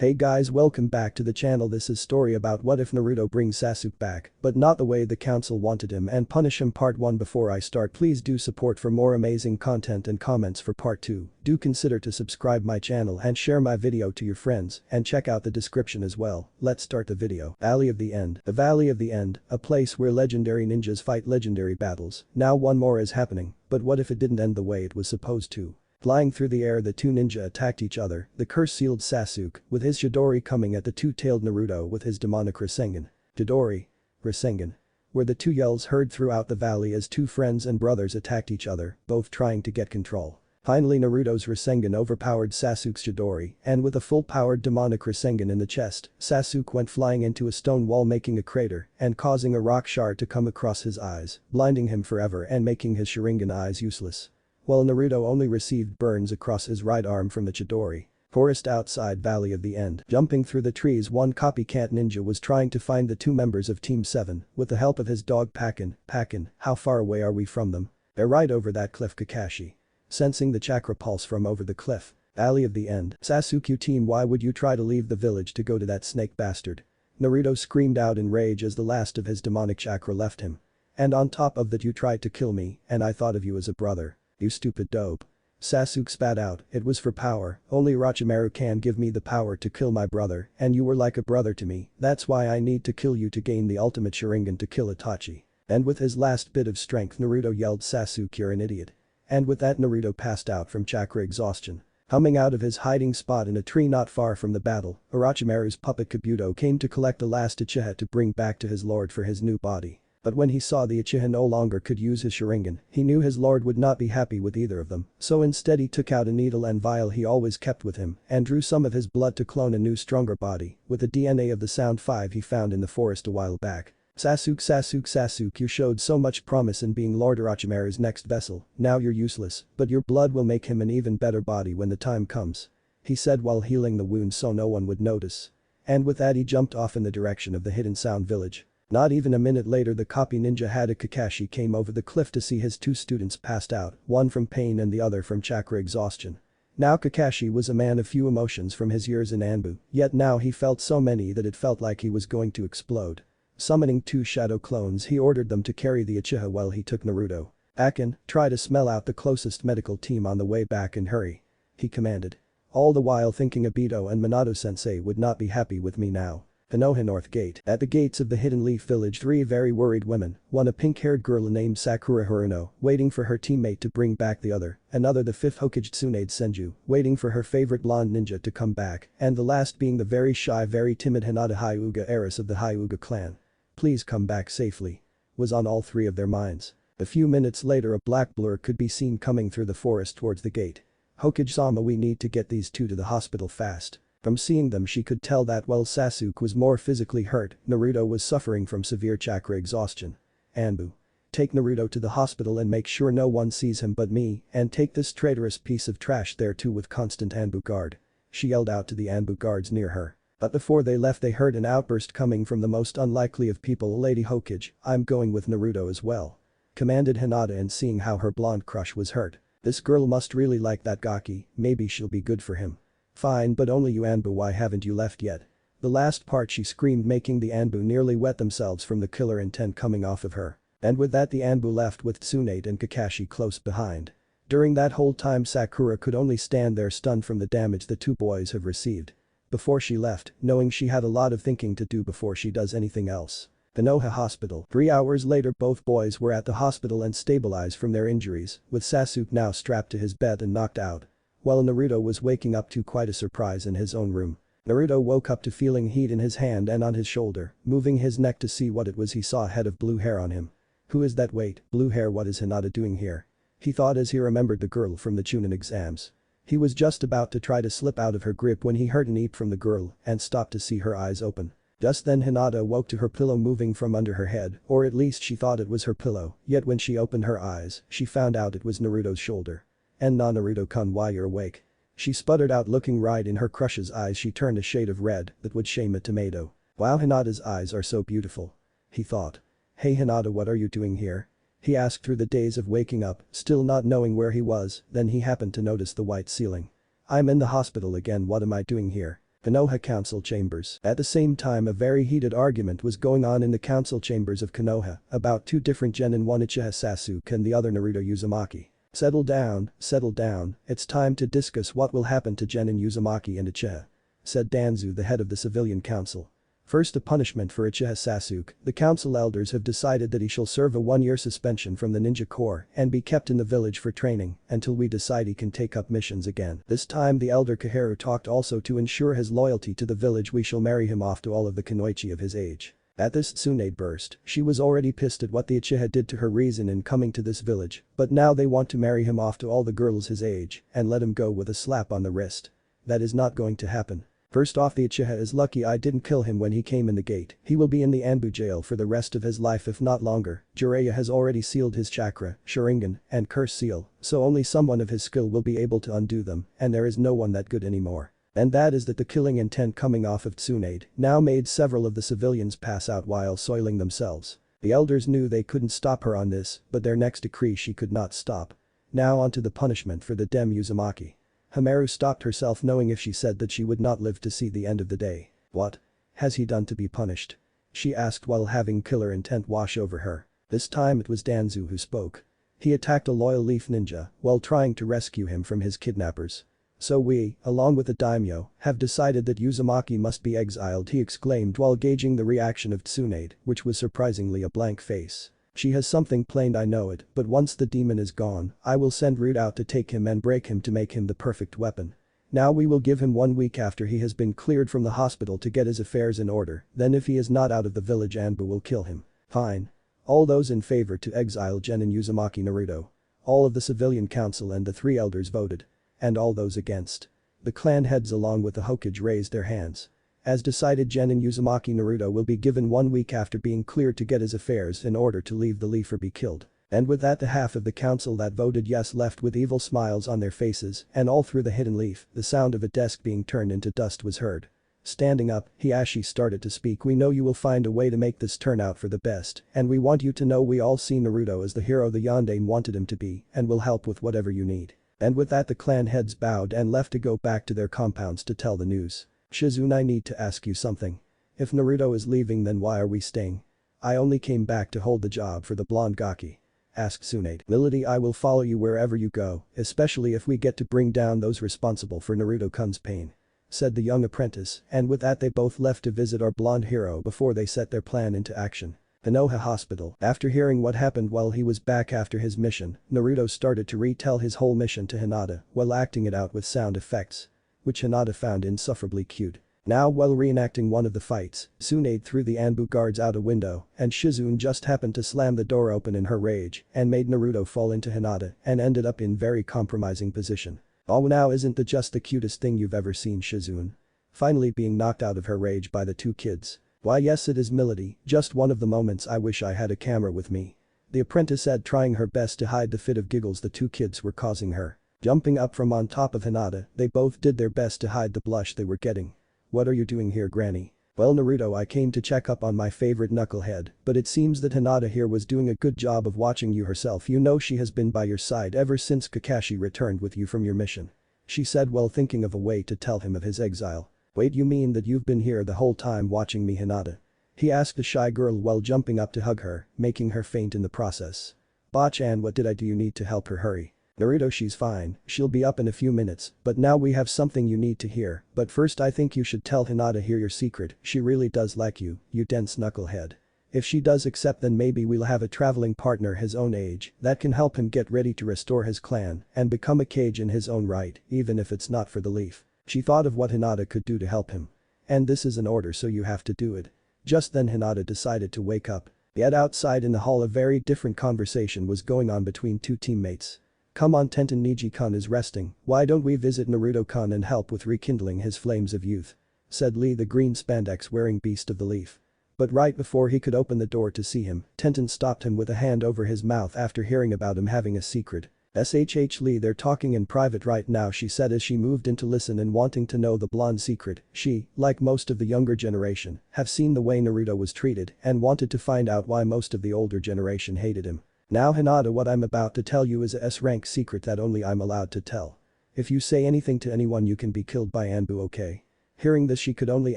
Hey guys, welcome back to the channel. This is story about what if Naruto brings Sasuke back, but not the way the council wanted him and punish him. Part 1. Before I start, please do support for more amazing content and comments for part 2. Do consider to subscribe my channel and share my video to your friends and check out the description as well. Let's start the video. Valley of the End. The Valley of the End, a place where legendary ninjas fight legendary battles. Now one more is happening, but what if it didn't end the way it was supposed to? Flying through the air, the two ninja attacked each other. The curse-sealed Sasuke, with his Chidori, coming at the two-tailed Naruto with his demonic Rasengan. Chidori. Rasengan. Were the two yells heard throughout the valley as two friends and brothers attacked each other, both trying to get control. Finally, Naruto's Rasengan overpowered Sasuke's Chidori, and with a full-powered demonic Rasengan in the chest, Sasuke went flying into a stone wall, making a crater and causing a rock shard to come across his eyes, blinding him forever and making his Sharingan eyes useless. While Naruto only received burns across his right arm from the Chidori. Forest outside Valley of the End. Jumping through the trees, one copycat ninja was trying to find the two members of Team 7 with the help of his dog Pakin. Pakin, how far away are we from them? They're right over that cliff. Kakashi. Sensing the chakra pulse from over the cliff. Valley of the End. Sasuke team, why would you try to leave the village to go to that snake bastard? Naruto screamed out in rage as the last of his demonic chakra left him. And on top of that, you tried to kill me, and I thought of you as a brother. You stupid dope. Sasuke spat out, it was for power, only Orochimaru can give me the power to kill my brother, and you were like a brother to me, that's why I need to kill you to gain the ultimate Sharingan to kill Itachi. And with his last bit of strength, Naruto yelled, Sasuke, you're an idiot. And with that, Naruto passed out from chakra exhaustion. Coming out of his hiding spot in a tree not far from the battle, Orochimaru's puppet Kabuto came to collect the last Uchiha to bring back to his lord for his new body. But when he saw the Uchiha no longer could use his Sharingan, he knew his lord would not be happy with either of them, so instead he took out a needle and vial he always kept with him and drew some of his blood to clone a new stronger body with the DNA of the Sound 5 he found in the forest a while back. Sasuke, you showed so much promise in being Lord Orochimaru's next vessel, now you're useless, but your blood will make him an even better body when the time comes. He said while healing the wound so no one would notice. And with that he jumped off in the direction of the hidden Sound village. Not even a minute later, the copy ninja Hada Kakashi came over the cliff to see his two students passed out, one from pain and the other from chakra exhaustion. Now Kakashi was a man of few emotions from his years in Anbu, yet now he felt so many that it felt like he was going to explode. Summoning two shadow clones, he ordered them to carry the Uchiha while he took Naruto. Akin, try to smell out the closest medical team on the way back and hurry. He commanded. All the while thinking Obito and Minato-sensei would not be happy with me now. Konoha North Gate. At the gates of the Hidden Leaf Village, three very worried women, one a pink-haired girl named Sakura Haruno, waiting for her teammate to bring back the other, another the fifth Hokage Tsunade Senju, waiting for her favorite blonde ninja to come back, and the last being the very shy, very timid Hinata Hyuga, heiress of the Hyuga clan. Please come back safely. Was on all three of their minds. A few minutes later, a black blur could be seen coming through the forest towards the gate. Hokage-sama, we need to get these two to the hospital fast. From seeing them, she could tell that while Sasuke was more physically hurt, Naruto was suffering from severe chakra exhaustion. Anbu. Take Naruto to the hospital and make sure no one sees him but me, and take this traitorous piece of trash there too with constant Anbu guard. She yelled out to the Anbu guards near her. But before they left, they heard an outburst coming from the most unlikely of people, Lady Hokage, I'm going with Naruto as well. Commanded Hinata, and seeing how her blonde crush was hurt. This girl must really like that Gaki, maybe she'll be good for him. Fine, but only you Anbu, why haven't you left yet? The last part she screamed, making the Anbu nearly wet themselves from the killer intent coming off of her. And with that, the Anbu left with Tsunade and Kakashi close behind. During that whole time, Sakura could only stand there stunned from the damage the two boys have received. Before she left, knowing she had a lot of thinking to do before she does anything else. Konoha Hospital. 3 hours later, both boys were at the hospital and stabilized from their injuries, with Sasuke now strapped to his bed and knocked out. While Naruto was waking up to quite a surprise in his own room. Naruto woke up to feeling heat in his hand and on his shoulder, moving his neck to see what it was. He saw a head of blue hair on him. Who is that? Wait, blue hair, what is Hinata doing here? He thought as he remembered the girl from the Chunin exams. He was just about to try to slip out of her grip when he heard an eep from the girl and stopped to see her eyes open. Just then Hinata woke to her pillow moving from under her head, or at least she thought it was her pillow, yet when she opened her eyes, she found out it was Naruto's shoulder. And nah, Naruto-kun, why you're awake? She sputtered out, looking right in her crush's eyes. She turned a shade of red that would shame a tomato. Wow, Hinata's eyes are so beautiful. He thought. Hey Hinata, what are you doing here? He asked through the days of waking up, still not knowing where he was, then he happened to notice the white ceiling. I'm in the hospital again, what am I doing here? Konoha Council Chambers. At the same time, a very heated argument was going on in the council chambers of Konoha about two different genin, one Uchiha Sasuke and the other Naruto Uzumaki. Settle down, it's time to discuss what will happen to Genin Uzumaki and Uchiha," said Danzu, the head of the civilian council. First, a punishment for Uchiha Sasuke. The council elders have decided that he shall serve a 1-year suspension from the ninja corps and be kept in the village for training until we decide he can take up missions again. This time the elder Kaharu talked also to ensure his loyalty to the village. We shall marry him off to all of the kunoichi of his age. At this, Tsunade burst. She was already pissed at what the Uchiha did to her reason in coming to this village, but now they want to marry him off to all the girls his age and let him go with a slap on the wrist. That is not going to happen. First off, the Uchiha is lucky I didn't kill him when he came in the gate. He will be in the Anbu jail for the rest of his life if not longer. Jiraiya has already sealed his chakra, Sharingan, and curse seal, so only someone of his skill will be able to undo them, and there is no one that good anymore. And that is that the killing intent coming off of Tsunade now made several of the civilians pass out while soiling themselves. The elders knew they couldn't stop her on this, but their next decree she could not stop. Now onto the punishment for the Dem Uzumaki. Hamaru stopped herself knowing if she said that she would not live to see the end of the day. What has he done to be punished? She asked while having killer intent wash over her. This time it was Danzu who spoke. He attacked a loyal leaf ninja while trying to rescue him from his kidnappers. So we, along with the daimyo, have decided that Uzumaki must be exiled, he exclaimed while gauging the reaction of Tsunade, which was surprisingly a blank face. She has something planned, I know it, but once the demon is gone, I will send Root out to take him and break him to make him the perfect weapon. Now we will give him 1 week after he has been cleared from the hospital to get his affairs in order, then if he is not out of the village Anbu will kill him. Fine. All those in favor to exile Genin Uzumaki Naruto. All of the civilian council and the 3 elders voted. And all those against. The clan heads along with the Hokage raised their hands. As decided, Genin Uzumaki Naruto will be given 1 week after being cleared to get his affairs in order to leave the leaf or be killed. And with that, the half of the council that voted yes left with evil smiles on their faces, and all through the hidden leaf, the sound of a desk being turned into dust was heard. Standing up, Hiashi started to speak. We know you will find a way to make this turn out for the best, and we want you to know we all see Naruto as the hero the Yondaime wanted him to be, and will help with whatever you need. And with that, the clan heads bowed and left to go back to their compounds to tell the news. Shizune, I need to ask you something. If Naruto is leaving, then why are we staying? I only came back to hold the job for the blonde Gaki. Asked Tsunade. Lility, I will follow you wherever you go, especially if we get to bring down those responsible for Naruto-kun's pain. Said the young apprentice, and with that they both left to visit our blonde hero before they set their plan into action. Konoha Hospital. After hearing what happened while he was back after his mission, Naruto started to retell his whole mission to Hinata while acting it out with sound effects, which Hinata found insufferably cute. Now while reenacting one of the fights, Tsunade threw the Anbu guards out a window and Shizune just happened to slam the door open in her rage and made Naruto fall into Hinata and ended up in very compromising position. Oh, now isn't that just the cutest thing you've ever seen, Shizune? Finally being knocked out of her rage by the 2 kids. Why yes, it is Milady, just one of the moments I wish I had a camera with me. The apprentice said, trying her best to hide the fit of giggles the 2 kids were causing her. Jumping up from on top of Hinata, they both did their best to hide the blush they were getting. What are you doing here, Granny? Well, Naruto, I came to check up on my favorite knucklehead, but it seems that Hinata here was doing a good job of watching you herself. You know she has been by your side ever since Kakashi returned with you from your mission. She said while thinking of a way to tell him of his exile. Wait, you mean that you've been here the whole time watching me, Hinata? He asked the shy girl while jumping up to hug her, making her faint in the process. Bachan, what did I do? You need to help her, hurry. Naruto, she's fine, she'll be up in a few minutes, but now we have something you need to hear, but first I think you should tell Hinata here your secret, she really does like you, you dense knucklehead. If she does accept, then maybe we'll have a traveling partner his own age that can help him get ready to restore his clan and become a Kage in his own right, even if it's not for the leaf. She thought of what Hinata could do to help him. And this is an order, so you have to do it. Just then Hinata decided to wake up. Yet outside in the hall a very different conversation was going on between 2 teammates. Come on, Tenten, Niji-kun is resting, why don't we visit Naruto-kun and help with rekindling his flames of youth? Said Lee, the green spandex wearing beast of the leaf. But right before he could open the door to see him, Tenten stopped him with a hand over his mouth after hearing about him having a secret. SHH Lee, they're talking in private right now, she said as she moved in to listen and wanting to know the blonde secret. She, like most of the younger generation, have seen the way Naruto was treated and wanted to find out why most of the older generation hated him. Now Hinata, what I'm about to tell you is a S-rank secret that only I'm allowed to tell. If you say anything to anyone you can be killed by Anbu, okay? Hearing this, she could only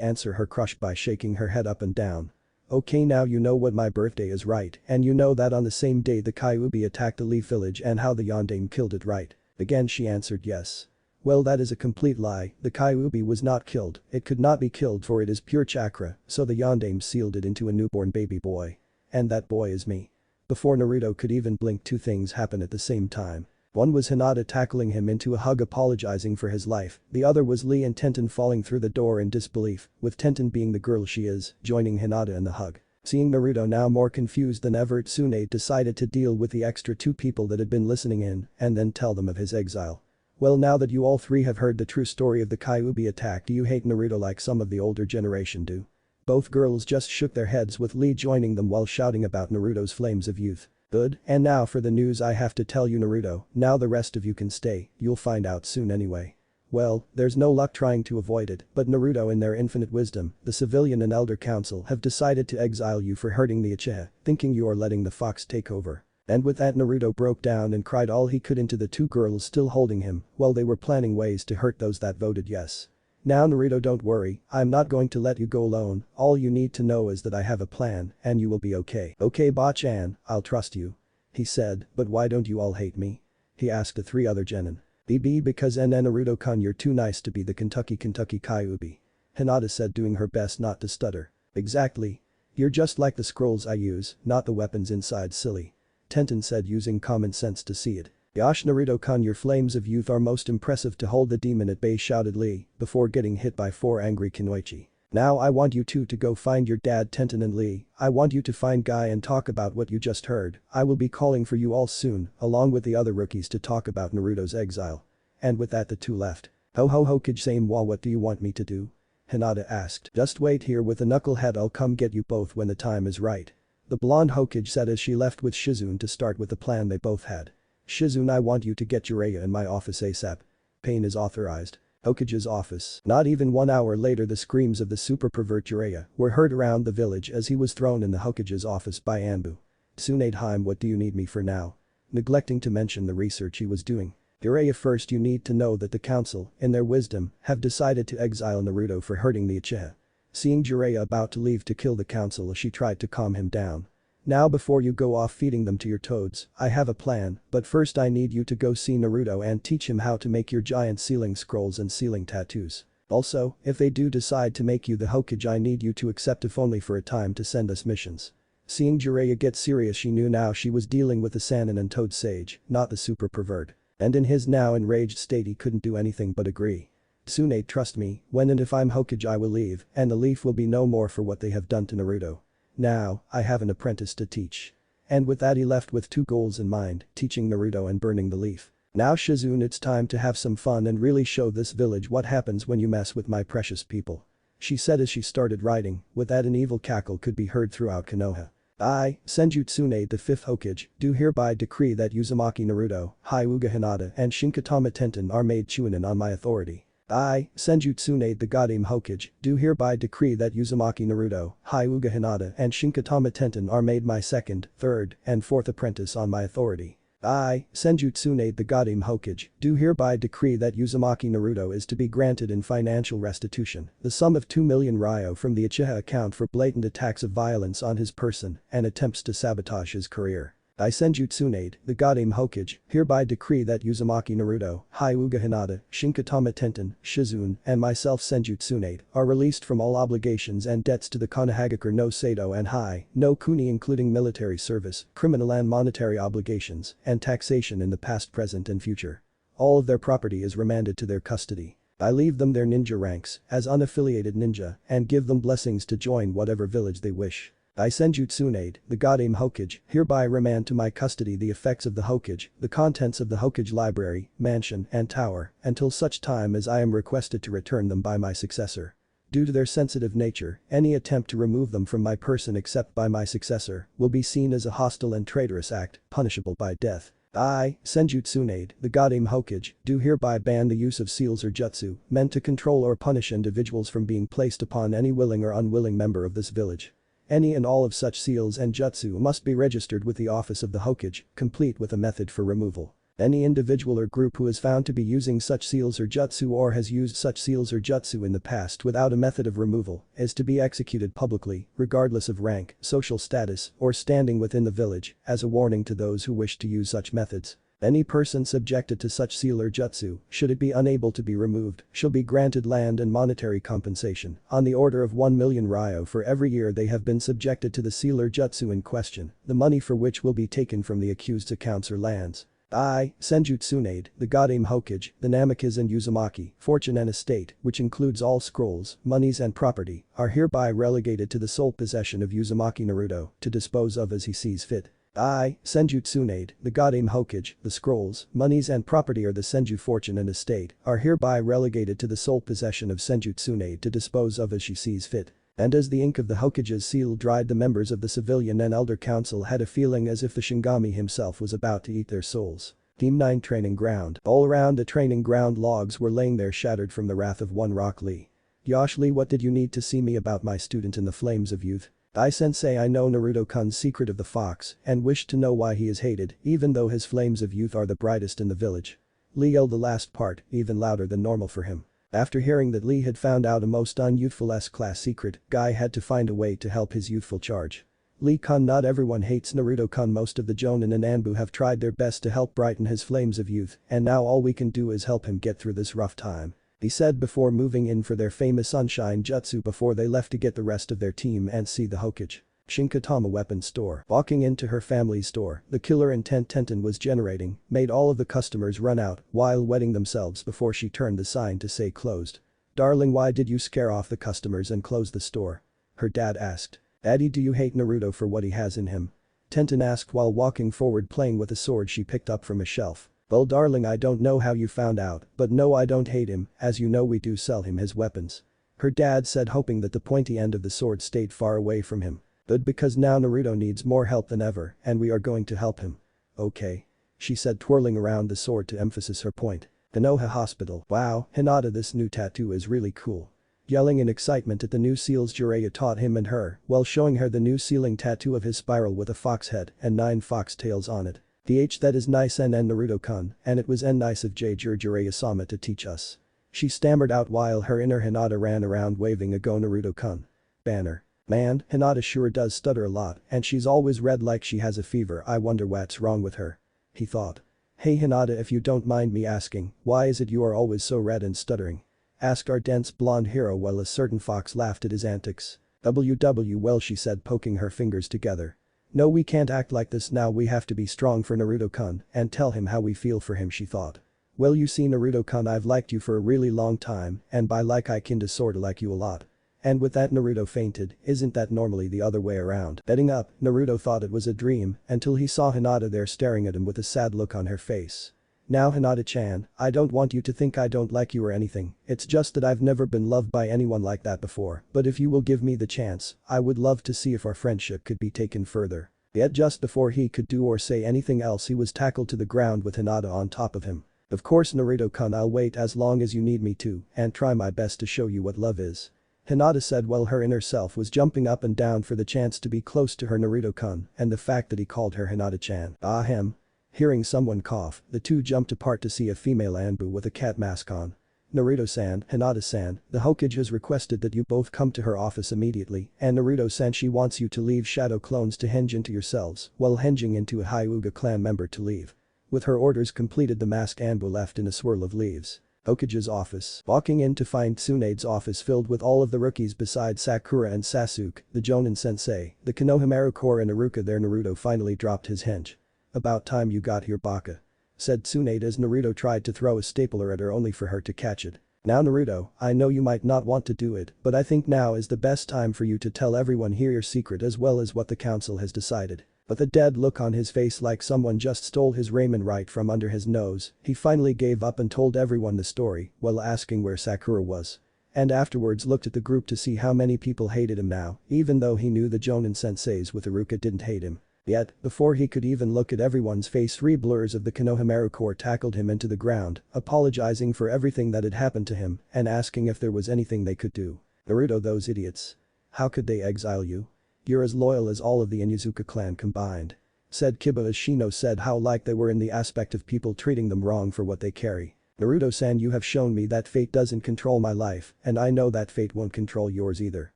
answer her crush by shaking her head up and down. Okay, now you know what my birthday is, right? And you know that on the same day the Kyuubi attacked the Leaf village and how the Yondaime killed it, right? Again she answered yes. Well, that is a complete lie. The Kyuubi was not killed. It could not be killed, for it is pure chakra, so the Yondaime sealed it into a newborn baby boy. And that boy is me. Before Naruto could even blink, two things happen at the same time. One was Hinata tackling him into a hug, apologizing for his life. The other was Lee and Tenten falling through the door in disbelief, with Tenten, being the girl she is, joining Hinata in the hug. Seeing Naruto now more confused than ever, Tsunade decided to deal with the extra two people that had been listening in and then tell them of his exile. Well, now that you all three have heard the true story of the Kyuubi attack, do you hate Naruto like some of the older generation do? Both girls just shook their heads, with Lee joining them while shouting about Naruto's flames of youth. Good, and now for the news I have to tell you, Naruto. Now the rest of you can stay, you'll find out soon anyway. Well, there's no luck trying to avoid it, but Naruto, in their infinite wisdom, the civilian and elder council have decided to exile you for hurting the Uchiha, thinking you are letting the fox take over. And with that, Naruto broke down and cried all he could into the two girls still holding him while they were planning ways to hurt those that voted yes. Now Naruto, don't worry, I'm not going to let you go alone. All you need to know is that I have a plan and you will be okay. Okay, Ba-chan, I'll trust you. He said, but why don't you all hate me? He asked the three other genin. Because Naruto-kun, you're too nice to be the Kentucky Kyuubi. Hinata said, doing her best not to stutter. Exactly. You're just like the scrolls I use, not the weapons inside, silly. Tenten said, using common sense to see it. Gosh, Naruto-kun, your flames of youth are most impressive to hold the demon at bay, shouted Lee, before getting hit by four angry Kunoichi. Now I want you two to go find your dad, Tenten and Lee. I want you to find Guy and talk about what you just heard. I will be calling for you all soon, along with the other rookies, to talk about Naruto's exile. And with that, the two left. Ho ho Hokage-sama, what do you want me to do? Hinata asked. Just wait here with the knucklehead, I'll come get you both when the time is right. The blonde Hokage said as she left with Shizune to start with the plan they both had. Shizune, I want you to get Jiraiya in my office ASAP. Pain is authorized. Hokage's office. Not even 1 hour later, the screams of the super pervert Jiraiya were heard around the village as he was thrown in the Hokage's office by Anbu. Tsunade, what do you need me for now? Neglecting to mention the research he was doing. Jiraiya, first you need to know that the council, in their wisdom, have decided to exile Naruto for hurting the Uchiha. Seeing Jiraiya about to leave to kill the council, she tried to calm him down. Now before you go off feeding them to your toads, I have a plan, but first I need you to go see Naruto and teach him how to make your giant sealing scrolls and sealing tattoos. Also, if they do decide to make you the Hokage, I need you to accept, if only for a time, to send us missions. Seeing Jiraiya get serious, she knew now she was dealing with the Sannin and Toad Sage, not the super pervert. And in his now enraged state he couldn't do anything but agree. Tsunade, trust me, when and if I'm Hokage I will leave, and the Leaf will be no more for what they have done to Naruto. Now, I have an apprentice to teach. And with that he left with two goals in mind, teaching Naruto and burning the Leaf. Now Shizune, it's time to have some fun and really show this village what happens when you mess with my precious people. She said as she started writing, with that an evil cackle could be heard throughout Konoha. I, Senju Tsunade, the 5th Hokage, do hereby decree that Uzumaki Naruto, Hyuga Hinata and Shinkatama Tenten are made Chunin on my authority. I, Senju Tsunade, the Goddamn Hokage, do hereby decree that Uzumaki Naruto, Hyuga Hinata and Shinkatama Tenten are made my 2nd, 3rd, and 4th apprentice on my authority. I, Senju Tsunade, the Goddamn Hokage, do hereby decree that Uzumaki Naruto is to be granted in financial restitution the sum of 2 million ryo from the Uchiha account for blatant attacks of violence on his person and attempts to sabotage his career. I, Senju Tsunade, the Goddamn Hokage, hereby decree that Uzumaki Naruto, Hyuga Hinata, Shinkatama Tenten, Shizune, and myself Senju Tsunade are released from all obligations and debts to the Konohagakure no Sato and no Kuni, including military service, criminal and monetary obligations, and taxation in the past, present and future. All of their property is remanded to their custody. I leave them their ninja ranks as unaffiliated ninja and give them blessings to join whatever village they wish. I, Senju Tsunade, the Goddamn Hokage, hereby remand to my custody the effects of the Hokage, the contents of the Hokage library, mansion, and tower, until such time as I am requested to return them by my successor. Due to their sensitive nature, any attempt to remove them from my person except by my successor will be seen as a hostile and traitorous act, punishable by death. I, Senju Tsunade, the Goddamn Hokage, do hereby ban the use of seals or jutsu meant to control or punish individuals from being placed upon any willing or unwilling member of this village. Any and all of such seals and jutsu must be registered with the office of the Hokage, complete with a method for removal. Any individual or group who is found to be using such seals or jutsu or has used such seals or jutsu in the past without a method of removal is to be executed publicly, regardless of rank, social status, or standing within the village, as a warning to those who wish to use such methods. Any person subjected to such seal or jutsu, should it be unable to be removed, shall be granted land and monetary compensation on the order of 1 million ryo for every year they have been subjected to the seal or jutsu in question, the money for which will be taken from the accused's accounts or lands. I, Senju Tsunade, the god-aim Hokage, the Namikaze and Uzumaki, fortune and estate, which includes all scrolls, monies and property, are hereby relegated to the sole possession of Uzumaki Naruto, to dispose of as he sees fit. I, Senju Tsunade, the god-aim Hokage, the scrolls, monies and property or the Senju fortune and estate, are hereby relegated to the sole possession of Senju Tsunade to dispose of as she sees fit. And as the ink of the Hokage's seal dried, the members of the civilian and elder council had a feeling as if the Shinigami himself was about to eat their souls. Team 9 Training Ground. All around the training ground logs were laying there shattered from the wrath of one Rock Lee. Yosh Lee, what did you need to see me about my student in the flames of youth? I know Naruto-kun's secret of the fox and wished to know why he is hated even though his flames of youth are the brightest in the village. Lee yelled the last part, even louder than normal for him. After hearing that Lee had found out a most unyouthful S-class secret, Guy had to find a way to help his youthful charge. Lee-kun, not everyone hates Naruto-kun. Most of the Jonin and Anbu have tried their best to help brighten his flames of youth and now all we can do is help him get through this rough time. He said before moving in for their famous Sunshine Jutsu before they left to get the rest of their team and see the Hokage. Shinkatama weapons store. Walking into her family's store, the killer intent Tenten was generating made all of the customers run out while wetting themselves before she turned the sign to say closed. Darling, why did you scare off the customers and close the store? Her dad asked. Daddy, do you hate Naruto for what he has in him? Tenten asked while walking forward playing with a sword she picked up from a shelf. Well darling, I don't know how you found out, but no, I don't hate him, as you know we do sell him his weapons. Her dad said, hoping that the pointy end of the sword stayed far away from him. But because now Naruto needs more help than ever and we are going to help him. Okay. She said, twirling around the sword to emphasize her point. Konoha Hospital. Wow, Hinata, this new tattoo is really cool. Yelling in excitement at the new seals Jiraiya taught him and her while showing her the new sealing tattoo of his spiral with a fox head and 9 fox tails on it. That is nice and Naruto-kun, and it was nice of Jiraiya-sama to teach us. She stammered out while her inner Hinata ran around waving a Go Naruto-kun banner. Man, Hinata sure does stutter a lot and she's always red like she has a fever. I wonder what's wrong with her. He thought. Hey Hinata, if you don't mind me asking, why is it you are always so red and stuttering? Asked our dense blonde hero while a certain fox laughed at his antics. Well, she said, poking her fingers together. No, we can't act like this now, we have to be strong for Naruto-kun and tell him how we feel for him, she thought. Well, you see Naruto-kun, I've liked you for a really long time and by like I kinda sorta like you a lot. And with that Naruto fainted, isn't that normally the other way around? Getting up, Naruto thought it was a dream until he saw Hinata there staring at him with a sad look on her face. Now Hinata-chan, I don't want you to think I don't like you or anything, it's just that I've never been loved by anyone like that before, but if you will give me the chance, I would love to see if our friendship could be taken further. Yet just before he could do or say anything else he was tackled to the ground with Hinata on top of him. Of course Naruto-kun, I'll wait as long as you need me to and try my best to show you what love is. Hinata said while her inner self was jumping up and down for the chance to be close to her Naruto-kun and the fact that he called her Hinata-chan. Ahem. Hearing someone cough, the two jumped apart to see a female Anbu with a cat mask on. Naruto-san, Hinata-san, the Hokage has requested that you both come to her office immediately and Naruto-san, she wants you to leave shadow clones to henge into yourselves while henging into a Hyuga clan member to leave. With her orders completed, the masked Anbu left in a swirl of leaves. Hokage's office. Walking in to find Tsunade's office filled with all of the rookies besides Sakura and Sasuke, the Jonin sensei, the Konohamaru Core and Iruka there, Naruto finally dropped his henge. About time you got here, Baka. Said Tsunade as Naruto tried to throw a stapler at her only for her to catch it. Now Naruto, I know you might not want to do it, but I think now is the best time for you to tell everyone here your secret as well as what the council has decided. With a dead look on his face like someone just stole his ramen right from under his nose, he finally gave up and told everyone the story while asking where Sakura was. And afterwards looked at the group to see how many people hated him now, even though he knew the Jonin senseis with Iruka didn't hate him. Yet, before he could even look at everyone's face, 3 blurs of the Konohamaru Corps tackled him into the ground, apologizing for everything that had happened to him and asking if there was anything they could do. Naruto, those idiots. How could they exile you? You're as loyal as all of the Inuzuka clan combined. said Kiba as Shino said how like they were in the aspect of people treating them wrong for what they carry. Naruto-san, you have shown me that fate doesn't control my life, and I know that fate won't control yours either.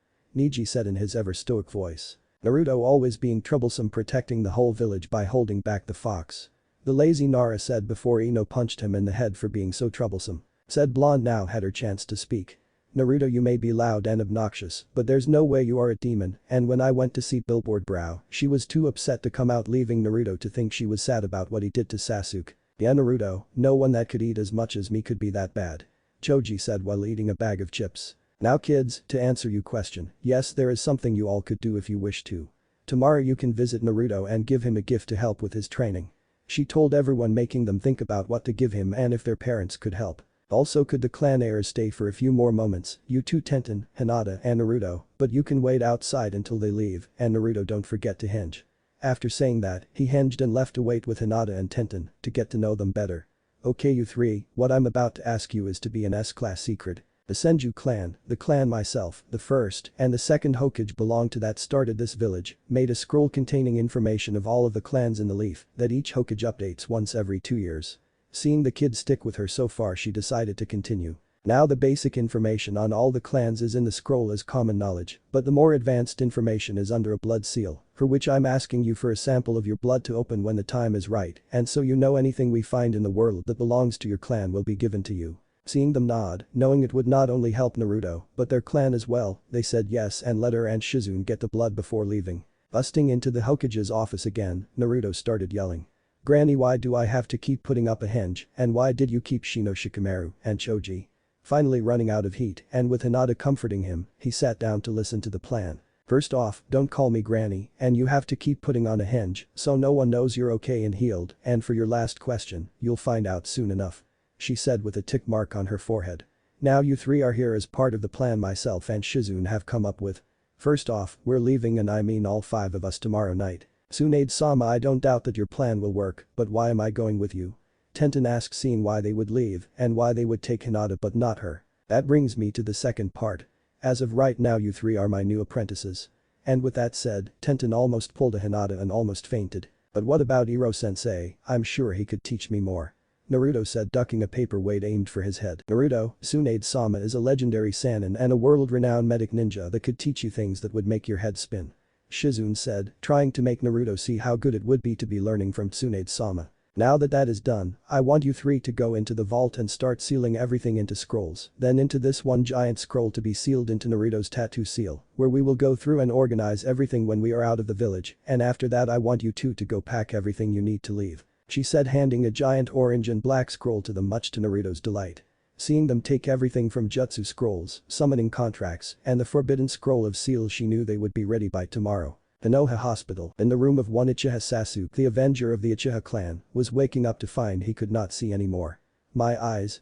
Neji said in his ever stoic voice. Naruto always being troublesome, protecting the whole village by holding back the fox. The lazy Nara said before Ino punched him in the head for being so troublesome. Said blonde now had her chance to speak. Naruto, you may be loud and obnoxious, but there's no way you are a demon, and when I went to see Billboard Brow, she was too upset to come out, leaving Naruto to think she was sad about what he did to Sasuke. Yeah, Naruto, no one that could eat as much as me could be that bad. Choji said while eating a bag of chips. Now kids, to answer your question, yes, there is something you all could do if you wish to. Tomorrow you can visit Naruto and give him a gift to help with his training. She told everyone, making them think about what to give him and if their parents could help. Also, could the clan heirs stay for a few more moments, you two, Tenten, Hinata and Naruto, but you can wait outside until they leave, and Naruto, don't forget to henge. After saying that, he henged and left to wait with Hinata and Tenten to get to know them better. Okay you three, what I'm about to ask you is to be an S-class secret. The Senju clan, the clan myself, the first and the second Hokage belonged to that started this village, made a scroll containing information of all of the clans in the leaf that each Hokage updates once every 2 years. Seeing the kid stick with her so far, she decided to continue. Now the basic information on all the clans is in the scroll as common knowledge, but the more advanced information is under a blood seal, for which I'm asking you for a sample of your blood to open when the time is right, and so you know anything we find in the world that belongs to your clan will be given to you. Seeing them nod, knowing it would not only help Naruto, but their clan as well, they said yes and let her and Shizune get the blood before leaving. Busting into the Hokage's office again, Naruto started yelling. Granny, why do I have to keep putting up a henge, and why did you keep Shino, Shikamaru, and Choji? Finally running out of heat and with Hinata comforting him, he sat down to listen to the plan. First off, don't call me granny, and you have to keep putting on a henge so no one knows you're okay and healed, and for your last question, you'll find out soon enough. She said with a tick mark on her forehead. Now you three are here as part of the plan myself and Shizune have come up with. First off, we're leaving, and I mean all 5 of us, tomorrow night. Tsunade-sama, I don't doubt that your plan will work, but why am I going with you? Tenten asked, seeing why they would leave and why they would take Hinata but not her. That brings me to the second part. As of right now you three are my new apprentices. And with that said, Tenten almost pulled a Hinata and almost fainted. But what about Iro-sensei, I'm sure he could teach me more. Naruto said, ducking a paperweight aimed for his head. Naruto, Tsunade-sama is a legendary Sannin and a world-renowned medic ninja that could teach you things that would make your head spin. Shizune said, trying to make Naruto see how good it would be to be learning from Tsunade-sama. Now that is done, I want you three to go into the vault and start sealing everything into scrolls, then into this one giant scroll to be sealed into Naruto's tattoo seal, where we will go through and organize everything when we are out of the village, and after that I want you two to go pack everything you need to leave. She said, handing a giant orange and black scroll to them, much to Naruto's delight. Seeing them take everything from jutsu scrolls, summoning contracts, and the forbidden scroll of seals, she knew they would be ready by tomorrow. The Noha hospital, in the room of one Uchiha, Sasuke, the avenger of the Uchiha clan, was waking up to find he could not see anymore. My eyes,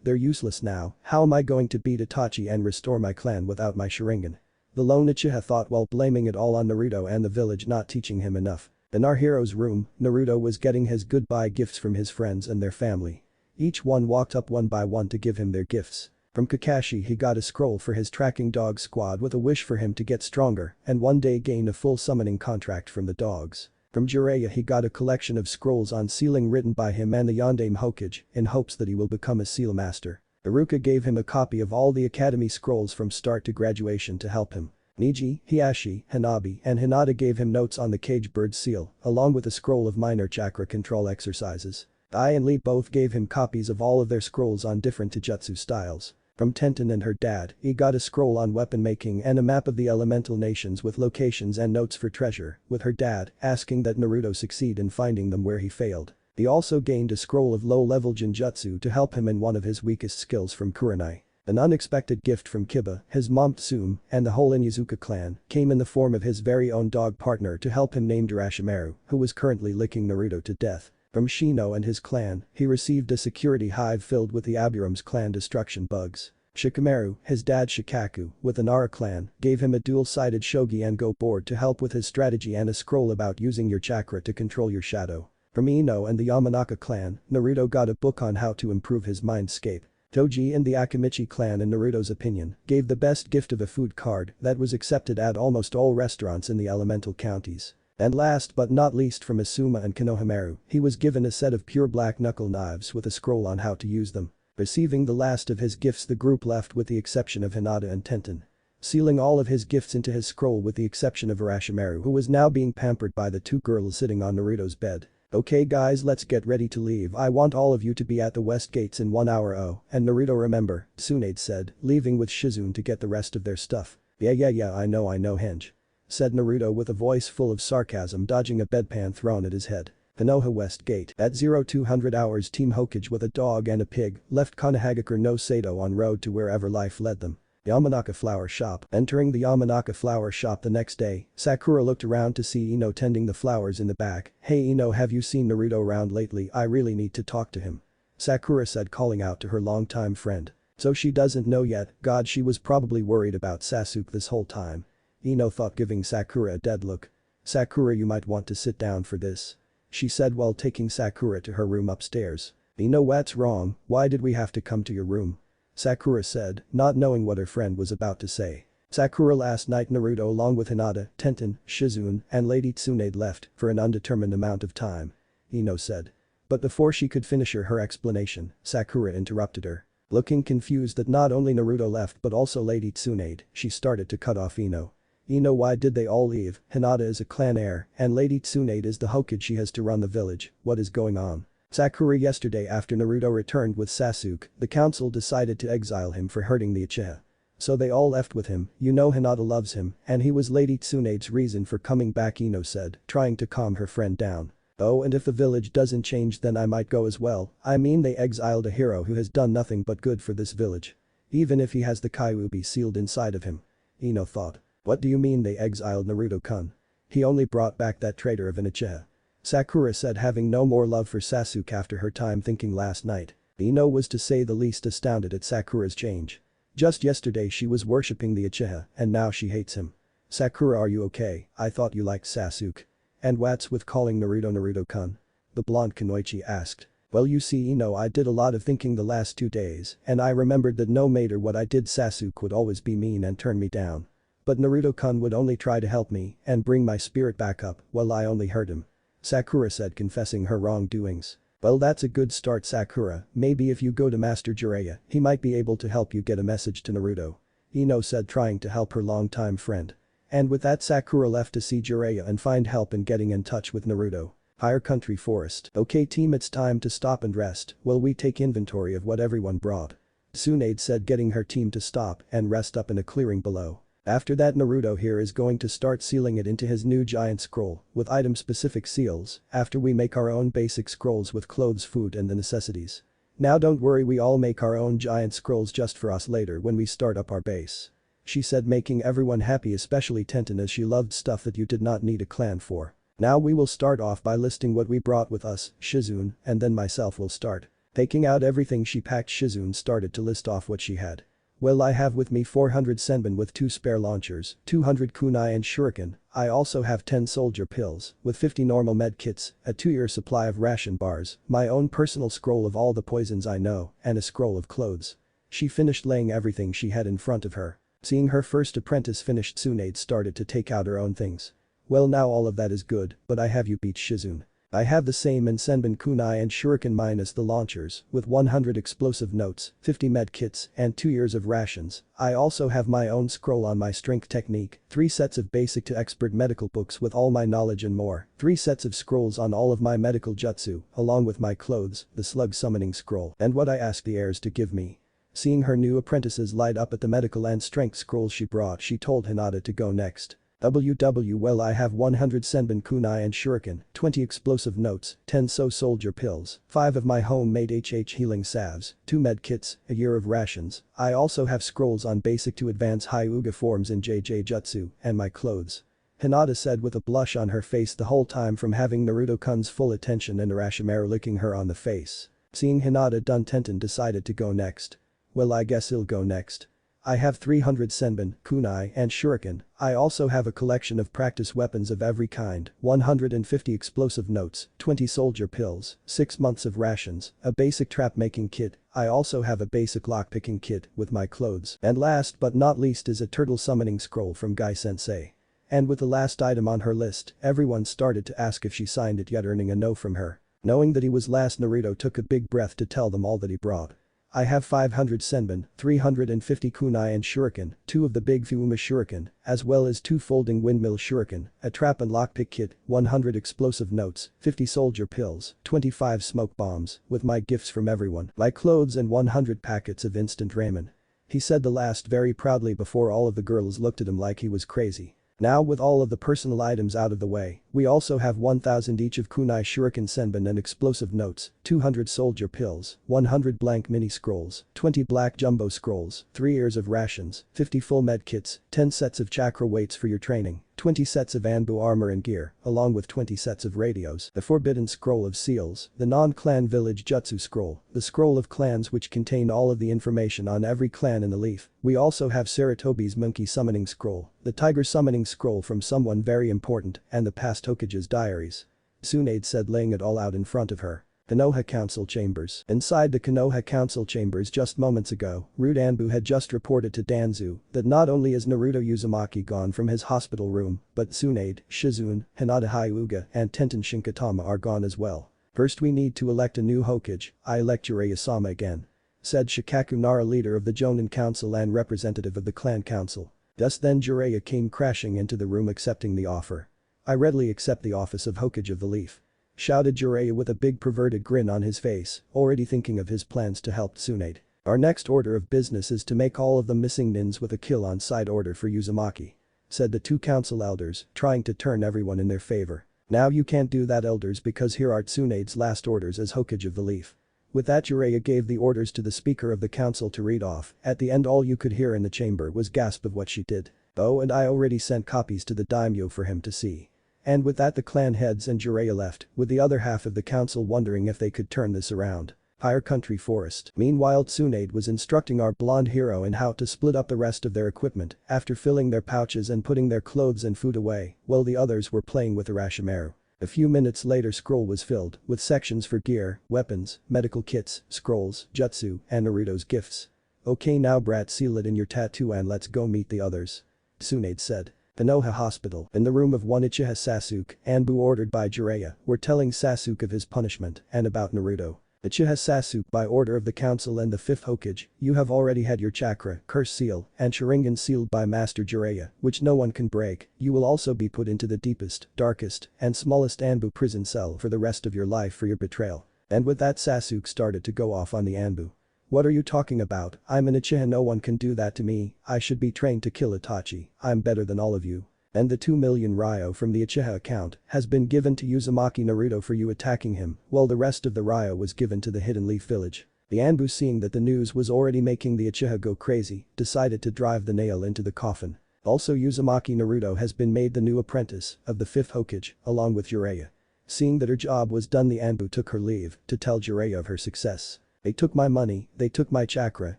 they're useless now, how am I going to beat Itachi and restore my clan without my Sharingan? The lone Uchiha thought while blaming it all on Naruto and the village not teaching him enough. In our hero's room, Naruto was getting his goodbye gifts from his friends and their family. Each one walked up one by one to give him their gifts. From Kakashi he got a scroll for his tracking dog squad with a wish for him to get stronger and one day gain a full summoning contract from the dogs. From Jiraiya he got a collection of scrolls on sealing written by him and the Yondaime Hokage in hopes that he will become a seal master. Iruka gave him a copy of all the academy scrolls from start to graduation to help him. Neji, Hiashi, Hanabi and Hinata gave him notes on the cage bird seal, along with a scroll of minor chakra control exercises. Ai and Lee both gave him copies of all of their scrolls on different taijutsu styles. From Tenten and her dad, he got a scroll on weapon making and a map of the elemental nations with locations and notes for treasure, with her dad asking that Naruto succeed in finding them where he failed. He also gained a scroll of low-level genjutsu to help him in one of his weakest skills from Kurenai. An unexpected gift from Kiba, his mom Tsume, and the whole Inuzuka clan came in the form of his very own dog partner to help him named Urashimaru, who was currently licking Naruto to death. From Shino and his clan, he received a security hive filled with the Aburum's clan destruction bugs. Shikamaru, his dad Shikaku, with the Nara clan, gave him a dual-sided shogi and go board to help with his strategy and a scroll about using your chakra to control your shadow. From Ino and the Yamanaka clan, Naruto got a book on how to improve his mindscape. Toji and the Akamichi clan, in Naruto's opinion, gave the best gift of a food card that was accepted at almost all restaurants in the elemental counties. And last but not least from Asuma and Konohamaru, he was given a set of pure black knuckle knives with a scroll on how to use them. Receiving the last of his gifts, the group left with the exception of Hinata and Tenten. Sealing all of his gifts into his scroll with the exception of Orochimaru, who was now being pampered by the two girls sitting on Naruto's bed. Okay guys, let's get ready to leave. I want all of you to be at the west gates in 1 hour. Oh, and Naruto, remember, Tsunade said, leaving with Shizune to get the rest of their stuff. Yeah, I know Henge. Said Naruto with a voice full of sarcasm, dodging a bedpan thrown at his head. Konoha West Gate. At 0200 hours, Team Hokage with a dog and a pig left Konohagakure no Sato on road to wherever life led them. Yamanaka Flower Shop. Entering the Yamanaka Flower Shop the next day, Sakura looked around to see Ino tending the flowers in the back. Hey Ino, have you seen Naruto around lately? I really need to talk to him. Sakura said, calling out to her longtime friend. So she doesn't know yet. God, she was probably worried about Sasuke this whole time. Ino thought, giving Sakura a dead look. Sakura, you might want to sit down for this. She said while taking Sakura to her room upstairs. Ino, what's wrong? Why did we have to come to your room? Sakura said, not knowing what her friend was about to say. Sakura, last night Naruto along with Hinata, Tenten, Shizune, and Lady Tsunade left for an undetermined amount of time. Ino said. But before she could finish her explanation, Sakura interrupted her. Looking confused that not only Naruto left but also Lady Tsunade, she started to cut off Ino. Ino, why did they all leave? Hinata is a clan heir, and Lady Tsunade is the Hokage, she has to run the village. What is going on? Sakura, yesterday after Naruto returned with Sasuke, the council decided to exile him for hurting the Uchiha. So they all left with him. You know Hinata loves him, and he was Lady Tsunade's reason for coming back, Ino said, trying to calm her friend down. Oh, and if the village doesn't change then I might go as well. I mean, they exiled a hero who has done nothing but good for this village. Even if he has the Kyuubi sealed inside of him. Ino thought. What do you mean they exiled Naruto-kun? He only brought back that traitor of an Uchiha. Sakura said, having no more love for Sasuke after her time thinking last night. Ino was to say the least astounded at Sakura's change. Just yesterday she was worshipping the Uchiha and now she hates him. Sakura, are you okay? I thought you liked Sasuke. And what's with calling Naruto Naruto-kun? The blonde Kunoichi asked. Well, you see Ino, I did a lot of thinking the last 2 days and I remembered that no matter what I did Sasuke would always be mean and turn me down. But Naruto-kun would only try to help me and bring my spirit back up while I only hurt him. Sakura said, confessing her wrongdoings. Well, that's a good start, Sakura. Maybe if you go to Master Jiraiya, he might be able to help you get a message to Naruto. Ino said, trying to help her longtime friend. And with that, Sakura left to see Jiraiya and find help in getting in touch with Naruto. Higher Country Forest. Okay team, it's time to stop and rest while we take inventory of what everyone brought. Tsunade said, getting her team to stop and rest up in a clearing below. After that, Naruto here is going to start sealing it into his new giant scroll with item-specific seals after we make our own basic scrolls with clothes, food and the necessities. Now don't worry, we all make our own giant scrolls just for us later when we start up our base. She said, making everyone happy, especially Tenten, as she loved stuff that you did not need a clan for. Now we will start off by listing what we brought with us, Shizune, and then myself will start. Taking out everything she packed, Shizune started to list off what she had. Well, I have with me 400 senbon with 2 spare launchers, 200 kunai and shuriken. I also have 10 soldier pills with 50 normal med kits, a 2-year supply of ration bars, my own personal scroll of all the poisons I know, and a scroll of clothes. She finished laying everything she had in front of her. Seeing her first apprentice finished, Tsunade started to take out her own things. Well, now all of that is good, but I have you beat Shizune. I have the same in senbon kunai and shuriken minus the launchers with 100 explosive notes, 50 med kits and 2 years of rations. I also have my own scroll on my strength technique, 3 sets of basic to expert medical books with all my knowledge and more, 3 sets of scrolls on all of my medical jutsu, along with my clothes, the slug summoning scroll, and what I asked the heirs to give me. Seeing her new apprentices light up at the medical and strength scrolls she brought, she told Hinata to go next. Well, I have 100 senbon kunai and shuriken, 20 explosive notes, 10 soldier pills, 5 of my homemade HH healing salves, 2 med kits, a year of rations. I also have scrolls on basic to advanced Hyuga forms in JJ jutsu, and my clothes. Hinata said with a blush on her face the whole time from having Naruto-kun's full attention and Orochimaru licking her on the face. Seeing Hinata done, Tenten decided to go next. Well, I guess he'll go next. I have 300 senbon, kunai and shuriken. I also have a collection of practice weapons of every kind, 150 explosive notes, 20 soldier pills, 6 months of rations, a basic trap making kit. I also have a basic lockpicking kit with my clothes. And last but not least is a turtle summoning scroll from Gai Sensei. And with the last item on her list, everyone started to ask if she signed it yet, earning a no from her. Knowing that he was last, Naruto took a big breath to tell them all that he brought. I have 500 senbon, 350 kunai and shuriken, 2 of the big Fuma shuriken, as well as 2 folding windmill shuriken, a trap and lockpick kit, 100 explosive notes, 50 soldier pills, 25 smoke bombs, with my gifts from everyone, my clothes and 100 packets of instant ramen. He said the last very proudly before all of the girls looked at him like he was crazy. Now with all of the personal items out of the way, we also have 1000 each of kunai shuriken senbon and explosive notes, 200 soldier pills, 100 blank mini scrolls, 20 black jumbo scrolls, 3 ears of rations, 50 full med kits, 10 sets of chakra weights for your training, 20 sets of Anbu armor and gear, along with 20 sets of radios, the forbidden scroll of seals, the non-clan village jutsu scroll, the scroll of clans which contain all of the information on every clan in the leaf. We also have Saratobi's monkey summoning scroll, the tiger summoning scroll from someone very important, and the past Hokage's diaries. Tsunade said, laying it all out in front of her. Konoha Council Chambers. Inside the Konoha Council Chambers just moments ago, Rude Anbu had just reported to Danzu that not only is Naruto Uzumaki gone from his hospital room, but Tsunade, Shizune, Hinata Hyuga and Tenten Shinkatama are gone as well. First we need to elect a new Hokage. I elect Jiraiya-sama again, said Shikaku Nara, leader of the Jonin Council and representative of the Clan Council. Just then Jiraiya came crashing into the room accepting the offer. I readily accept the office of Hokage of the Leaf, shouted Jiraiya with a big perverted grin on his face, already thinking of his plans to help Tsunade. Our next order of business is to make all of the missing nins with a kill on side order for Uzumaki, said the 2 council elders, trying to turn everyone in their favor. Now you can't do that, elders, because here are Tsunade's last orders as Hokage of the Leaf. With that, Jiraiya gave the orders to the speaker of the council to read off. At the end, all you could hear in the chamber was gasp of what she did. Oh, and I already sent copies to the daimyo for him to see. And with that, the clan heads and Jiraiya left, with the other half of the council wondering if they could turn this around. Higher Country Forest. Meanwhile, Tsunade was instructing our blonde hero in how to split up the rest of their equipment after filling their pouches and putting their clothes and food away, while the others were playing with Urashimaru. A few minutes later, scroll was filled with sections for gear, weapons, medical kits, scrolls, jutsu, and Naruto's gifts. Okay, now brat, seal it in your tattoo and let's go meet the others, Tsunade said. Konoha Hospital. In the room of one Uchiha Sasuke, Anbu, ordered by Jiraiya, were telling Sasuke of his punishment and about Naruto. Uchiha Sasuke, by order of the council and the 5th Hokage, you have already had your chakra, curse seal, and Sharingan sealed by Master Jiraiya, which no one can break. You will also be put into the deepest, darkest, and smallest Anbu prison cell for the rest of your life for your betrayal. And with that, Sasuke started to go off on the Anbu. What are you talking about? I'm an Uchiha, no one can do that to me. I should be trained to kill Itachi. I'm better than all of you. And the 2 million Ryo from the Uchiha account has been given to Uzumaki Naruto for you attacking him, while the rest of the Ryo was given to the Hidden Leaf Village. The Anbu, seeing that the news was already making the Uchiha go crazy, decided to drive the nail into the coffin. Also, Uzumaki Naruto has been made the new apprentice of the 5th Hokage, along with Jiraiya. Seeing that her job was done, the Anbu took her leave to tell Jiraiya of her success. They took my money, they took my chakra,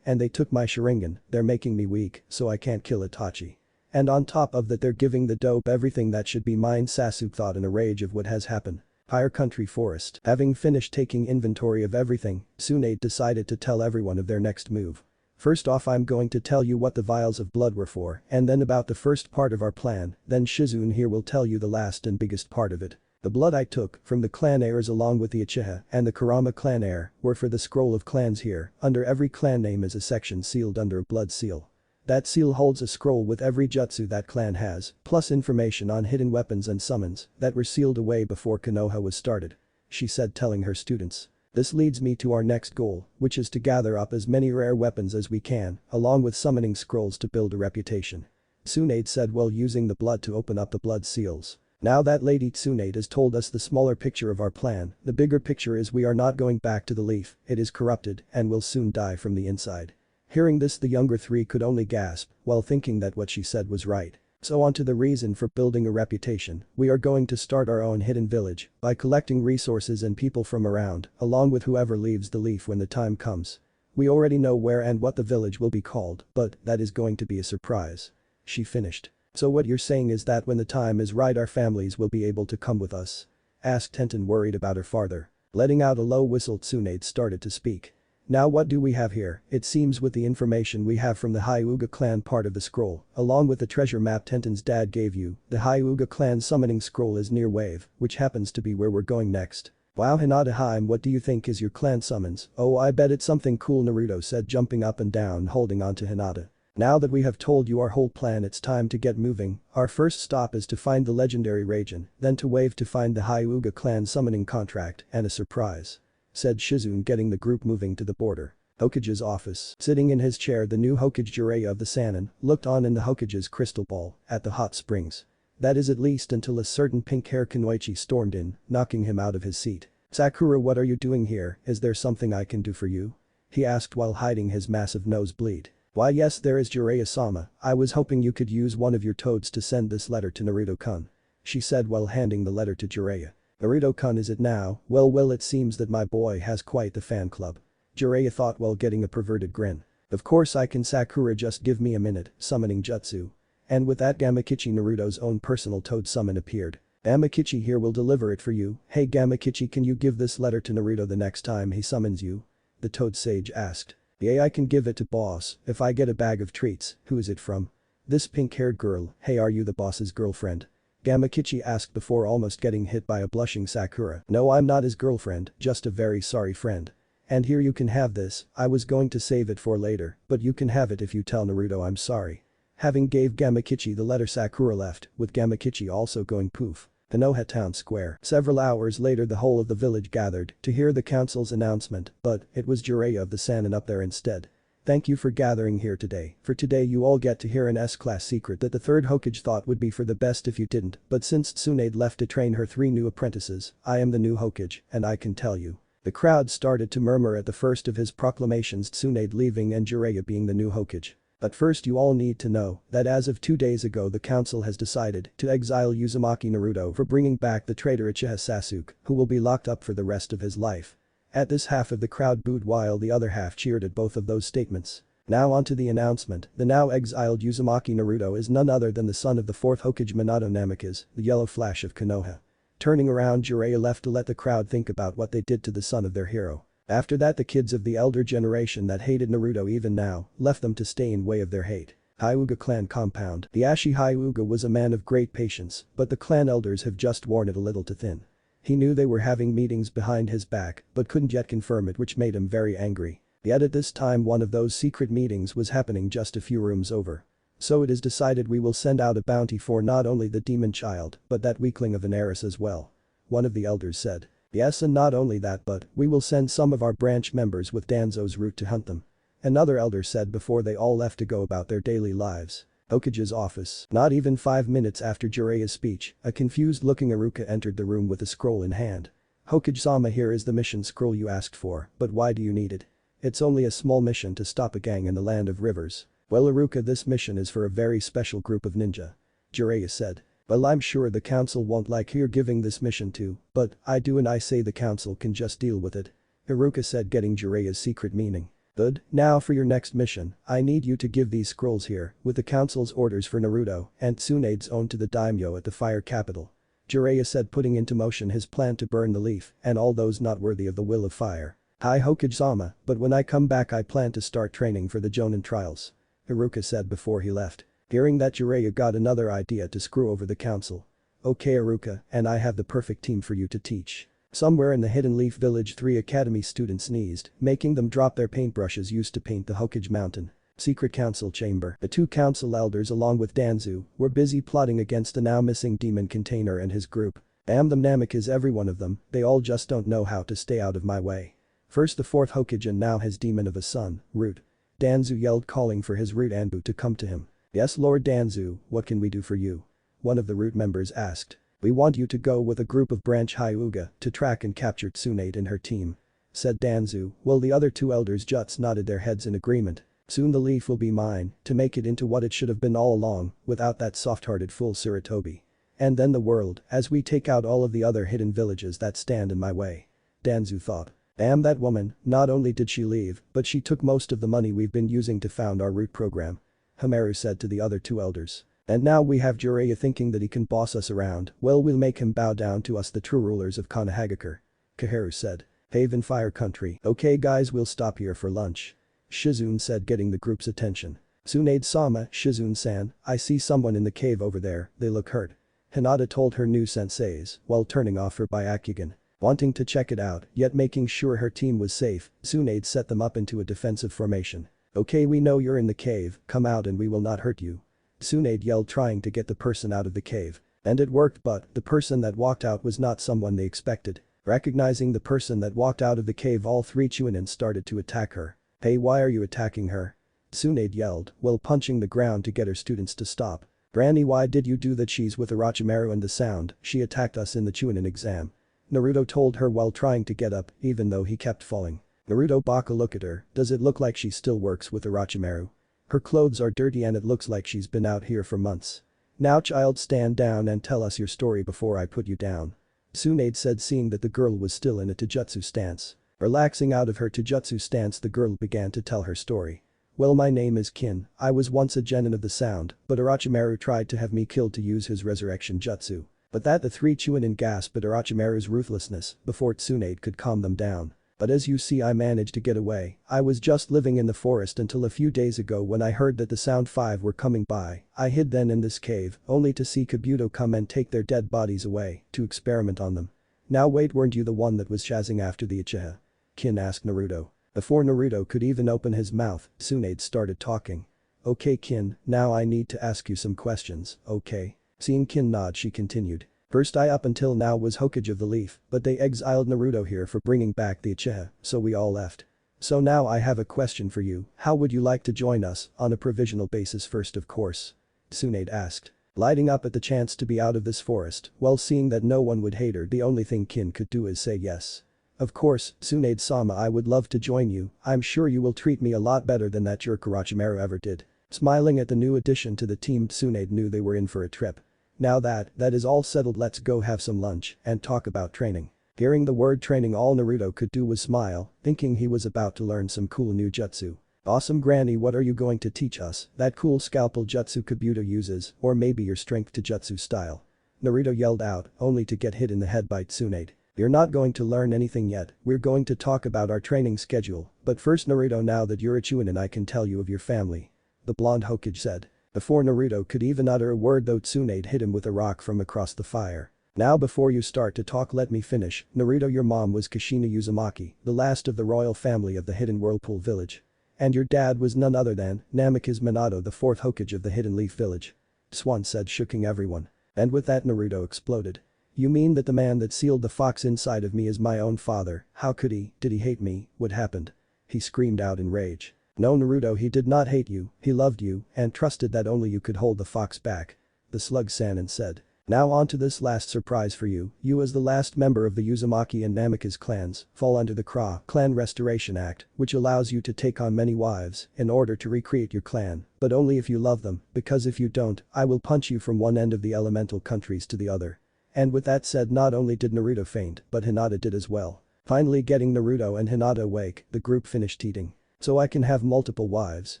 and they took my Sharingan. They're making me weak, so I can't kill Itachi. And on top of that, they're giving the dope everything that should be mine, Sasuke thought in a rage of what has happened. Higher Country Forest. Having finished taking inventory of everything, Tsunade decided to tell everyone of their next move. First off, I'm going to tell you what the vials of blood were for, and then about the first part of our plan, then Shizune here will tell you the last and biggest part of it. The blood I took from the clan heirs along with the Uchiha and the Kurama clan heir were for the scroll of clans. Here, under every clan name is a section sealed under a blood seal. That seal holds a scroll with every jutsu that clan has, plus information on hidden weapons and summons that were sealed away before Konoha was started, she said, telling her students. This leads me to our next goal, which is to gather up as many rare weapons as we can, along with summoning scrolls to build a reputation, Tsunade said while using the blood to open up the blood seals. Now that Lady Tsunade has told us the smaller picture of our plan, the bigger picture is we are not going back to the leaf, it is corrupted and will soon die from the inside. Hearing this, the younger 3 could only gasp, while thinking that what she said was right. So on to the reason for building a reputation. We are going to start our own hidden village by collecting resources and people from around, along with whoever leaves the leaf when the time comes. We already know where and what the village will be called, but that is going to be a surprise, she finished. So what you're saying is that when the time is right, our families will be able to come with us? Asked Tenten, worried about her father. Letting out a low whistle, Tsunade started to speak. Now what do we have here? It seems with the information we have from the Hyuga clan part of the scroll, along with the treasure map Tenten's dad gave you, the Hyuga clan summoning scroll is near Wave, which happens to be where we're going next. Wow, Hinata Haim, what do you think is your clan summons? Oh, I bet it's something cool, Naruto said, jumping up and down holding onto Hinata. Now that we have told you our whole plan, it's time to get moving. Our first stop is to find the legendary Raijin, then to Wave to find the Hyuga clan summoning contract and a surprise," said Shizune, getting the group moving to the border. Hokage's office. Sitting in his chair, the new Hokage Jiraiya of the Sannin looked on in the Hokage's crystal ball at the hot springs. That is at least until a certain pink-haired Kunoichi stormed in, knocking him out of his seat. "Sakura, what are you doing here? Is there something I can do for you?" he asked while hiding his massive nosebleed. "Why yes, there is, Jiraiya-sama. I was hoping you could use one of your toads to send this letter to Naruto-kun," she said while handing the letter to Jiraiya. "Naruto-kun, is it now? Well, it seems that my boy has quite the fan club," Jiraiya thought while getting a perverted grin. "Of course I can, Sakura, just give me a minute," summoning jutsu. And with that, Gamakichi, Naruto's own personal toad summon, appeared. "Gamakichi here will deliver it for you. Hey Gamakichi, can you give this letter to Naruto the next time he summons you?" the toad sage asked. "Yeah, I can give it to boss if I get a bag of treats. Who is it from?" "This pink-haired girl. Hey, are you the boss's girlfriend?" Gamakichi asked before almost getting hit by a blushing Sakura. "No, I'm not his girlfriend, just a very sorry friend. And here, you can have this. I was going to save it for later, but you can have it if you tell Naruto I'm sorry." Having gave Gamakichi the letter, Sakura left, with Gamakichi also going poof. Konoha Town Square. Several hours later, the whole of the village gathered to hear the council's announcement, but it was Jiraiya of the Sannin up there instead. "Thank you for gathering here today. For today you all get to hear an S-class secret that the third Hokage thought would be for the best if you didn't, but since Tsunade left to train her 3 new apprentices, I am the new Hokage, and I can tell you." The crowd started to murmur at the first of his proclamations, Tsunade leaving and Jiraiya being the new Hokage. But first, you all need to know that as of 2 days ago, the council has decided to exile Uzumaki Naruto for bringing back the traitor Uchiha Sasuke, who will be locked up for the rest of his life. At this, half of the crowd booed while the other half cheered at both of those statements. Now onto the announcement. The now exiled Uzumaki Naruto is none other than the son of the 4th Hokage Minato Namikaze, the yellow flash of Konoha. Turning around, Jiraiya left to let the crowd think about what they did to the son of their hero. After that, the kids of the elder generation that hated Naruto even now left them to stay in way of their hate. Hyuga clan compound. The Ashi Hyuga was a man of great patience, but the clan elders have just worn it a little too thin. He knew they were having meetings behind his back, but couldn't yet confirm it, which made him very angry. Yet at this time, one of those secret meetings was happening just a few rooms over. "So it is decided we will send out a bounty for not only the demon child, but that weakling of an heiress as well," one of the elders said. "Yes, and not only that, but we will send some of our branch members with Danzo's route to hunt them," another elder said before they all left to go about their daily lives. Hokage's office. Not even 5 minutes after Jiraiya's speech, a confused-looking Iruka entered the room with a scroll in hand. "Hokage-sama, here is the mission scroll you asked for, but why do you need it?" "It's only a small mission to stop a gang in the land of rivers." "Well, Iruka, this mission is for a very special group of ninja," Jiraiya said. "Well, I'm sure the council won't like you're giving this mission to, but I do, and I say the council can just deal with it," Iruka said, getting Jiraiya's secret meaning. "Good. Now for your next mission, I need you to give these scrolls here with the council's orders for Naruto and Tsunade's own to the daimyo at the fire capital," Jiraiya said, putting into motion his plan to burn the leaf and all those not worthy of the will of fire. "Hi Hokage-sama, but when I come back I plan to start training for the Jonin trials," Iruka said before he left. Hearing that, Jiraiya got another idea to screw over the council. "Okay Iruka, and I have the perfect team for you to teach." Somewhere in the Hidden Leaf Village, 3 academy students sneezed, making them drop their paintbrushes used to paint the Hokage Mountain. Secret council chamber. The 2 council elders along with Danzo were busy plotting against the now missing demon container and his group. "Damn them, Namikaze, every one of them, they all just don't know how to stay out of my way. First the 4th Hokage and now his demon of a son, Root." Danzo yelled, calling for his Root Anbu to come to him. "Yes Lord Danzo, what can we do for you?" one of the Root members asked. "We want you to go with a group of branch Hyuga to track and capture Tsunade and her team," said Danzo, while the other 2 elders just nodded their heads in agreement. "Soon the leaf will be mine to make it into what it should have been all along without that soft-hearted fool Sarutobi. And then the world as we take out all of the other hidden villages that stand in my way," Danzo thought. "Damn that woman, not only did she leave, but she took most of the money we've been using to found our root program," Hamaru said to the other 2 elders. "And now we have Jiraiya thinking that he can boss us around, well, we'll make him bow down to us, the true rulers of Konohagakure," Kaharu said. Haven Fire Country. Okay guys, we'll stop here for lunch. Shizune said, getting the group's attention. Tsunade-sama, Shizune-san, I see someone in the cave over there, they look hurt. Hinata told her new senseis while turning off her Byakugan. Wanting to check it out, yet making sure her team was safe, Tsunade set them up into a defensive formation. Okay, we know you're in the cave, come out and we will not hurt you. Tsunade yelled, trying to get the person out of the cave. And it worked, but the person that walked out was not someone they expected. Recognizing the person that walked out of the cave, all three Chunin started to attack her. Hey, why are you attacking her? Tsunade yelled, while punching the ground to get her students to stop. Granny, why did you do that? She's with Orochimaru and the sound, she attacked us in the Chunin exam. Naruto told her while trying to get up, even though he kept falling. Naruto Baka, look at her, does it look like she still works with Orochimaru? Her clothes are dirty and it looks like she's been out here for months. Now child, stand down and tell us your story before I put you down. Tsunade said, seeing that the girl was still in a taijutsu stance. Relaxing out of her taijutsu stance, the girl began to tell her story. Well, my name is Kin, I was once a genin of the sound, but Orochimaru tried to have me killed to use his resurrection jutsu. But that the three Chunin gasped at Orochimaru's ruthlessness before Tsunade could calm them down. But as you see, I managed to get away. I was just living in the forest until a few days ago when I heard that the Sound 5 were coming by. I hid then in this cave, only to see Kabuto come and take their dead bodies away to experiment on them. Now wait, weren't you the one that was chasing after the Uchiha? Kin asked Naruto. Before Naruto could even open his mouth, Tsunade started talking. Okay Kin, now I need to ask you some questions, okay? Seeing Kin nod, she continued. First, I up until now was Hokage of the Leaf, but they exiled Naruto here for bringing back the Uchiha, so we all left. So now I have a question for you, how would you like to join us, on a provisional basis first of course? Tsunade asked. Lighting up at the chance to be out of this forest, while seeing that no one would hate her, the only thing Kin could do is say yes. Of course, Tsunade-sama, I would love to join you, I'm sure you will treat me a lot better than that jerk Orochimaru ever did. Smiling at the new addition to the team, Tsunade knew they were in for a trip. Now that is all settled, let's go have some lunch and talk about training. Hearing the word training, all Naruto could do was smile, thinking he was about to learn some cool new jutsu. Awesome granny, what are you going to teach us? That cool scalpel jutsu Kabuto uses, or maybe your strength to jutsu style? Naruto yelled out, only to get hit in the head by Tsunade. You're not going to learn anything yet, we're going to talk about our training schedule, but first Naruto, now that you're a Chunin I can tell you of your family. The blonde Hokage said. Before Naruto could even utter a word though, Tsunade hit him with a rock from across the fire. Now before you start to talk, let me finish. Naruto, your mom was Kushina Uzumaki, the last of the royal family of the Hidden Whirlpool Village. And your dad was none other than Namikaze Minato, the fourth Hokage of the Hidden Leaf Village. Swan said, shooking everyone. And with that Naruto exploded. You mean that the man that sealed the fox inside of me is my own father? How could he? Did he hate me? What happened? He screamed out in rage. No Naruto, he did not hate you, he loved you and trusted that only you could hold the fox back. The slug Sannin said. Now on to this last surprise for you, you as the last member of the Uzumaki and Namikaze clans fall under the Clan Restoration Act, which allows you to take on many wives in order to recreate your clan, but only if you love them, because if you don't, I will punch you from one end of the elemental countries to the other. And with that said, not only did Naruto faint, but Hinata did as well. Finally getting Naruto and Hinata awake, the group finished eating. So I can have multiple wives,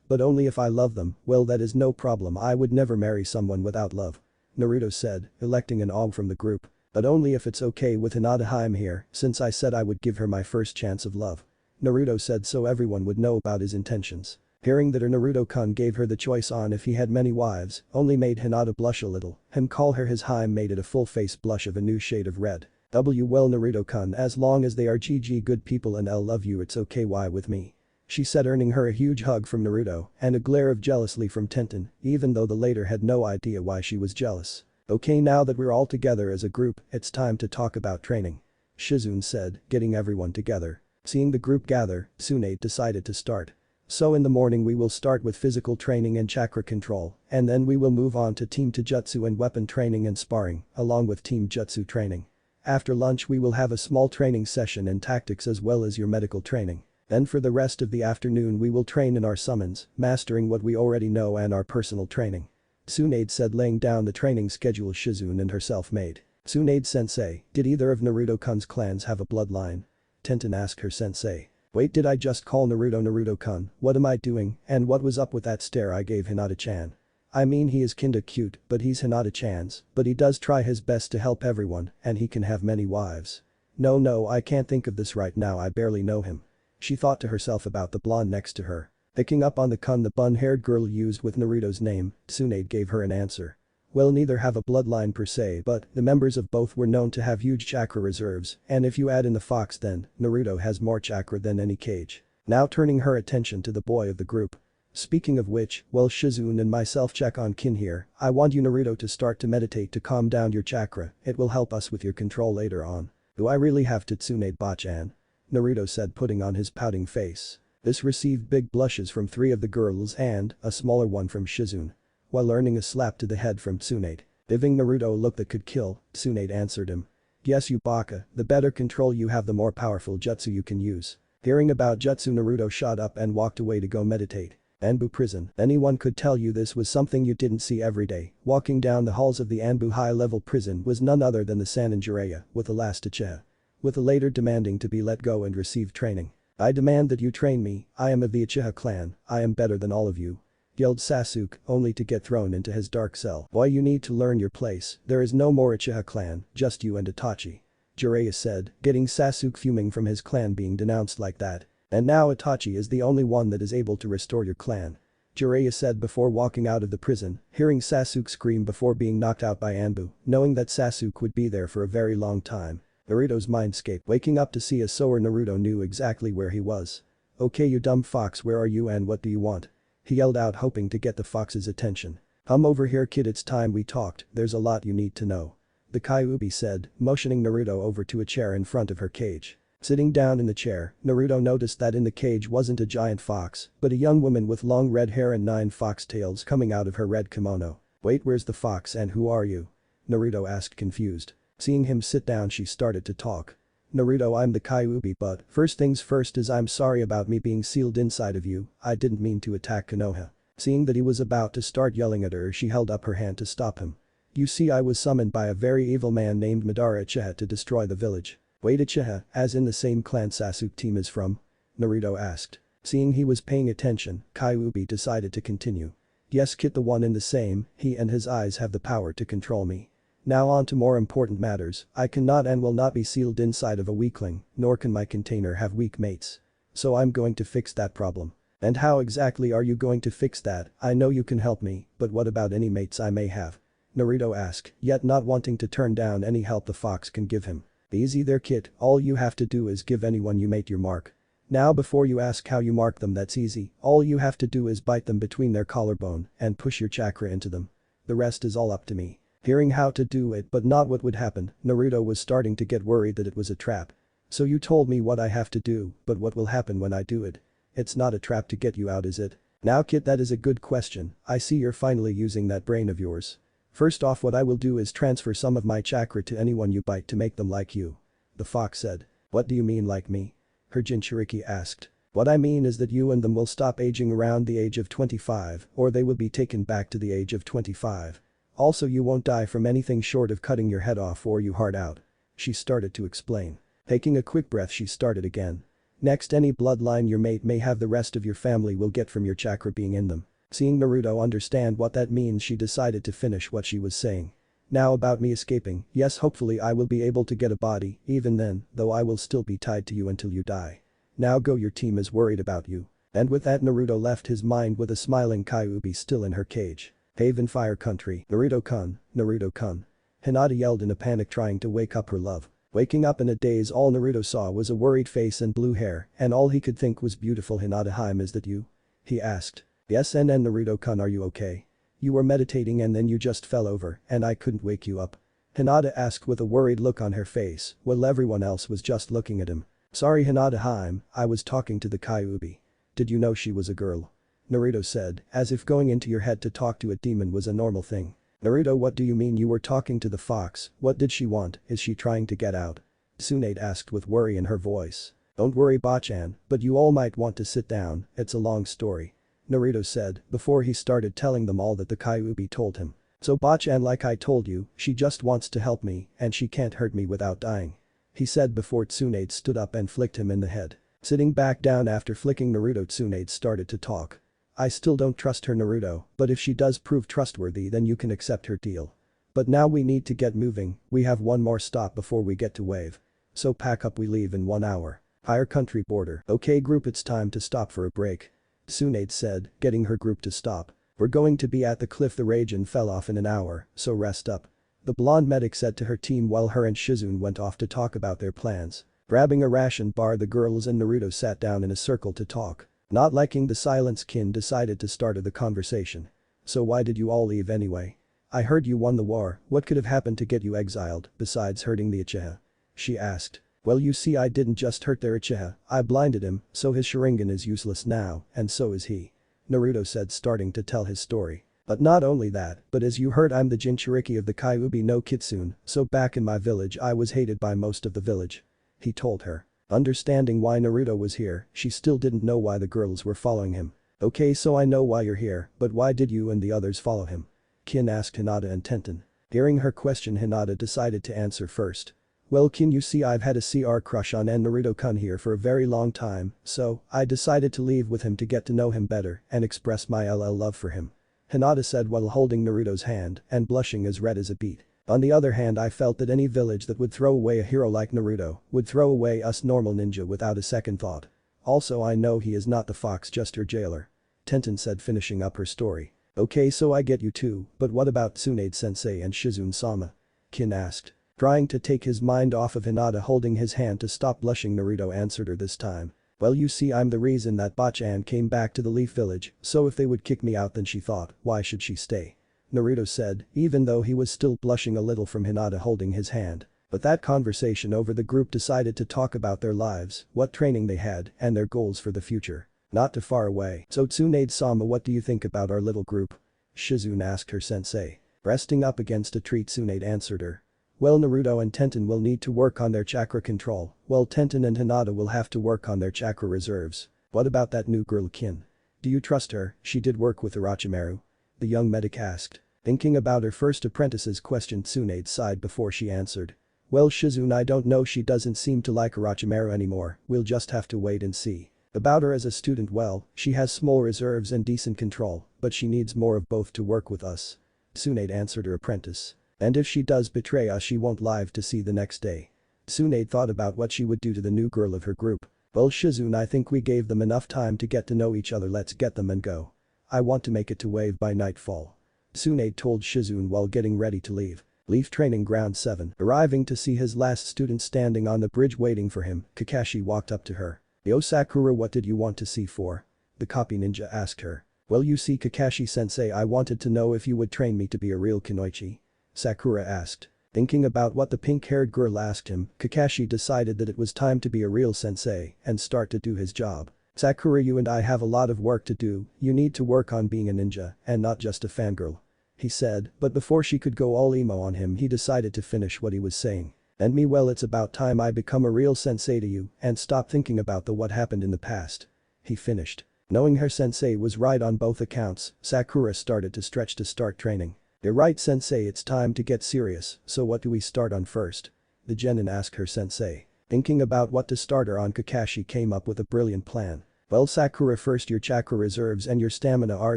but only if I love them, well that is no problem, I would never marry someone without love. Naruto said, electing an Og from the group. But only if it's okay with Hinata. I'm here, since I said I would give her my first chance of love. Naruto said so everyone would know about his intentions. Hearing that her Naruto-kun gave her the choice on if he had many wives, only made Hinata blush a little, him call her his Haim made it a full face blush of a new shade of red. Well Naruto-kun, as long as they are GG good people and I'll love you, it's okay, why with me? She said, earning her a huge hug from Naruto and a glare of jealousy from Tenten, even though the latter had no idea why she was jealous. Okay, now that we're all together as a group, it's time to talk about training. Shizune said, getting everyone together. Seeing the group gather, Tsunade decided to start. So in the morning we will start with physical training and chakra control, and then we will move on to team taijutsu and weapon training and sparring, along with team jutsu training. After lunch we will have a small training session in tactics as well as your medical training. Then for the rest of the afternoon we will train in our summons, mastering what we already know and our personal training. Tsunade said, laying down the training schedule Shizune and herself made. Tsunade-sensei, did either of Naruto-kun's clans have a bloodline? Tenten asked her sensei. Wait, did I just call Naruto Naruto-kun? What am I doing, and what was up with that stare I gave Hinata-chan? I mean, he is kinda cute, but he's Hinata-chan's, but he does try his best to help everyone and he can have many wives. No, I can't think of this right now, I barely know him. She thought to herself about the blonde next to her. Picking up on the kun the bun-haired girl used with Naruto's name, Tsunade gave her an answer. Well, neither have a bloodline per se, but the members of both were known to have huge chakra reserves, and if you add in the fox then, Naruto has more chakra than any Kage. Now turning her attention to the boy of the group. Speaking of which, while Shizune and myself check on Kin here, I want you Naruto to start to meditate to calm down your chakra, it will help us with your control later on. Do I really have to Tsunade Bachan? Naruto said putting on his pouting face. This received big blushes from 3 of the girls and a smaller one from Shizune. While earning a slap to the head from Tsunade. Giving Naruto a look that could kill, Tsunade answered him. Yes you baka, the better control you have the more powerful jutsu you can use. Hearing about jutsu Naruto shot up and walked away to go meditate. Anbu prison, anyone could tell you this was something you didn't see every day. Walking down the halls of the Anbu high-level prison was none other than the Sanin Jiraiya, with the last Uchiha. With the later demanding to be let go and receive training. I demand that you train me, I am of the Uchiha clan, I am better than all of you. Yelled Sasuke, only to get thrown into his dark cell. Boy you need to learn your place, there is no more Uchiha clan, just you and Itachi. Jiraiya said, getting Sasuke fuming from his clan being denounced like that. And now Itachi is the only one that is able to restore your clan. Jiraiya said before walking out of the prison, hearing Sasuke scream before being knocked out by Anbu, knowing that Sasuke would be there for a very long time. Naruto's mindscape waking up to see a sower Naruto knew exactly where he was. Okay you dumb fox, where are you and what do you want? He yelled out hoping to get the fox's attention. Come over here kid, it's time we talked, there's a lot you need to know. The Kyuubi said, motioning Naruto over to a chair in front of her cage. Sitting down in the chair, Naruto noticed that in the cage wasn't a giant fox, but a young woman with long red hair and 9 fox tails coming out of her red kimono. Wait, where's the fox and who are you? Naruto asked confused. Seeing him sit down she started to talk. Naruto, I'm the Kyuubi, but first things first is I'm sorry about me being sealed inside of you, I didn't mean to attack Konoha. Seeing that he was about to start yelling at her she held up her hand to stop him. You see I was summoned by a very evil man named Madara Uchiha to destroy the village. Wait, Uchiha, as in the same clan Sasuke team is from? Naruto asked. Seeing he was paying attention, Kyuubi decided to continue. Yes kid, the one in the same, he and his eyes have the power to control me. Now on to more important matters, I cannot and will not be sealed inside of a weakling, nor can my container have weak mates. So I'm going to fix that problem. And how exactly are you going to fix that? I know you can help me, but what about any mates I may have? Naruto asked, yet not wanting to turn down any help the fox can give him. Easy there kid, all you have to do is give anyone you mate your mark. Now before you ask how you mark them, that's easy, all you have to do is bite them between their collarbone and push your chakra into them. The rest is all up to me. Hearing how to do it but not what would happen, Naruto was starting to get worried that it was a trap. So you told me what I have to do, but what will happen when I do it? It's not a trap to get you out, is it? Now kid, that is a good question, I see you're finally using that brain of yours. First off, what I will do is transfer some of my chakra to anyone you bite to make them like you. The fox said. What do you mean like me? Her Jinchuriki asked. What I mean is that you and them will stop aging around the age of 25, or they will be taken back to the age of 25. Also you won't die from anything short of cutting your head off or you heart out. She started to explain. Taking a quick breath she started again. Next, any bloodline your mate may have the rest of your family will get from your chakra being in them. Seeing Naruto understand what that means she decided to finish what she was saying. Now about me escaping, yes hopefully I will be able to get a body, even then, though I will still be tied to you until you die. Now go, your team is worried about you. And with that Naruto left his mind with a smiling Kyuubi still in her cage. Haven Fire Country, Naruto-kun, Naruto-kun. Hinata yelled in a panic trying to wake up her love. Waking up in a daze, all Naruto saw was a worried face and blue hair, and all he could think was beautiful. Hinata-hime, is that you? He asked. Yes, and Naruto-kun, are you okay? You were meditating and then you just fell over and I couldn't wake you up. Hinata asked with a worried look on her face while everyone else was just looking at him. Sorry Hinata-hime, I was talking to the Kyuubi. Did you know she was a girl? Naruto said, as if going into your head to talk to a demon was a normal thing. Naruto, what do you mean you were talking to the fox? What did she want? Is she trying to get out? Tsunade asked with worry in her voice. Don't worry Bachan, but you all might want to sit down, it's a long story. Naruto said before he started telling them all that the Kyuubi told him. So Bachan, like I told you, she just wants to help me and she can't hurt me without dying. He said before Tsunade stood up and flicked him in the head. Sitting back down after flicking Naruto, Tsunade started to talk. I still don't trust her Naruto, but if she does prove trustworthy then you can accept her deal. But now we need to get moving, we have one more stop before we get to Wave. So pack up, we leave in 1 hour. Higher country border. Okay group, it's time to stop for a break. Tsunade said, getting her group to stop. We're going to be at the cliff, the Raijin fell off in an hour, so rest up. The blonde medic said to her team while her and Shizune went off to talk about their plans. Grabbing a ration bar, the girls and Naruto sat down in a circle to talk. Not liking the silence, Kin decided to start the conversation. So why did you all leave anyway? I heard you won the war, what could have happened to get you exiled, besides hurting the Uchiha? She asked. Well, you see, I didn't just hurt their Uchiha, I blinded him, so his Sharingan is useless now, and so is he. Naruto said, starting to tell his story. But not only that, but as you heard, I'm the Jinchuriki of the Kyuubi no Kitsune, so back in my village I was hated by most of the village. He told her. Understanding why Naruto was here, she still didn't know why the girls were following him. Okay, so I know why you're here, but why did you and the others follow him? Kin asked Hinata and Tenten. Hearing her question, Hinata decided to answer first. Well, Kin, you see, I've had a CR crush on Naruto-kun here for a very long time, so I decided to leave with him to get to know him better and express my love for him. Hinata said while holding Naruto's hand and blushing as red as a beet. On the other hand, I felt that any village that would throw away a hero like Naruto would throw away us normal ninja without a second thought. Also, I know he is not the fox, just your jailer. Tenten said, finishing up her story. Okay, so I get you too, but what about Tsunade-sensei and Shizune-sama? Kin asked. Trying to take his mind off of Hinata holding his hand to stop blushing, Naruto answered her this time. Well, you see, I'm the reason that Bachan came back to the Leaf Village, so if they would kick me out, then she thought, why should she stay? Naruto said, even though he was still blushing a little from Hinata holding his hand. But that conversation over, the group decided to talk about their lives, what training they had, and their goals for the future. Not too far away. So Tsunade-sama, what do you think about our little group? Shizune asked her sensei. Resting up against a tree, Tsunade answered her. Well, Naruto and Tenten will need to work on their chakra control, while Tenten and Hinata will have to work on their chakra reserves. What about that new girl, Kin? Do you trust her? She did work with Orochimaru. The young medic asked. Thinking about her first apprentice's question, Tsunade sighed before she answered. Well, Shizune, I don't know, she doesn't seem to like Orochimaru anymore, we'll just have to wait and see. About her as a student, well, she has small reserves and decent control, but she needs more of both to work with us. Tsunade answered her apprentice. And if she does betray us, she won't live to see the next day. Tsunade thought about what she would do to the new girl of her group. Well, Shizune, I think we gave them enough time to get to know each other, let's get them and go. I want to make it to Wave by nightfall. Tsunade told Shizune while getting ready to leave. Leaf Training Ground 7. Arriving to see his last student standing on the bridge waiting for him, Kakashi walked up to her. Yo, Sakura, what did you want to see for? The copy ninja asked her. Well, you see, Kakashi-sensei, I wanted to know if you would train me to be a real kunoichi. Sakura asked. Thinking about what the pink-haired girl asked him, Kakashi decided that it was time to be a real sensei and start to do his job. Sakura, you and I have a lot of work to do, you need to work on being a ninja and not just a fangirl. He said, but before she could go all emo on him, he decided to finish what he was saying. And me, well, it's about time I become a real sensei to you and stop thinking about what happened in the past. He finished. Knowing her sensei was right on both accounts, Sakura started to stretch to start training. You're right, sensei, it's time to get serious, so what do we start on first? The genin asked her sensei. Thinking about what to start her on, Kakashi came up with a brilliant plan. Well, Sakura, first, your chakra reserves and your stamina are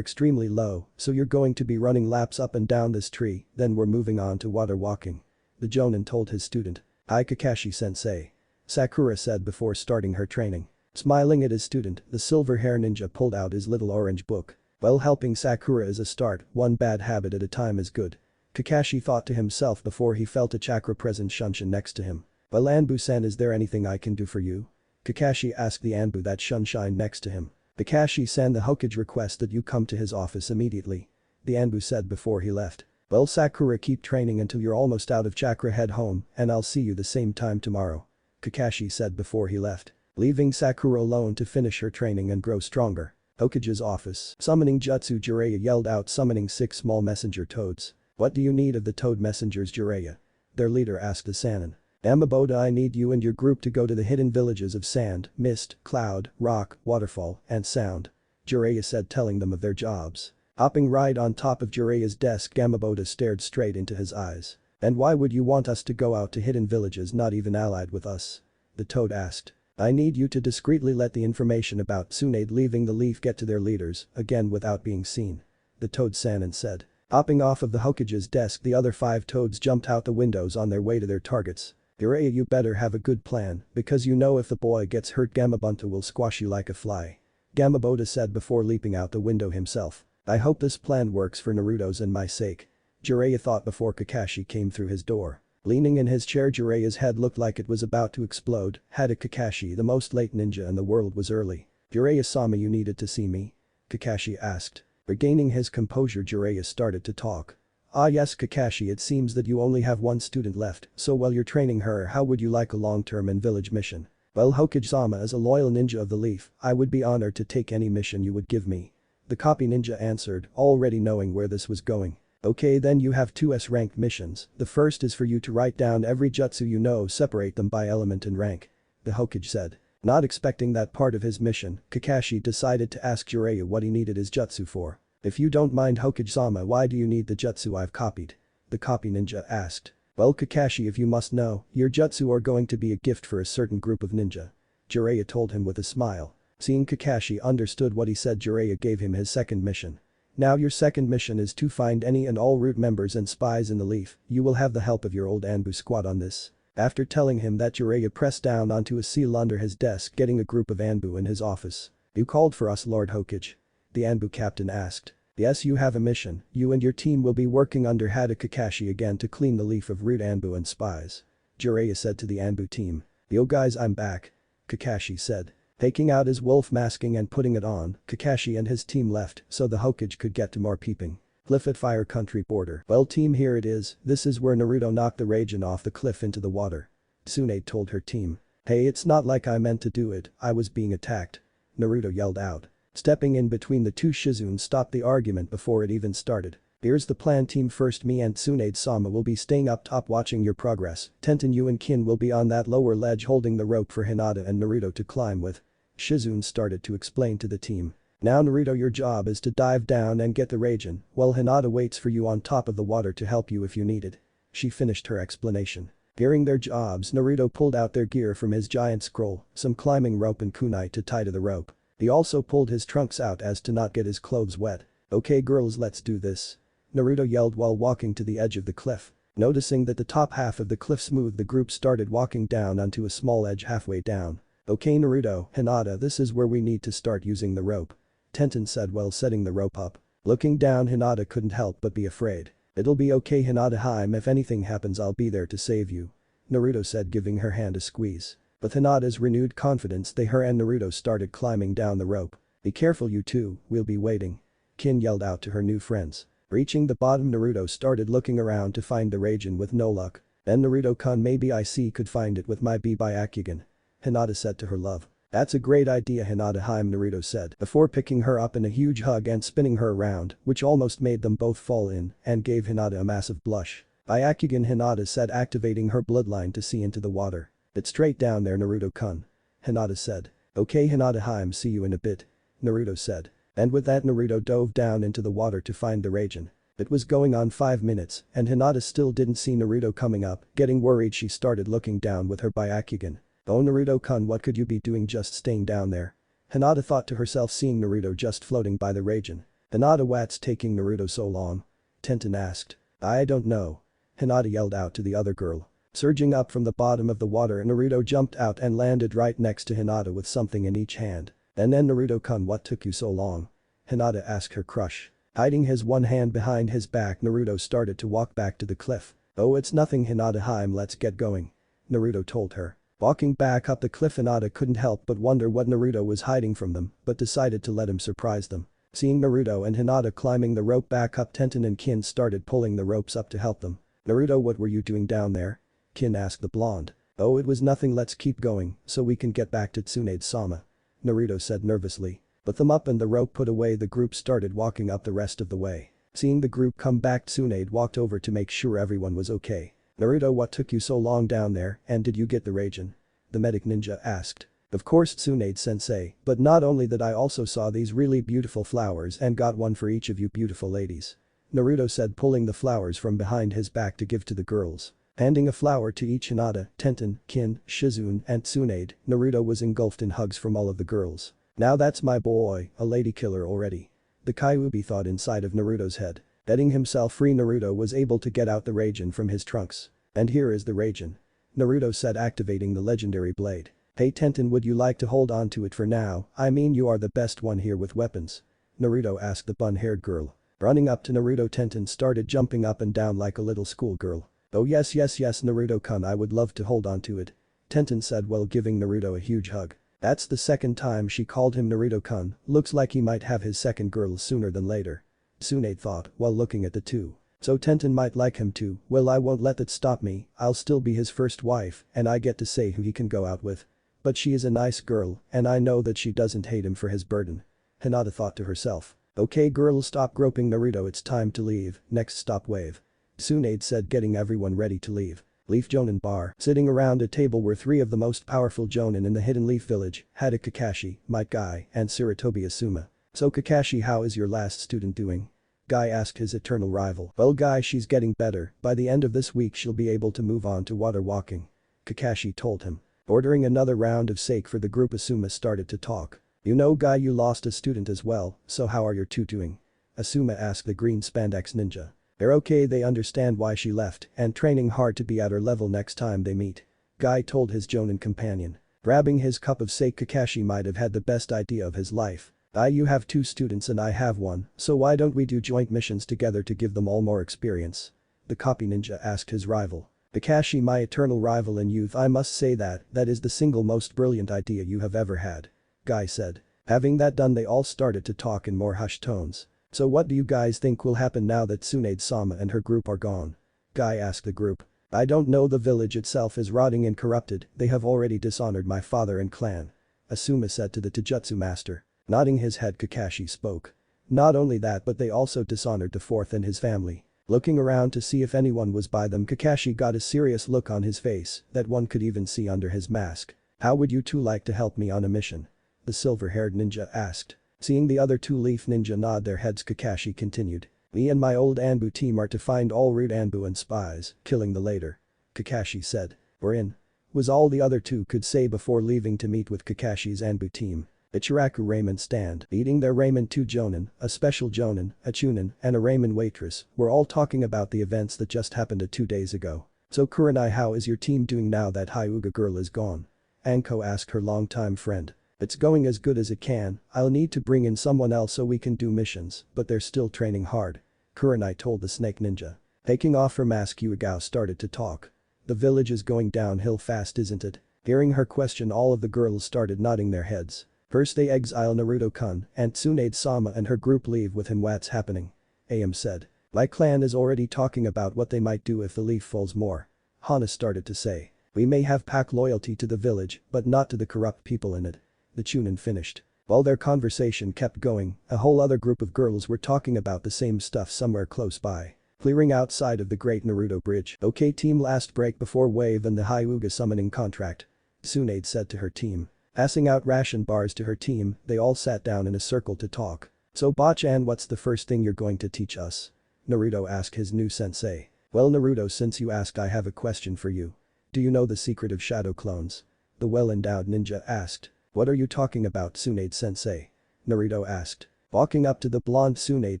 extremely low, so you're going to be running laps up and down this tree, then we're moving on to water walking. The jonin told his student. Hi, Kakashi-sensei. Sakura said before starting her training. Smiling at his student, the silver hair ninja pulled out his little orange book. Well, helping Sakura is a start, one bad habit at a time is good. Kakashi thought to himself before he felt a chakra presence Shunshin next to him. Well, Anbu-san, is there anything I can do for you? Kakashi asked the Anbu that Shunshin next to him. Kakashi-san, the Hokage requests that you come to his office immediately. The Anbu said before he left. Well, Sakura, keep training until you're almost out of chakra, head home, and I'll see you the same time tomorrow. Kakashi said before he left. Leaving Sakura alone to finish her training and grow stronger. Hokage's office. Summoning Jutsu, Jiraiya yelled out, summoning 6 small messenger toads. What do you need of the toad messengers, Jiraiya? Their leader asked the Sannin. Amaboda, I need you and your group to go to the hidden villages of Sand, Mist, Cloud, Rock, Waterfall, and Sound. Jiraiya said, telling them of their jobs. Hopping right on top of Jiraiya's desk, Amaboda stared straight into his eyes. And why would you want us to go out to hidden villages not even allied with us? The toad asked. I need you to discreetly let the information about Tsunade leaving the leaf get to their leaders, again without being seen. The toad Sannin said. Hopping off of the Hokage's desk, the other 5 toads jumped out the windows on their way to their targets. Jiraiya, you better have a good plan, because you know if the boy gets hurt Gamabunta will squash you like a fly. Gamabota said before leaping out the window himself. I hope this plan works for Naruto's and my sake. Jiraiya thought before Kakashi came through his door. Leaning in his chair, Jiraiya's head looked like it was about to explode. Had a Kakashi, the most late ninja in the world, was early. Jiraiya-sama, you needed to see me? Kakashi asked. Regaining his composure, Jiraiya started to talk. Ah yes Kakashi, it seems that you only have one student left, so while you're training her, how would you like a long-term and village mission? Well, Hokage-sama, as a loyal ninja of the leaf, I would be honored to take any mission you would give me. The copy ninja answered, already knowing where this was going. Okay, then you have two S-ranked missions. The first is for you to write down every jutsu you know, separate them by element and rank. The Hokage said. Not expecting that part of his mission, Kakashi decided to ask Jiraiya what he needed his jutsu for. If you don't mind Hokage-sama, why do you need the jutsu I've copied? The copy ninja asked. Well Kakashi, if you must know, your jutsu are going to be a gift for a certain group of ninja. Jiraiya told him with a smile. Seeing Kakashi understood what he said, Jiraiya gave him his second mission. Now your second mission is to find any and all root members and spies in the leaf. You will have the help of your old Anbu squad on this. After telling him that, Jiraiya pressed down onto a seal under his desk, getting a group of Anbu in his office. You called for us, Lord Hokage? The Anbu captain asked. Yes, you have a mission. You and your team will be working under Hada Kakashi again to clean the leaf of root Anbu and spies. Jiraiya said to the Anbu team. Yo guys, I'm back. Kakashi said. Taking out his wolf masking and putting it on, Kakashi and his team left so the Hokage could get to more peeping. Cliff at Fire Country border. Well team, here it is. This is where Naruto knocked the Raijin off the cliff into the water. Tsunade told her team. Hey, it's not like I meant to do it, I was being attacked. Naruto yelled out. Stepping in between the two, Shizune stopped the argument before it even started. Here's the plan team, first me and Tsunade-sama will be staying up top watching your progress. Tenten, you and Kin will be on that lower ledge holding the rope for Hinata and Naruto to climb with. Shizune started to explain to the team. Now Naruto, your job is to dive down and get the Raijin, while Hinata waits for you on top of the water to help you if you need it. She finished her explanation. During their jobs, Naruto pulled out their gear from his giant scroll, some climbing rope and kunai to tie to the rope. He also pulled his trunks out as to not get his clothes wet. Okay girls, let's do this. Naruto yelled while walking to the edge of the cliff. Noticing that the top half of the cliff smooth, the group started walking down onto a small edge halfway down. Okay Naruto, Hinata, this is where we need to start using the rope. Tenten said while setting the rope up. Looking down, Hinata couldn't help but be afraid. It'll be okay Hinata-hime, if anything happens I'll be there to save you. Naruto said, giving her hand a squeeze. With Hinata's renewed confidence, her and Naruto started climbing down the rope. Be careful you two, we'll be waiting. Kin yelled out to her new friends. Reaching the bottom, Naruto started looking around to find the Raijin with no luck. Then Naruto-kun, maybe I could find it with my Byakugan. Hinata said to her love. That's a great idea Hinata-hime, Naruto said before picking her up in a huge hug and spinning her around, which almost made them both fall in and gave Hinata a massive blush. Byakugan, Hinata said, activating her bloodline to see into the water. It's straight down there Naruto-kun. Hinata said. Okay Hinata-hime, see you in a bit. Naruto said. And with that, Naruto dove down into the water to find the Raijin. It was going on 5 minutes and Hinata still didn't see Naruto coming up. Getting worried, she started looking down with her Byakugan. Oh Naruto-kun, what could you be doing just staying down there? Hinata thought to herself, seeing Naruto just floating by the Raijin. Hinata, what's taking Naruto so long? Tenten asked. I don't know. Hinata yelled out to the other girl. Surging up from the bottom of the water, Naruto jumped out and landed right next to Hinata with something in each hand. And then Naruto-kun, what took you so long? Hinata asked her crush. Hiding his one hand behind his back, Naruto started to walk back to the cliff. Oh, it's nothing Hinata-hime, let's get going. Naruto told her. Walking back up the cliff, Hinata couldn't help but wonder what Naruto was hiding from them, but decided to let him surprise them. Seeing Naruto and Hinata climbing the rope back up, Tenten and Kin started pulling the ropes up to help them. Naruto, what were you doing down there? Kin asked the blonde. Oh, it was nothing, let's keep going so we can get back to Tsunade-sama. Naruto said nervously. With them up and the rope put away, the group started walking up the rest of the way. Seeing the group come back, Tsunade walked over to make sure everyone was okay. Naruto, what took you so long down there, and did you get the Raijin? The medic ninja asked. Of course Tsunade-sensei, but not only that, I also saw these really beautiful flowers and got one for each of you beautiful ladies. Naruto said, pulling the flowers from behind his back to give to the girls. Handing a flower to each Hinata, Tenten, Kin, Shizune and Tsunade, Naruto was engulfed in hugs from all of the girls. Now that's my boy, a lady killer already. The Kyuubi thought inside of Naruto's head. Letting himself free, Naruto was able to get out the Raijin from his trunks. And here is the Raijin. Naruto said, activating the legendary blade. Hey Tenten, would you like to hold on to it for now? I mean, you are the best one here with weapons. Naruto asked the bun-haired girl. Running up to Naruto, Tenten started jumping up and down like a little schoolgirl. Oh yes Naruto-kun, I would love to hold on to it. Tenten said while giving Naruto a huge hug. That's the second time she called him Naruto-kun, looks like he might have his second girl sooner than later. Tsunade thought while looking at the two. So Tenten might like him too. Well, I won't let that stop me, I'll still be his first wife and I get to say who he can go out with. But she is a nice girl and I know that she doesn't hate him for his burden. Hinata thought to herself. Okay girls, stop groping Naruto, it's time to leave, next stop wave. Tsunade said, getting everyone ready to leave. Leaf Jonin Bar. Sitting around a table were three of the most powerful Jonin in the Hidden Leaf Village, Hada Kakashi, Might Guy, and Sarutobi Asuma. So Kakashi, how is your last student doing? Guy asked his eternal rival. Well Guy, she's getting better, by the end of this week she'll be able to move on to water walking. Kakashi told him. Ordering another round of sake for the group, Asuma started to talk. You know Guy, you lost a student as well, so how are your two doing? Asuma asked the green spandex ninja. They're okay, they understand why she left and training hard to be at her level next time they meet. Guy told his Jonin companion. Grabbing his cup of sake, Kakashi might have had the best idea of his life. You have two students and I have one, so why don't we do joint missions together to give them all more experience? The copy ninja asked his rival. Kakashi, my eternal rival in youth, I must say that is the single most brilliant idea you have ever had. Guy said. Having that done, they all started to talk in more hushed tones. So what do you guys think will happen now that Tsunade-sama and her group are gone? Guy asked the group. I don't know, the village itself is rotting and corrupted, they have already dishonored my father and clan. Asuma said to the Taijutsu master. Nodding his head, Kakashi spoke. Not only that, but they also dishonored the fourth and his family. Looking around to see if anyone was by them, Kakashi got a serious look on his face that one could even see under his mask. How would you two like to help me on a mission? The silver-haired ninja asked. Seeing the other two leaf ninja nod their heads, Kakashi continued. Me and my old Anbu team are to find all rude Anbu and spies, killing the later. Kakashi said. We're in. Was all the other two could say before leaving to meet with Kakashi's Anbu team. Ichiraku ramen stand, eating their ramen, two Jonin, a special Jonin, a Chunin, and a ramen waitress, were all talking about the events that just happened 2 days ago. So Kurenai, how is your team doing now that Hyuga girl is gone? Anko asked her longtime friend. It's going as good as it can, I'll need to bring in someone else so we can do missions, but they're still training hard. Kurenai told the snake ninja. Taking off her mask, Hyuga started to talk. The village is going downhill fast, isn't it? Hearing her question, all of the girls started nodding their heads. First they exile Naruto-kun and Tsunade-sama and her group leave with him. What's happening? Am said. My clan is already talking about what they might do if the leaf falls more. Hana started to say. We may have pack loyalty to the village but not to the corrupt people in it. The Chunin finished. While their conversation kept going, a whole other group of girls were talking about the same stuff somewhere close by. Clearing outside of the Great Naruto Bridge. Okay team, last break before wave and the Hyuga summoning contract. Tsunade said to her team. Passing out ration bars to her team, they all sat down in a circle to talk. So Bachan, what's the first thing you're going to teach us? Naruto asked his new sensei. Well Naruto, since you asked, I have a question for you. Do you know the secret of shadow clones? The well-endowed ninja asked. What are you talking about, Tsunade-sensei? Naruto asked. Walking up to the blonde, Tsunade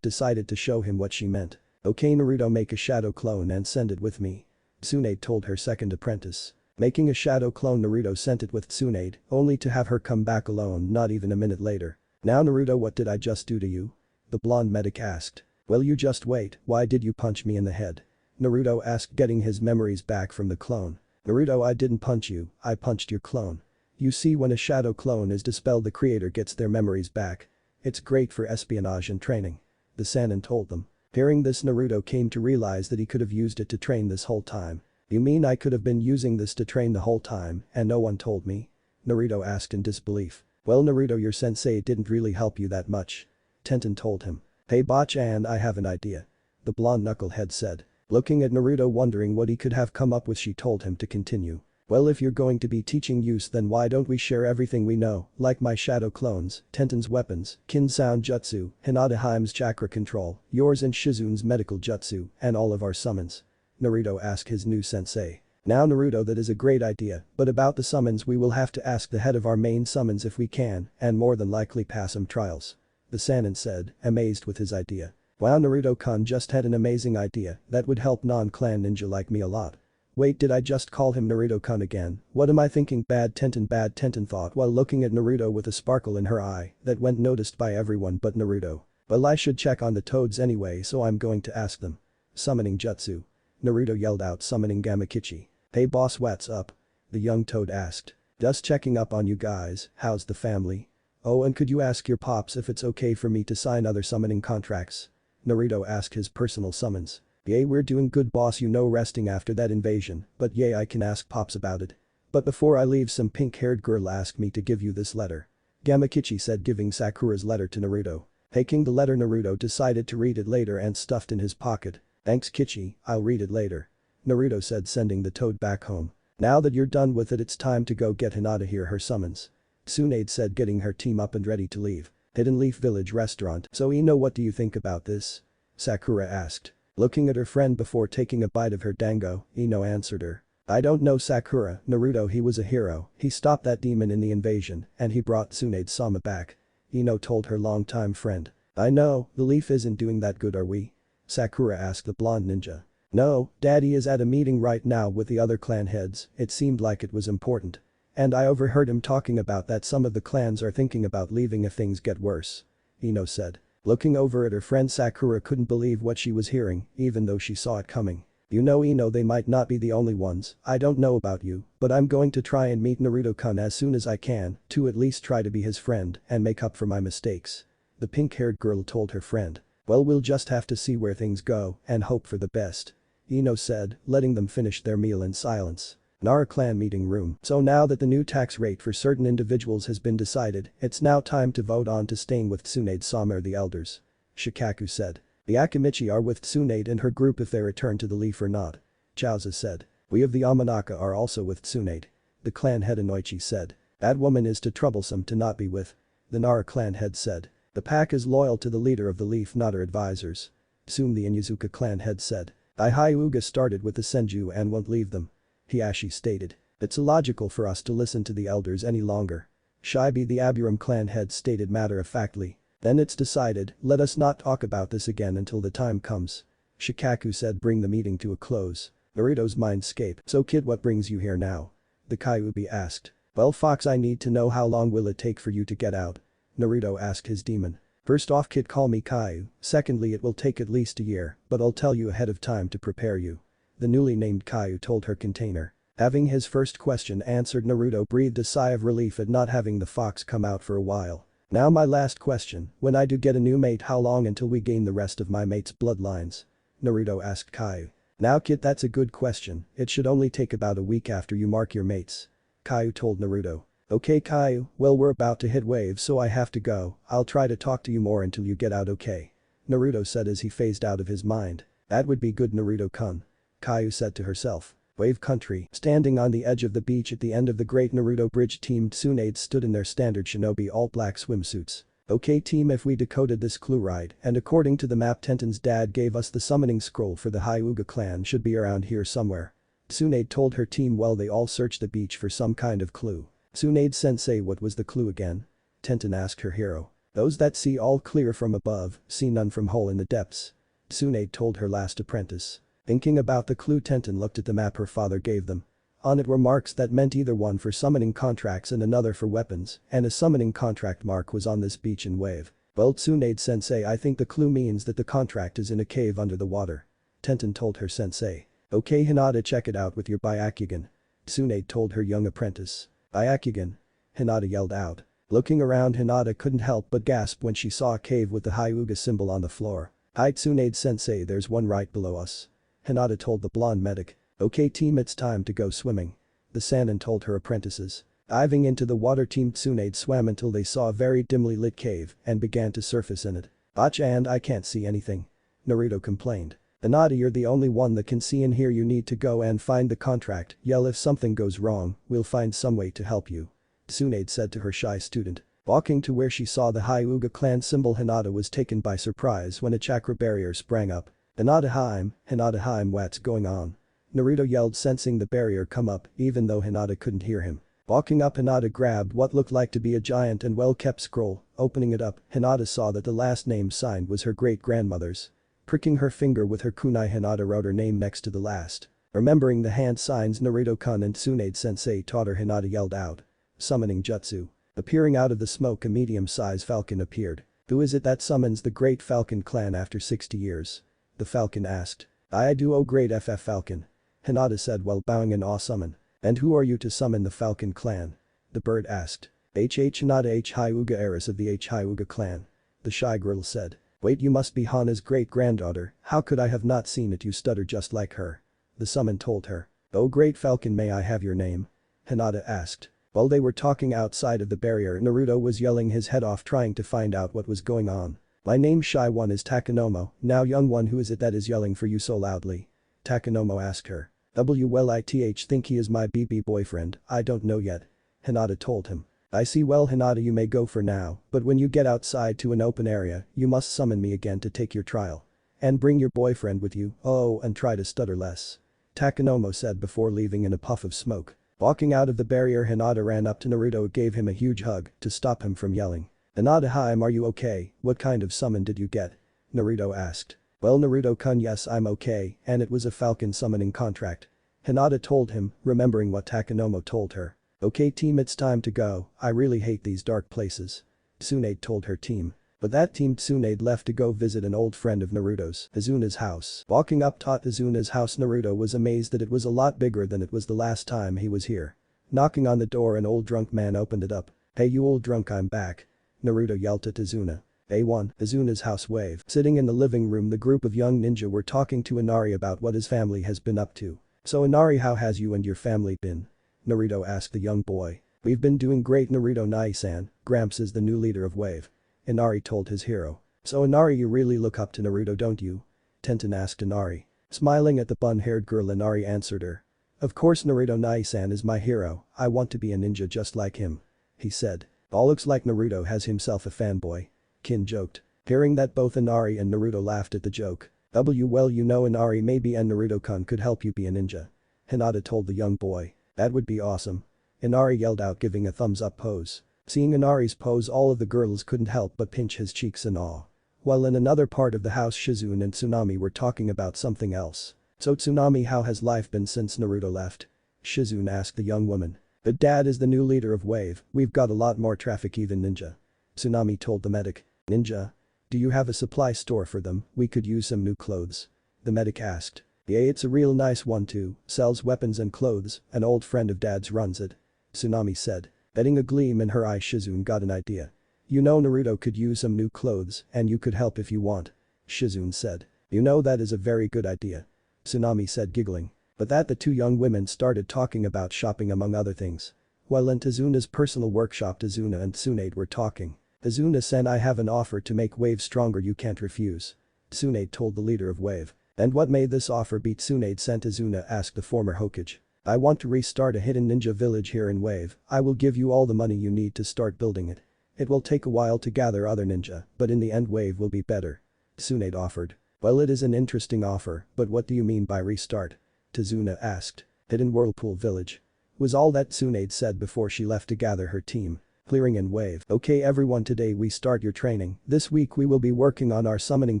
decided to show him what she meant. Okay Naruto, make a shadow clone and send it with me. Tsunade told her second apprentice. Making a shadow clone, Naruto sent it with Tsunade, only to have her come back alone not even a minute later. Now Naruto, what did I just do to you? The blonde medic asked. Well, you just wait, why did you punch me in the head? Naruto asked, getting his memories back from the clone. Naruto, I didn't punch you, I punched your clone. You see, when a shadow clone is dispelled, the creator gets their memories back. It's great for espionage and training. The Sannin told them. Hearing this, Naruto came to realize that he could have used it to train this whole time. You mean I could have been using this to train the whole time and no one told me? Naruto asked in disbelief. Well Naruto, your sensei didn't really help you that much. Tenten told him. Hey Bachan, I have an idea. The blonde knucklehead said. Looking at Naruto wondering what he could have come up with, she told him to continue. Well, if you're going to be teaching use, then why don't we share everything we know, like my shadow clones, Tenten's weapons, Kin sound jutsu, Hinata Heime's chakra control, yours and Shizun's medical jutsu, and all of our summons. Naruto asked his new sensei. Now Naruto, that is a great idea, but about the summons we will have to ask the head of our main summons if we can, and more than likely pass some trials. The Sannin said, amazed with his idea. Wow, Naruto-kun just had an amazing idea that would help non-clan ninja like me a lot. Wait, did I just call him Naruto-kun again? What am I thinking? Bad Tenten thought while looking at Naruto with a sparkle in her eye that went noticed by everyone but Naruto. Well, I should check on the toads anyway, so I'm going to ask them. Summoning jutsu. Naruto yelled out, summoning Gamakichi. Hey boss, what's up? The young toad asked. Just checking up on you guys, how's the family? Oh, and could you ask your pops if it's okay for me to sign other summoning contracts? Naruto asked his personal summons. Yay, we're doing good boss, you know, resting after that invasion, but yay, I can ask pops about it. But before I leave, some pink-haired girl asked me to give you this letter. Gamakichi said, giving Sakura's letter to Naruto. Taking the letter, Naruto decided to read it later and stuffed in his pocket. Thanks Kichi, I'll read it later. Naruto said, sending the toad back home. Now that you're done with it, it's time to go get Hinata here, her summons. Tsunade said, getting her team up and ready to leave. Hidden Leaf Village restaurant. So Ino, what do you think about this? Sakura asked. Looking at her friend before taking a bite of her dango, Ino answered her. I don't know Sakura, Naruto, he was a hero, he stopped that demon in the invasion, and he brought Tsunade-sama back. Ino told her longtime friend. I know, the leaf isn't doing that good, are we? Sakura asked the blonde ninja. No, daddy is at a meeting right now with the other clan heads, it seemed like it was important. And I overheard him talking about that some of the clans are thinking about leaving if things get worse. Ino said. Looking over at her friend, Sakura couldn't believe what she was hearing, even though she saw it coming. You know, Ino, they might not be the only ones, I don't know about you, but I'm going to try and meet Naruto-kun as soon as I can, to at least try to be his friend and make up for my mistakes. The pink-haired girl told her friend. Well, we'll just have to see where things go and hope for the best. Ino said, letting them finish their meal in silence. Nara clan meeting room. So now that the new tax rate for certain individuals has been decided, it's now time to vote on to staying with Tsunade-sama or the elders. Shikaku said. The Akimichi are with Tsunade and her group if they return to the leaf or not. Chauza said. We of the Amanaka are also with Tsunade. The clan head Inoichi said. That woman is too troublesome to not be with. The Nara clan head said. The pack is loyal to the leader of the leaf, not her advisors. Soon the Inyazuka clan head said. Hyuga started with the Senju and won't leave them. Hiashi stated. It's illogical for us to listen to the elders any longer. Shibi the Aburam clan head stated matter-of-factly. Then it's decided, let us not talk about this again until the time comes. Shikaku said, bring the meeting to a close. Naruto's mindscape. So kid, what brings you here now? The Kyuubi asked. Well Fox, I need to know how long will it take for you to get out? Naruto asked his demon. First off kid, call me Kaiu, secondly it will take at least a year, but I'll tell you ahead of time to prepare you. The newly named Kaiu told her container. Having his first question answered, Naruto breathed a sigh of relief at not having the fox come out for a while. Now my last question, when I do get a new mate, how long until we gain the rest of my mate's bloodlines? Naruto asked Kaiu. Now kid, that's a good question, it should only take about a week after you mark your mates. Kaiu told Naruto. Okay Kaiu, well we're about to hit waves so I have to go, I'll try to talk to you more until you get out, okay? Naruto said as he phased out of his mind. That would be good Naruto-kun. Kaiu said to herself. Wave country. Standing on the edge of the beach at the end of the Great Naruto Bridge, Team Tsunade stood in their standard shinobi all-black swimsuits. Okay team, if we decoded this clue right, and according to the map Tenten's dad gave us, the summoning scroll for the Hyuga clan should be around here somewhere. Tsunade told her team while they all searched the beach for some kind of clue. Tsunade-sensei, what was the clue again? Tenten asked her hero. Those that see all clear from above, see none from hole in the depths. Tsunade told her last apprentice. Thinking about the clue, Tenten looked at the map her father gave them. On it were marks that meant either one for summoning contracts and another for weapons, and a summoning contract mark was on this beach in wave. Well Tsunade-sensei, I think the clue means that the contract is in a cave under the water. Tenten told her sensei. Okay Hinata, check it out with your Byakugan. Tsunade told her young apprentice. Byakugan. Hinata yelled out. Looking around, Hinata couldn't help but gasp when she saw a cave with the Hyuga symbol on the floor. Hi Tsunade-sensei, there's one right below us. Hinata told the blonde medic. Okay team, it's time to go swimming. The Sannin told her apprentices. Diving into the water, Team Tsunade swam until they saw a very dimly lit cave and began to surface in it. Acha, and I can't see anything. Naruto complained. Hinata, you're the only one that can see in here, you need to go and find the contract, yell if something goes wrong, we'll find some way to help you. Tsunade said to her shy student. Walking to where she saw the Hyuga clan symbol, Hinata was taken by surprise when a chakra barrier sprang up. Hinata, what's going on? Naruto yelled, sensing the barrier come up even though Hinata couldn't hear him. Walking up, Hinata grabbed what looked like to be a giant and well-kept scroll. Opening it up, Hinata saw that the last name signed was her great-grandmother's. Pricking her finger with her kunai, Hinata wrote her name next to the last. Remembering the hand signs Naruto-kun and Tsunade-sensei taught her, Hinata yelled out. Summoning jutsu. Appearing out of the smoke, a medium-sized falcon appeared. Who is it that summons the Great Falcon Clan after 60 years? The falcon asked. I do, oh great FF Falcon. Hinata said while bowing in awe. Summon. And who are you to summon the Falcon Clan? The bird asked. Hinata Hyuga, heiress of the Hyuga clan. The shy girl said. Wait, you must be Hana's great-granddaughter, how could I have not seen it, you stutter just like her. The summon told her. Oh great falcon, may I have your name? Hinata asked. While they were talking outside of the barrier, Naruto was yelling his head off trying to find out what was going on. My name shy one is Takanomo, now young one, who is it that is yelling for you so loudly? Takanomo asked her. Well, I think he is my BB boyfriend, I don't know yet. Hinata told him. I see, well Hinata, you may go for now, but when you get outside to an open area, you must summon me again to take your trial. And bring your boyfriend with you, oh, and try to stutter less. Takanomo said before leaving in a puff of smoke. Walking out of the barrier, Hinata ran up to Naruto, gave him a huge hug to stop him from yelling. Hinata, hi, are you okay, what kind of summon did you get? Naruto asked. Well Naruto-kun, yes I'm okay, and it was a falcon summoning contract. Hinata told him, remembering what Takanomo told her. Okay team, it's time to go, I really hate these dark places. Tsunade told her team. But that team Tsunade left to go visit an old friend of Naruto's, Izuna's house. Walking up to Izuna's house, Naruto was amazed that it was a lot bigger than it was the last time he was here. Knocking on the door, an old drunk man opened it up. Hey you old drunk, I'm back. Naruto yelled at Izuna. A1, Izuna's house wave. Sitting in the living room, the group of young ninja were talking to Inari about what his family has been up to. So Inari, how has you and your family been? Naruto asked the young boy. We've been doing great Naruto Nai-san, Gramps is the new leader of Wave. Inari told his hero. So Inari, you really look up to Naruto, don't you? Tenten asked Inari. Smiling at the bun-haired girl, Inari answered her. Of course Naruto Nai-san is my hero, I want to be a ninja just like him. He said. All looks like Naruto has himself a fanboy. Kin joked. Hearing that, both Inari and Naruto laughed at the joke. Well you know Inari, maybe and Naruto-kun could help you be a ninja. Hinata told the young boy. That would be awesome. Inari yelled out, giving a thumbs up pose. Seeing Inari's pose, all of the girls couldn't help but pinch his cheeks in awe. While in another part of the house, Shizune and Tsunami were talking about something else. So Tsunami, how has life been since Naruto left? Shizune asked the young woman. But dad is the new leader of Wave, we've got a lot more traffic even ninja. Tsunami told the medic. Ninja? Do you have a supply store for them, we could use some new clothes. The medic asked. Yeah, it's a real nice one too, sells weapons and clothes, an old friend of dad's runs it. Tsunami said. Betting a gleam in her eye, Shizune got an idea. You know Naruto could use some new clothes and you could help if you want. Shizune said. You know that is a very good idea. Tsunami said, giggling. But that the two young women started talking about shopping among other things. While in Izuna's personal workshop, Izuna and Tsunade were talking. Izuna-san, I have an offer to make Wave stronger you can't refuse. Tsunade told the leader of Wave. And what may this offer be? Tsunade-san, Izuna asked the former Hokage. I want to restart a hidden ninja village here in Wave, I will give you all the money you need to start building it. It will take a while to gather other ninja, but in the end Wave will be better. Tsunade offered. Well, it is an interesting offer, but what do you mean by restart? Izuna asked. Hidden Whirlpool Village. Was all that Tsunade said before she left to gather her team. Clearing in Wave. Okay everyone, today we start your training. This week we will be working on our summoning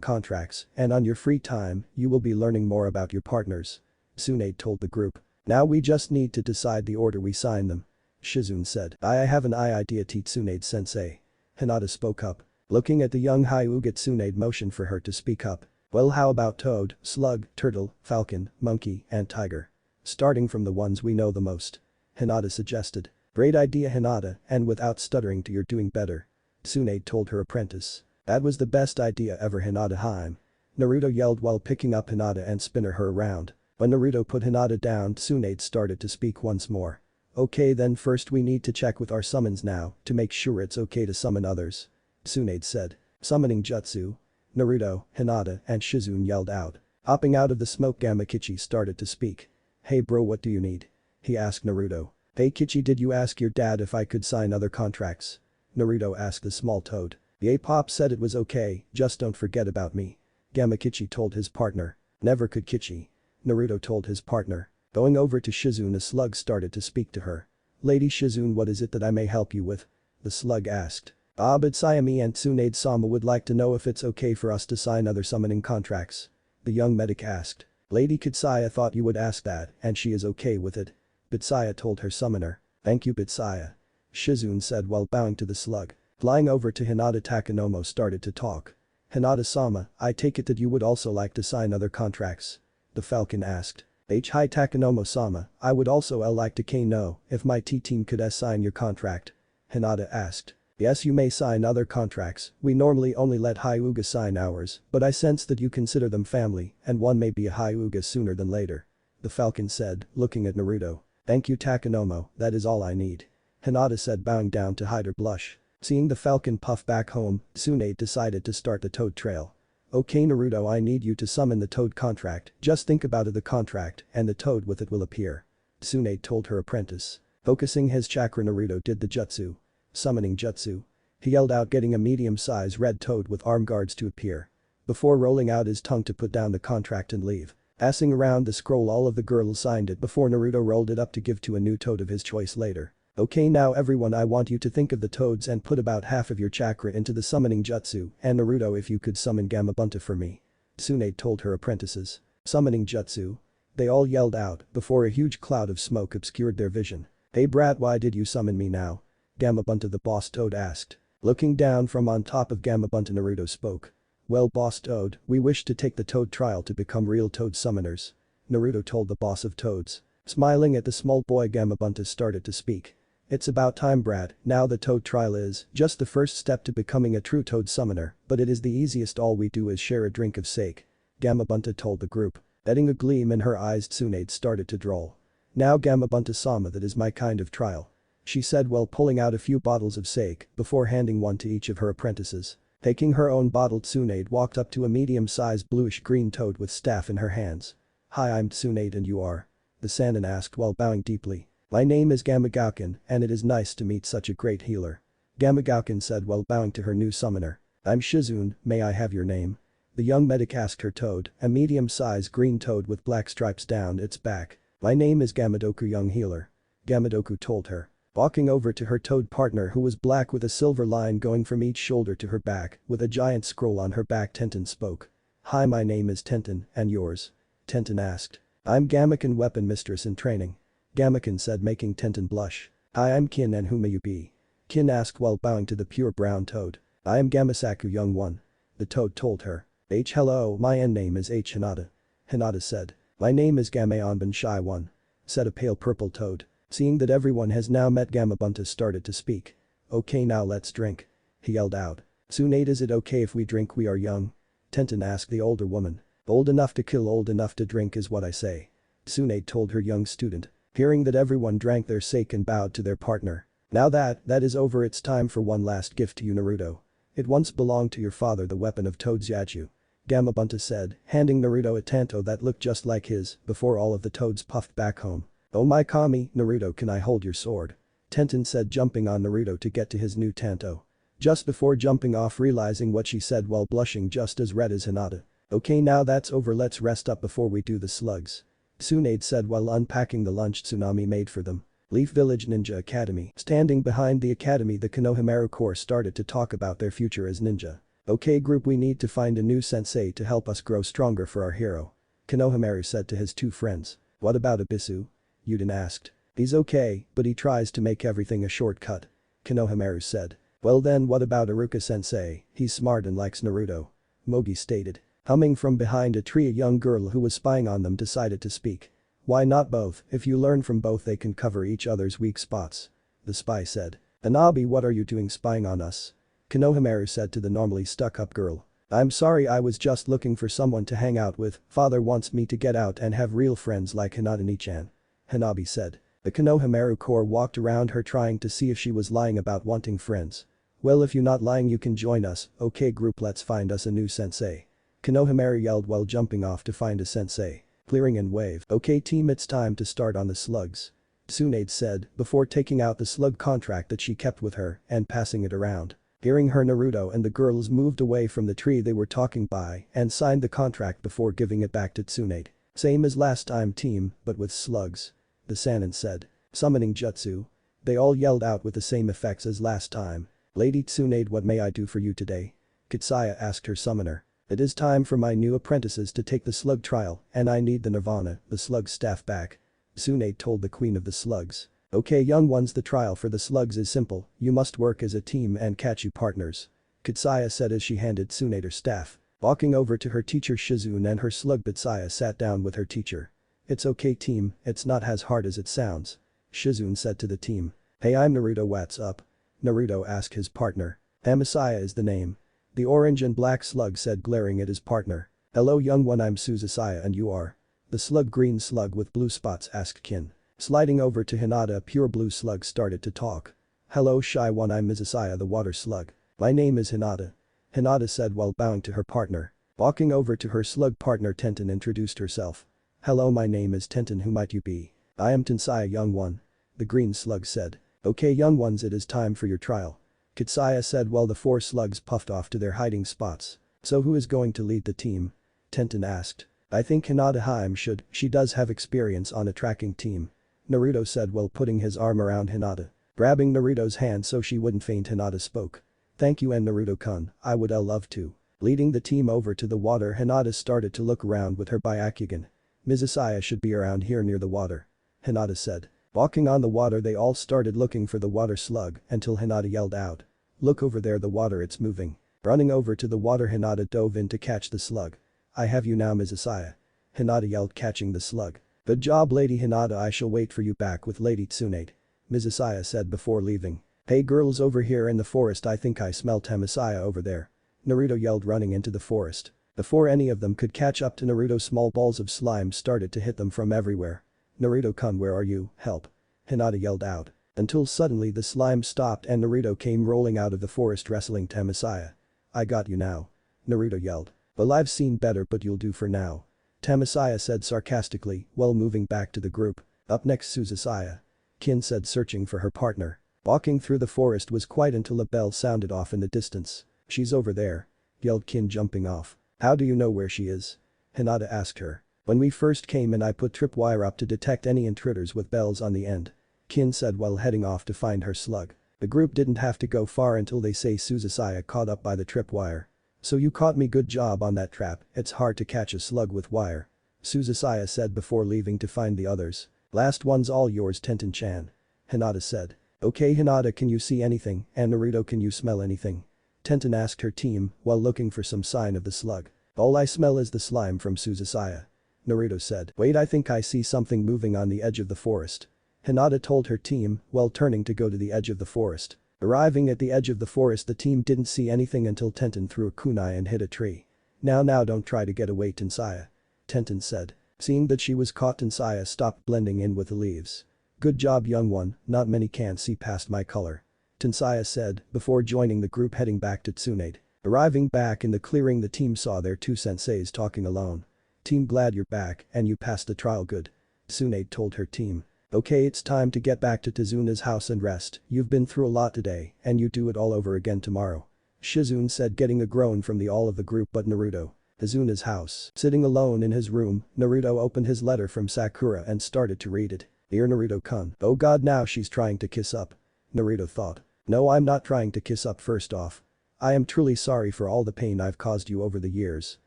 contracts, and on your free time, you will be learning more about your partners. Tsunade told the group. Now we just need to decide the order we sign them. Shizune said. I have an idea, Tsunade-sensei. Hinata spoke up. Looking at the young Hyuga, Tsunade motioned for her to speak up. Well, how about Toad, Slug, Turtle, Falcon, Monkey, and Tiger? Starting from the ones we know the most. Hinata suggested. Great idea Hinata, and without stuttering you're doing better. Tsunade told her apprentice. That was the best idea ever Hinata Haim. Naruto yelled while picking up Hinata and spinning her around. When Naruto put Hinata down, Tsunade started to speak once more. Okay then, first we need to check with our summons now to make sure it's okay to summon others. Tsunade said. Summoning jutsu. Naruto, Hinata, and Shizune yelled out. Hopping out of the smoke, Gamakichi started to speak. Hey bro, what do you need? He asked Naruto. Hey Kichi, did you ask your dad if I could sign other contracts? Naruto asked the small toad. The Pop said it was okay, just don't forget about me. Gamakichi told his partner. Never could Kichi. Naruto told his partner. Going over to Shizune, a slug started to speak to her. Lady Shizune, what is it that I may help you with? The slug asked. But Sayami and Tsunade-sama would like to know if it's okay for us to sign other summoning contracts. The young medic asked. Lady Kitsaya thought you would ask that and she is okay with it. Bitsaya told her summoner. Thank you Bitsaya. Shizune said while bowing to the slug. Flying over to Hinata Takanomo started to talk. Hinata-sama, I take it that you would also like to sign other contracts. The falcon asked. Hi Takanomo-sama, I would also like to know if my T-team could sign your contract. Hinata asked. Yes you may sign other contracts, we normally only let Hyuga sign ours, but I sense that you consider them family and one may be a Hyuga sooner than later. The falcon said, looking at Naruto. Thank you Takanomo, that is all I need. Hinata said bowing down to hide her blush. Seeing the falcon puff back home, Tsunade decided to start the toad trail. Okay Naruto I need you to summon the toad contract, just think about the contract and the toad with it will appear. Tsunade told her apprentice. Focusing his chakra Naruto did the jutsu. Summoning jutsu. He yelled out getting a medium-sized red toad with arm guards to appear. Before rolling out his tongue to put down the contract and leave. Passing around the scroll all of the girls signed it before Naruto rolled it up to give to a new toad of his choice later. Okay now everyone I want you to think of the toads and put about half of your chakra into the summoning jutsu and Naruto if you could summon Gamabunta for me. Tsunade told her apprentices. Summoning jutsu. They all yelled out before a huge cloud of smoke obscured their vision. Hey brat why did you summon me now? Gamabunta the boss toad asked. Looking down from on top of Gamabunta Naruto spoke. Well boss toad, we wish to take the toad trial to become real toad summoners. Naruto told the boss of toads. Smiling at the small boy Gamabunta started to speak. It's about time brat, now the toad trial is just the first step to becoming a true toad summoner, but it is the easiest all we do is share a drink of sake. Gamabunta told the group. Adding a gleam in her eyes Tsunade started to droll. Now Gamabunta-sama that is my kind of trial. She said while pulling out a few bottles of sake before handing one to each of her apprentices. Taking her own bottle Tsunade walked up to a medium-sized bluish-green toad with staff in her hands. Hi I'm Tsunade and you are? The Sannin asked while bowing deeply. My name is Gamagauken and it is nice to meet such a great healer. Gamagauken said while bowing to her new summoner. I'm Shizune, may I have your name? The young medic asked her toad, a medium-sized green toad with black stripes down its back. My name is Gamadoku young healer. Gamadoku told her. Walking over to her toad partner who was black with a silver line going from each shoulder to her back with a giant scroll on her back Tenten spoke. Hi my name is Tenten and yours? Tenten asked. I'm Gamaken weapon mistress in training. Gamaken said making Tenten blush. Hi I'm Kin and who may you be? Kin asked while bowing to the pure brown toad. I am Gamasaku young one. The toad told her. Hello my name is Hinata. Hinata said. My name is Gameonban shy one. Said a pale purple toad. Seeing that everyone has now met Gamabunta started to speak. Okay now let's drink. He yelled out. Tsunade is it okay if we drink we are young? Tenten asked the older woman. Old enough to kill old enough to drink is what I say. Tsunade told her young student. Hearing that everyone drank their sake and bowed to their partner. Now that is over it's time for one last gift to you Naruto. It once belonged to your father the weapon of Toad's Yachu. Gamabunta said, handing Naruto a tanto that looked just like his before all of the toads puffed back home. Oh my kami, Naruto can I hold your sword? Tenten said jumping on Naruto to get to his new tanto. Just before jumping off realizing what she said while blushing just as red as Hinata. Okay now that's over let's rest up before we do the slugs. Tsunade said while unpacking the lunch Tsunami made for them. Leaf Village Ninja Academy. Standing behind the academy the Konohamaru Corps started to talk about their future as ninja. Okay group we need to find a new sensei to help us grow stronger for our hero. Konohamaru said to his two friends. What about Abisu? Yuden asked. He's okay, but he tries to make everything a shortcut. Konohamaru said. Well then what about Iruka sensei, he's smart and likes Naruto. Mogi stated. Humming from behind a tree a young girl who was spying on them decided to speak. Why not both, if you learn from both they can cover each other's weak spots. The spy said. Anabi what are you doing spying on us? Konohamaru said to the normally stuck-up girl. I'm sorry I was just looking for someone to hang out with, father wants me to get out and have real friends like Hinata Nichan. Hanabi said. The Konohamaru Corps walked around her trying to see if she was lying about wanting friends. Well if you're not lying you can join us, okay group let's find us a new sensei. Konohamaru yelled while jumping off to find a sensei. Clearing and wave. Okay team it's time to start on the slugs. Tsunade said before taking out the slug contract that she kept with her and passing it around. Hearing her Naruto and the girls moved away from the tree they were talking by and signed the contract before giving it back to Tsunade. Same as last time team, but with slugs. The Sannin said. Summoning jutsu. They all yelled out with the same effects as last time. Lady Tsunade what may I do for you today? Kitsaya asked her summoner. It is time for my new apprentices to take the slug trial, and I need the Nirvana, the slug staff back. Tsunade told the queen of the slugs. Okay young ones, the trial for the slugs is simple, you must work as a team and catch you partners. Katsaya said as she handed Tsunade her staff. Walking over to her teacher Shizune and her slug Katsaya sat down with her teacher. It's okay team, it's not as hard as it sounds. Shizune said to the team. Hey I'm Naruto, what's up? Naruto asked his partner. Amasaya is the name. The orange and black slug said glaring at his partner. Hello young one, I'm Susasaya and you are? The slug green slug with blue spots asked Kin. Sliding over to Hinata, a pure blue slug started to talk. Hello shy one, I'm Mizasaya the water slug. My name is Hinata. Hinata said while bowing to her partner. Walking over to her slug partner Tenten introduced herself. Hello my name is Tenten, who might you be? I am Tensaya young one. The green slug said. Okay young ones, it is time for your trial. Katsaya said while the 4 slugs puffed off to their hiding spots. So who is going to lead the team? Tenten asked. I think Hinata Haim should, she does have experience on a tracking team. Naruto said while putting his arm around Hinata. Grabbing Naruto's hand so she wouldn't faint, Hinata spoke. Thank you and Naruto-kun, I would love to. Leading the team over to the water, Hinata started to look around with her Byakugan. Mizasaya should be around here near the water. Hinata said. Walking on the water, they all started looking for the water slug until Hinata yelled out. Look over there, the water, it's moving. Running over to the water, Hinata dove in to catch the slug. I have you now Mizasaya. Hinata yelled, catching the slug. Good job Lady Hinata, I shall wait for you back with Lady Tsunade. Mizasaya said before leaving. Hey girls, over here in the forest, I think I smell Tamasaya over there. Naruto yelled, running into the forest. Before any of them could catch up to Naruto, small balls of slime started to hit them from everywhere. Naruto-kun, where are you, help. Hinata yelled out. Until suddenly the slime stopped and Naruto came rolling out of the forest wrestling Tamasaya. I got you now. Naruto yelled. Well I've seen better, but you'll do for now. Tamasaya said sarcastically while moving back to the group. Up next Susasaya. Kin said, searching for her partner. Walking through the forest was quiet until a bell sounded off in the distance. She's over there. Yelled Kin, jumping off. How do you know where she is? Hinata asked her. When we first came in I put tripwire up to detect any intruders with bells on the end. Kin said while heading off to find her slug. The group didn't have to go far until they say Susasaya caught up by the tripwire. So you caught me, good job on that trap, it's hard to catch a slug with wire. Susasaya said before leaving to find the others. Last one's all yours Tenten-chan. Hinata said. Okay Hinata, can you see anything, and Naruto, can you smell anything? Tenten asked her team while looking for some sign of the slug. All I smell is the slime from Susasaya. Naruto said. Wait, I think I see something moving on the edge of the forest. Hinata told her team while turning to go to the edge of the forest. Arriving at the edge of the forest, the team didn't see anything until Tenten threw a kunai and hit a tree. Now don't try to get away Tensaya. Tenten said. Seeing that she was caught, Tensaya stopped blending in with the leaves. Good job young one, not many can see past my color. Tensaya said before joining the group heading back to Tsunade. Arriving back in the clearing, the team saw their 2 senseis talking alone. Team, glad you're back and you passed the trial, good. Tsunade told her team. Okay, it's time to get back to Tizuna's house and rest, you've been through a lot today and you do it all over again tomorrow. Shizune said, getting a groan from all of the group but Naruto. Tizuna's house. Sitting alone in his room, Naruto opened his letter from Sakura and started to read it. Dear Naruto-kun. Oh god, now she's trying to kiss up. Naruto thought. No, I'm not trying to kiss up. First off, I am truly sorry for all the pain I've caused you over the years.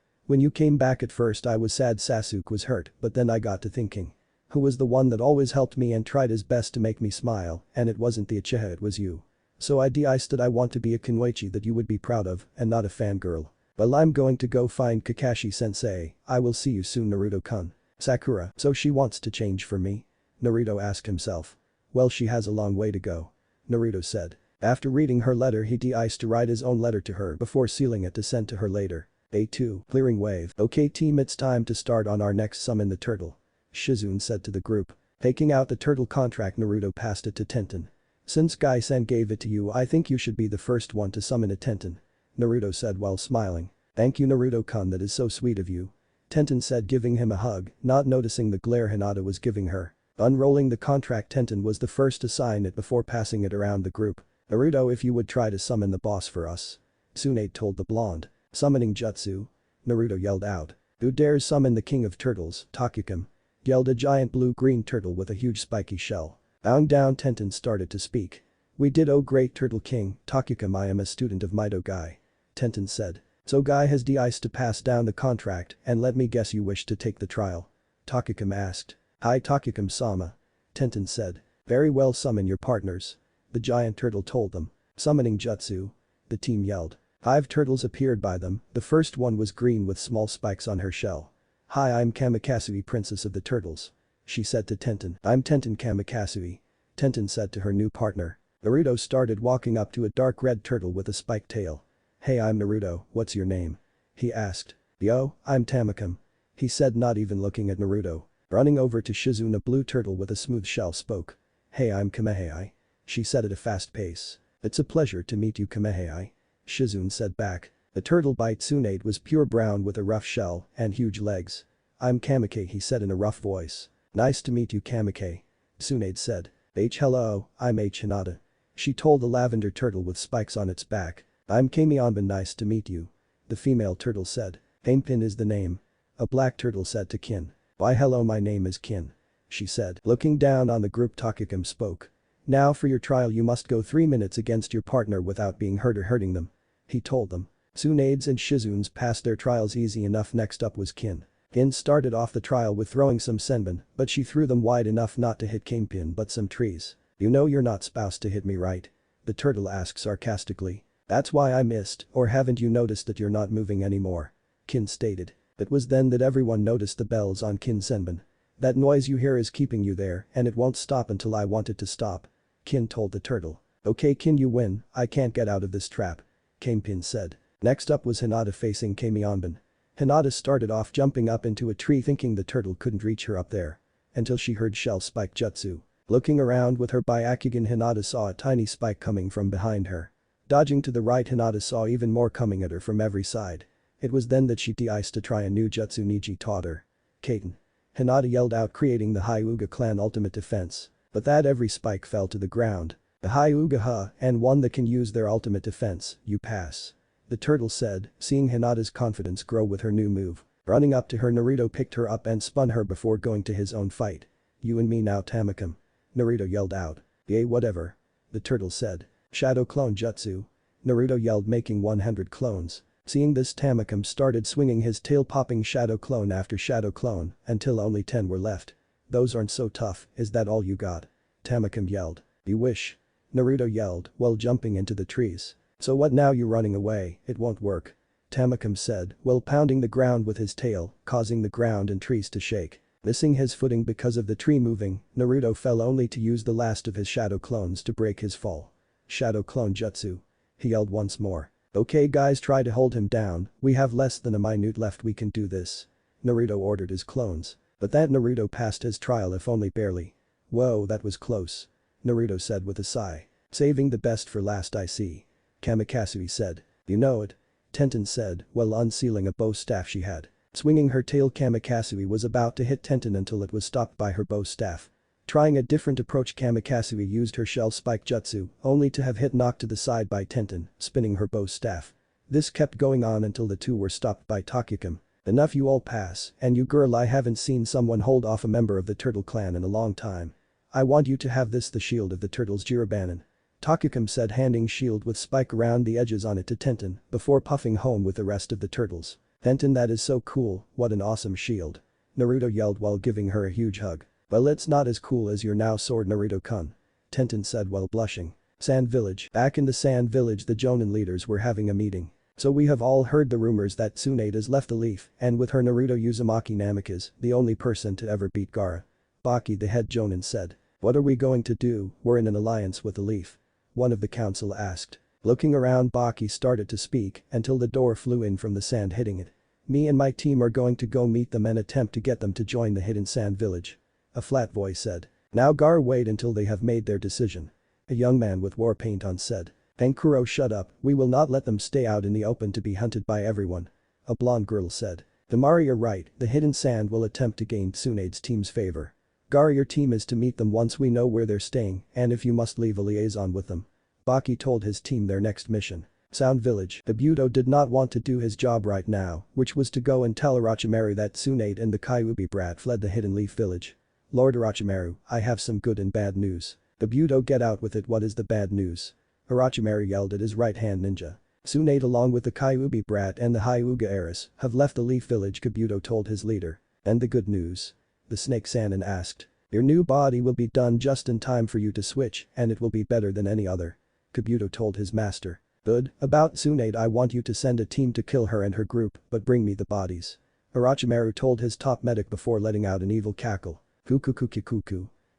When you came back at first I was sad Sasuke was hurt, but then I got to thinking. Who was the one that always helped me and tried his best to make me smile, and it wasn't the Uchiha, it was you. So I decided I want to be a Kunoichi that you would be proud of and not a fangirl. Well, I'm going to go find Kakashi-sensei, I will see you soon Naruto-kun. Sakura, so she wants to change for me? Naruto asked himself. Well, she has a long way to go. Naruto said. After reading her letter he decided to write his own letter to her before sealing it to send to her later. A2, clearing wave. Okay team, it's time to start on our next summon the turtle. Shizune said to the group. Taking out the turtle contract, Naruto passed it to Tenten. Since Gai-san gave it to you, I think you should be the first one to summon it, Tenten. Naruto said while smiling. Thank you Naruto-kun, that is so sweet of you. Tenten said, giving him a hug, not noticing the glare Hinata was giving her. Unrolling the contract, Tenten was the first to sign it before passing it around the group. Naruto, if you would try to summon the boss for us. Tsunade told the blonde. Summoning jutsu? Naruto yelled out. Who dares summon the king of turtles, Takukim? Yelled a giant blue-green turtle with a huge spiky shell. Bowing down, Tenten started to speak. We did, oh great turtle king, Takukim, I am a student of Mido Gai. Tenten said. So Guy has the ice to pass down the contract and let me guess you wish to take the trial. Takakam asked. Hi Takakam-sama. Tenten said. Very well, summon your partners. The giant turtle told them. Summoning jutsu. The team yelled. 5 turtles appeared by them, the first one was green with small spikes on her shell. Hi, I'm Kamakasui, princess of the turtles. She said to Tenten. I'm Tenten Kamakasui. Tenten said to her new partner. Naruto started walking up to a dark red turtle with a spiked tail. Hey, I'm Naruto, what's your name? He asked. Yo, I'm Tamakam. He said, not even looking at Naruto. Running over to Shizune, a blue turtle with a smooth shell, spoke. Hey, I'm Kamehei. She said at a fast pace. It's a pleasure to meet you, Kamehei. Shizune said back. The turtle by Tsunade was pure brown with a rough shell and huge legs. I'm Kamike, he said in a rough voice. Nice to meet you, Kamike. Tsunade said. Hello, I'm Hinata. She told the lavender turtle with spikes on its back. I'm Kamionban, nice to meet you. The female turtle said. Ainpin is the name. A black turtle said to Kin. Why hello, my name is Kin. She said. Looking down on the group, Takakam spoke. Now for your trial you must go 3 minutes against your partner without being hurt or hurting them. He told them. Tsunade's and Shizune's passed their trials easy enough. Next up was Kin. Kin started off the trial with throwing some senbon, but she threw them wide enough not to hit Kingpin but some trees. You know you're not supposed to hit me, right? The turtle asked sarcastically. That's why I missed, or haven't you noticed that you're not moving anymore? Kin stated. It was then that everyone noticed the bells on Kin senbon. That noise you hear is keeping you there and it won't stop until I want it to stop. Kin told the turtle. Okay Kin, you win, I can't get out of this trap. Kingpin said. Next up was Hinata facing Kamionban. Hinata started off jumping up into a tree thinking the turtle couldn't reach her up there. Until she heard shell spike jutsu. Looking around with her Byakugan, Hinata saw a tiny spike coming from behind her. Dodging to the right, Hinata saw even more coming at her from every side. It was then that she de-iced to try a new jutsu Niji taught her. Kaiten. Hinata yelled out, creating the Hyuga clan ultimate defense. But that every spike fell to the ground. The Hyuga Ha and one that can use their ultimate defense, you pass. The turtle said, seeing Hinata's confidence grow with her new move. Running up to her, Naruto picked her up and spun her before going to his own fight. You and me now, Tamakam. Naruto yelled out. Yay, whatever. The turtle said. Shadow clone jutsu. Naruto yelled, making 100 clones. Seeing this, Tamakam started swinging his tail, popping shadow clone after shadow clone until only 10 were left. Those aren't so tough, is that all you got? Tamakam yelled. You wish. Naruto yelled while jumping into the trees. So what now, you running away, it won't work. Tamakam said while pounding the ground with his tail, causing the ground and trees to shake. Missing his footing because of the tree moving, Naruto fell only to use the last of his shadow clones to break his fall. Shadow clone jutsu. He yelled once more. Okay guys, try to hold him down, we have less than a minute left, we can do this. Naruto ordered his clones. But that Naruto passed his trial if only barely. Whoa, that was close. Naruto said with a sigh. Saving the best for last, I see. Kamakasui said. You know it. Tenten said while unsealing a bow staff she had. Swinging her tail, Kamakasui was about to hit Tenten until it was stopped by her bow staff. Trying a different approach, Kamakasui used her shell spike jutsu, only to have hit knocked to the side by Tenten, spinning her bow staff. This kept going on until the two were stopped by Takakam. Enough, you all pass, and you girl, I haven't seen someone hold off a member of the turtle clan in a long time. I want you to have this, the shield of the turtles Jirobanen. Takakam said, handing shield with spike around the edges on it to Tenten before puffing home with the rest of the turtles. Tenten, that is so cool, what an awesome shield. Naruto yelled while giving her a huge hug. Well, it's not as cool as your now sword, Naruto-kun. Tenten said while blushing. Sand Village. Back in the Sand Village, the Jonin leaders were having a meeting. So we have all heard the rumors that Tsunade has left the Leaf, and with her Naruto Uzumaki Namikaze, the only person to ever beat Gaara. Baki, the head Jonin, said. What are we going to do? We're in an alliance with the Leaf. One of the council asked. Looking around, Baki started to speak until the door flew in from the sand, hitting it. Me and my team are going to go meet them and attempt to get them to join the hidden Sand Village. A flat voice said. Now Gaara, wait until they have made their decision. A young man with war paint on said. Tenkuro, shut up, we will not let them stay out in the open to be hunted by everyone. A blonde girl said. Damari, you're right, the hidden sand will attempt to gain Tsunade's team's favor. Gaara, your team is to meet them once we know where they're staying, and if you must, leave a liaison with them. Baki told his team their next mission. Sound Village. The Buto did not want to do his job right now, which was to go and tell Orochimaru that Tsunade and the Kyuubi brat fled the hidden Leaf Village. Lord Orochimaru, I have some good and bad news. The Buto, get out with it, what is the bad news? Orochimaru yelled at his right-hand ninja. Tsunade along with the Kyuubi brat and the Hyuga heiress have left the Leaf Village, Kabuto told his leader. And the good news? The Snake Sannin asked. Your new body will be done just in time for you to switch and it will be better than any other. Kabuto told his master. Good, about Tsunade I want you to send a team to kill her and her group, but bring me the bodies. Orochimaru told his top medic before letting out an evil cackle. Cuckoo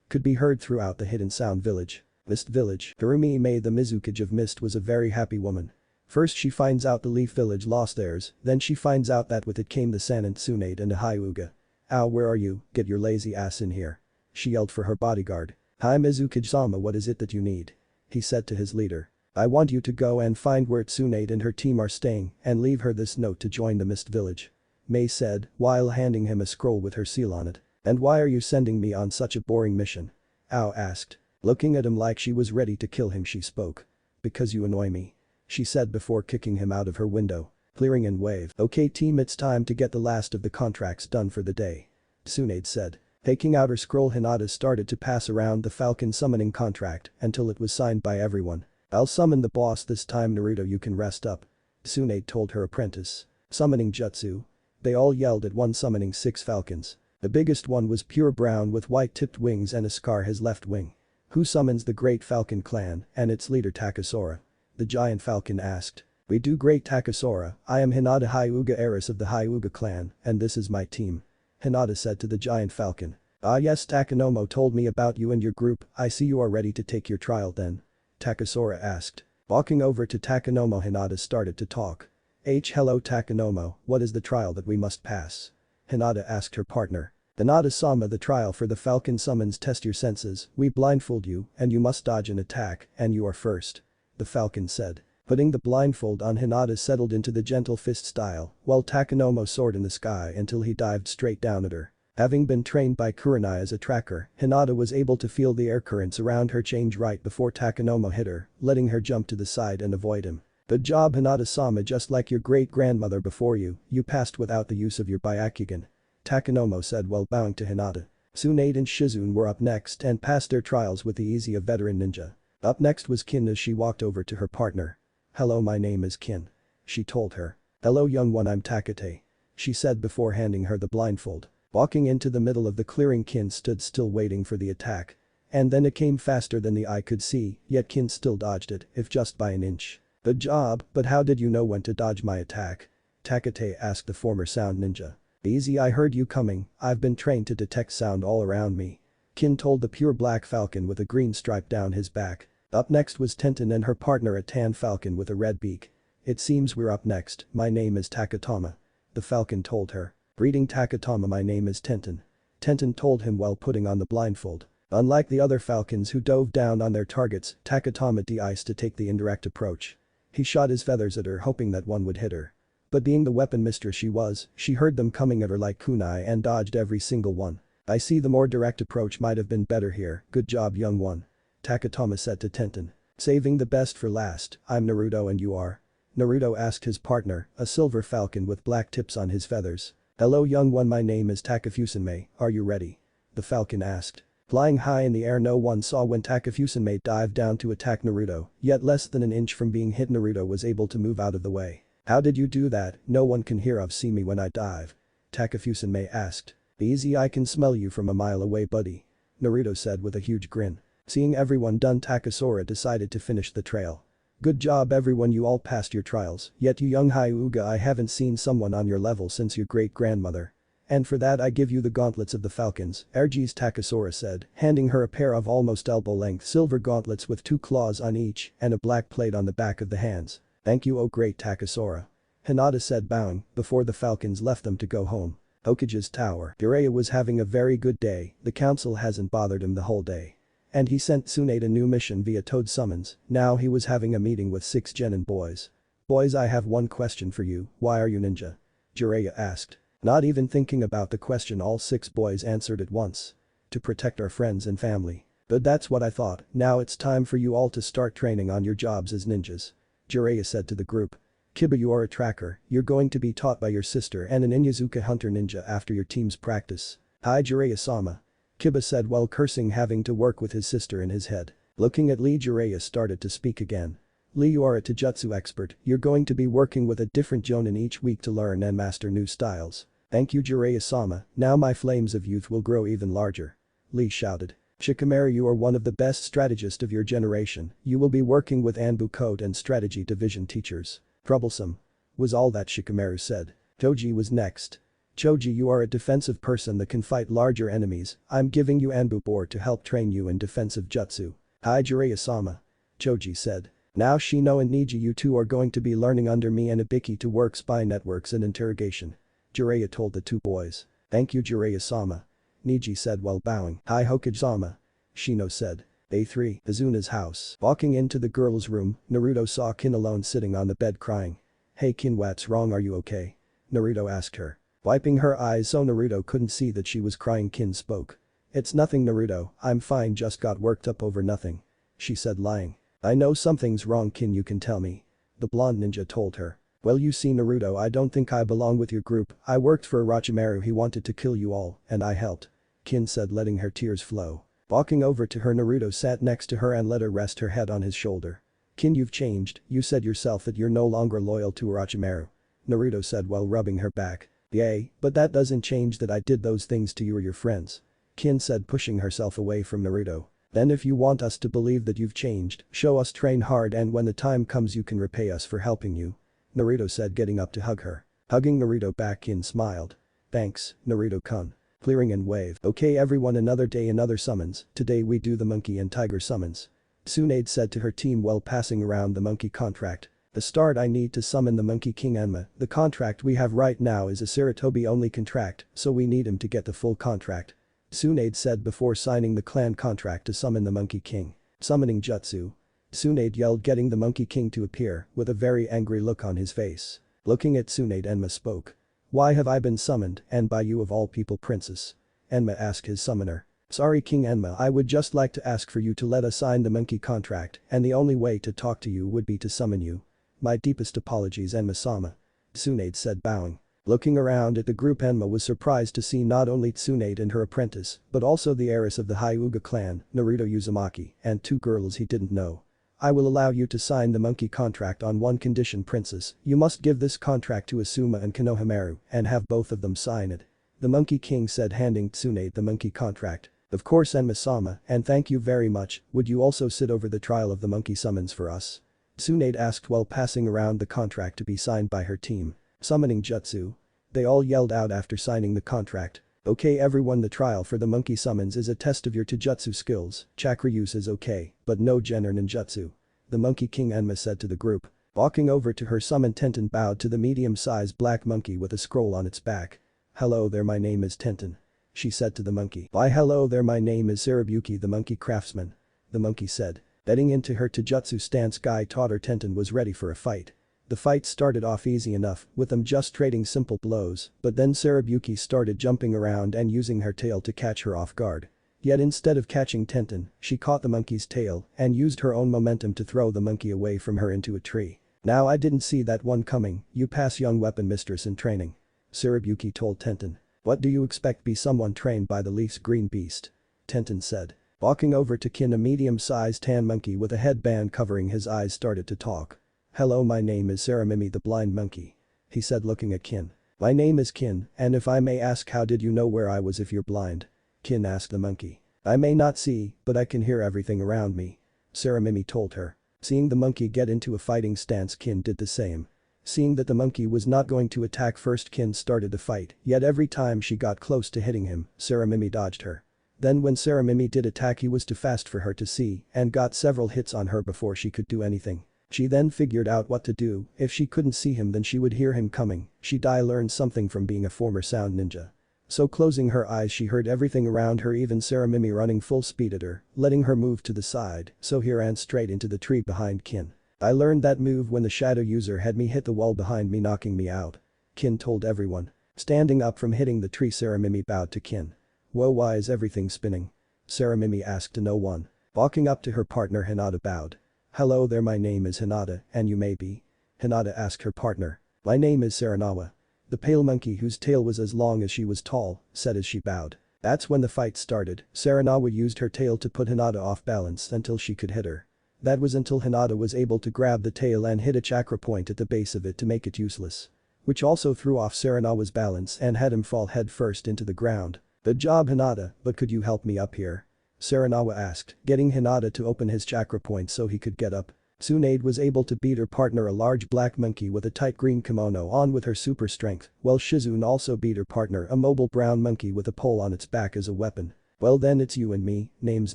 could be heard throughout the hidden sound village. Mist Village. Harumi Ime the Mizukage of Mist was a very happy woman. First she finds out the Leaf Village lost theirs, then she finds out that with it came the Sannin Tsunade and a Hyuga. Ow, where are you? Get your lazy ass in here. She yelled for her bodyguard. Hi Mizukage-sama, what is it that you need? He said to his leader. I want you to go and find where Tsunade and her team are staying and leave her this note to join the Mist Village. Mei said, while handing him a scroll with her seal on it. And why are you sending me on such a boring mission? Ao asked. Looking at him like she was ready to kill him, she spoke. Because you annoy me. She said before kicking him out of her window. Clearing and wave. Okay team, it's time to get the last of the contracts done for the day. Tsunade said. Taking out her scroll, Hinata started to pass around the Falcon summoning contract until it was signed by everyone. I'll summon the boss this time, Naruto, you can rest up. Tsunade told her apprentice. Summoning jutsu. They all yelled at one, summoning 6 falcons. The biggest one was pure brown with white tipped wings and a scar his left wing. Who summons the Great Falcon Clan and its leader Takasora? The giant falcon asked. We do, Great Takasora, I am Hinata Hyuga, heiress of the Hyuga clan, and this is my team. Hinata said to the giant falcon. Ah yes, Takanomo told me about you and your group, I see you are ready to take your trial then. Takasora asked. Walking over to Takanomo, Hinata started to talk. Hello Takanomo, what is the trial that we must pass? Hinata asked her partner. Hinata-sama, the trial for the Falcon summons, test your senses, we blindfold you and you must dodge an attack and you are first. The falcon said. Putting the blindfold on, Hinata settled into the gentle fist style while Takanomo soared in the sky until he dived straight down at her. Having been trained by Kurenai as a tracker, Hinata was able to feel the air currents around her change right before Takanomo hit her, letting her jump to the side and avoid him. Good job Hinata-sama, just like your great-grandmother before you, you passed without the use of your Byakugan. Takanomo said while bowing to Hinata. Tsunade and Shizune were up next and passed their trials with the ease of veteran ninja. Up next was Kin as she walked over to her partner. Hello, my name is Kin. She told her. Hello young one, I'm Takate. She said before handing her the blindfold. Walking into the middle of the clearing, Kin stood still waiting for the attack. And then it came faster than the eye could see, yet Kin still dodged it, if just by an inch. Good job, but how did you know when to dodge my attack? Takate asked the former sound ninja. Easy, I heard you coming, I've been trained to detect sound all around me. Kin told the pure black falcon with a green stripe down his back. Up next was Tenten and her partner, a tan falcon with a red beak. It seems we're up next, my name is Takatama. The falcon told her. Greeting Takatama, my name is Tenten. Tenten told him while putting on the blindfold. Unlike the other falcons who dove down on their targets, Takatama de-iced to take the indirect approach. He shot his feathers at her hoping that one would hit her. But being the weapon mistress she was, she heard them coming at her like kunai and dodged every single one. I see the more direct approach might have been better here, good job young one. Takatama said to Tenten. Saving the best for last, I'm Naruto and you are? Naruto asked his partner, a silver falcon with black tips on his feathers. Hello young one, my name is Takafusenmei, are you ready? The falcon asked. Flying high in the air, no one saw when Takafusenmei dived down to attack Naruto, yet less than an inch from being hit Naruto was able to move out of the way. How did you do that? No one can hear of see me when I dive. Takafusenmei asked. Easy, I can smell you from a mile away buddy. Naruto said with a huge grin. Seeing everyone done, Takasora decided to finish the trail. Good job everyone, you all passed your trials, yet you young Hyuga, I haven't seen someone on your level since your great-grandmother. And for that I give you the gauntlets of the falcons, Ergis, Takasora said, handing her a pair of almost elbow-length silver gauntlets with 2 claws on each and a black plate on the back of the hands. Thank you, oh great Takasora. Hinata said bowing before the falcons left them to go home. Hokage's tower. Jiraiya was having a very good day, the council hasn't bothered him the whole day. And he sent Tsunade a new mission via Toad summons, now he was having a meeting with 6 genin boys. Boys, I have one question for you, why are you ninja? Jiraiya asked. Not even thinking about the question, all 6 boys answered at once. To protect our friends and family. But that's what I thought, now it's time for you all to start training on your jobs as ninjas. Jiraiya said to the group. Kiba, you are a tracker, you're going to be taught by your sister and an Inyazuka hunter ninja after your team's practice. Hi Jiraiya-sama. Kiba said while cursing having to work with his sister in his head. Looking at Lee, Jiraiya started to speak again. Lee, you are a Taijutsu expert, you're going to be working with a different jonin each week to learn and master new styles. Thank you Jiraiya-sama, now my flames of youth will grow even larger. Lee shouted. Shikamaru, you are one of the best strategists of your generation, you will be working with Anbu Code and Strategy Division teachers. Troublesome. Was all that Shikamaru said. Choji was next. Choji, you are a defensive person that can fight larger enemies, I'm giving you Anbu Board to help train you in defensive jutsu. Hi Jiraiya-sama. Choji said. Now Shino and Niji, you two are going to be learning under me and Ibiki to work spy networks and interrogation. Jiraiya told the two boys. Thank you Jiraiya-sama. Niji said while bowing. Hi Hokage-sama. Shino said. A3, Azuna's house. Walking into the girl's room, Naruto saw Kin alone sitting on the bed crying. Hey Kin, what's wrong, are you okay? Naruto asked her. Wiping her eyes so Naruto couldn't see that she was crying, Kin spoke. It's nothing Naruto, I'm fine, just got worked up over nothing. She said lying. I know something's wrong Kin, you can tell me. The blonde ninja told her. Well you see Naruto, I don't think I belong with your group, I worked for Orochimaru, he wanted to kill you all, and I helped. Kin said letting her tears flow. Walking over to her, Naruto sat next to her and let her rest her head on his shoulder. Kin, you've changed, you said yourself that you're no longer loyal to Orochimaru. Naruto said while rubbing her back. Yay, but that doesn't change that I did those things to you or your friends. Kin said pushing herself away from Naruto. Then if you want us to believe that you've changed, show us, train hard, and when the time comes you can repay us for helping you. Naruto said getting up to hug her. Hugging Naruto back, Kin smiled. Thanks, Naruto-kun. Clearing and wave. Okay everyone, another day, another summons, today we do the monkey and tiger summons. Tsunade said to her team while passing around the monkey contract. The start, I need to summon the Monkey King Enma, the contract we have right now is a Sarutobi only contract, so we need him to get the full contract. Tsunade said before signing the clan contract to summon the Monkey King. Summoning Jutsu. Tsunade yelled, getting the Monkey King to appear with a very angry look on his face. Looking at Tsunade, Enma spoke. Why have I been summoned, and by you of all people, princess? Enma asked his summoner. Sorry King Enma, I would just like to ask for you to let us sign the monkey contract, and the only way to talk to you would be to summon you. My deepest apologies Enma-sama. Tsunade said bowing. Looking around at the group, Enma was surprised to see not only Tsunade and her apprentice, but also the heiress of the Hyuga clan, Naruto Uzumaki, and two girls he didn't know. I will allow you to sign the monkey contract on one condition, princess, you must give this contract to Asuma and Konohamaru, and have both of them sign it. The Monkey King said, handing Tsunade the monkey contract. Of course Enma-sama, and thank you very much, would you also sit over the trial of the monkey summons for us? Tsunade asked while passing around the contract to be signed by her team. Summoning Jutsu. They all yelled out after signing the contract. Okay everyone, the trial for the monkey summons is a test of your Taijutsu skills, chakra use is okay, but no Gen or ninjutsu. The Monkey King Enma said to the group. Walking over to her, summoned Tenten bowed to the medium-sized black monkey with a scroll on its back. Hello there, my name is Tenten. She said to the monkey. Why hello there, my name is Sarabuki the monkey craftsman. The monkey said. Getting into her Taijutsu stance, Guy taught her Tenten was ready for a fight. The fight started off easy enough, with them just trading simple blows, but then Sarabuki started jumping around and using her tail to catch her off guard. Yet instead of catching Tenten, she caught the monkey's tail and used her own momentum to throw the monkey away from her into a tree. Now I didn't see that one coming, you pass young weapon mistress in training. Sarabuki told Tenten. What do you expect, be someone trained by the leaf's green beast? Tenten said. Walking over to Kin, a medium-sized tan monkey with a headband covering his eyes, started to talk. Hello, my name is Saramimi the blind monkey. He said looking at Kin. My name is Kin, and if I may ask, how did you know where I was if you're blind? Kin asked the monkey. I may not see, but I can hear everything around me. Saramimi told her. Seeing the monkey get into a fighting stance, Kin did the same. Seeing that the monkey was not going to attack first, Kin started to fight, yet every time she got close to hitting him, Saramimi dodged her. Then when Saramimi did attack, he was too fast for her to see and got several hits on her before she could do anything. She then figured out what to do, if she couldn't see him then she would hear him coming, she'd learned something from being a former sound ninja. So closing her eyes she heard everything around her, even Saramimi running full speed at her, letting her move to the side, so he ran straight into the tree behind Kin. I learned that move when the shadow user had me hit the wall behind me, knocking me out. Kin told everyone. Standing up from hitting the tree, Saramimi bowed to Kin. Whoa, why is everything spinning? Saramimi asked to no one. Walking up to her partner, Hinata bowed. Hello there, my name is Hinata, and you may be? Hinata asked her partner. My name is Saranawa. The pale monkey, whose tail was as long as she was tall, said as she bowed. That's when the fight started. Saranawa used her tail to put Hinata off balance until she could hit her. That was until Hinata was able to grab the tail and hit a chakra point at the base of it to make it useless. Which also threw off Saranawa's balance and had him fall head first into the ground. Good job Hinata, but could you help me up here? Saranawa asked, getting Hinata to open his chakra point so he could get up. Tsunade was able to beat her partner, a large black monkey with a tight green kimono on, with her super strength, while Shizune also beat her partner, a mobile brown monkey with a pole on its back as a weapon. Well then it's you and me, name's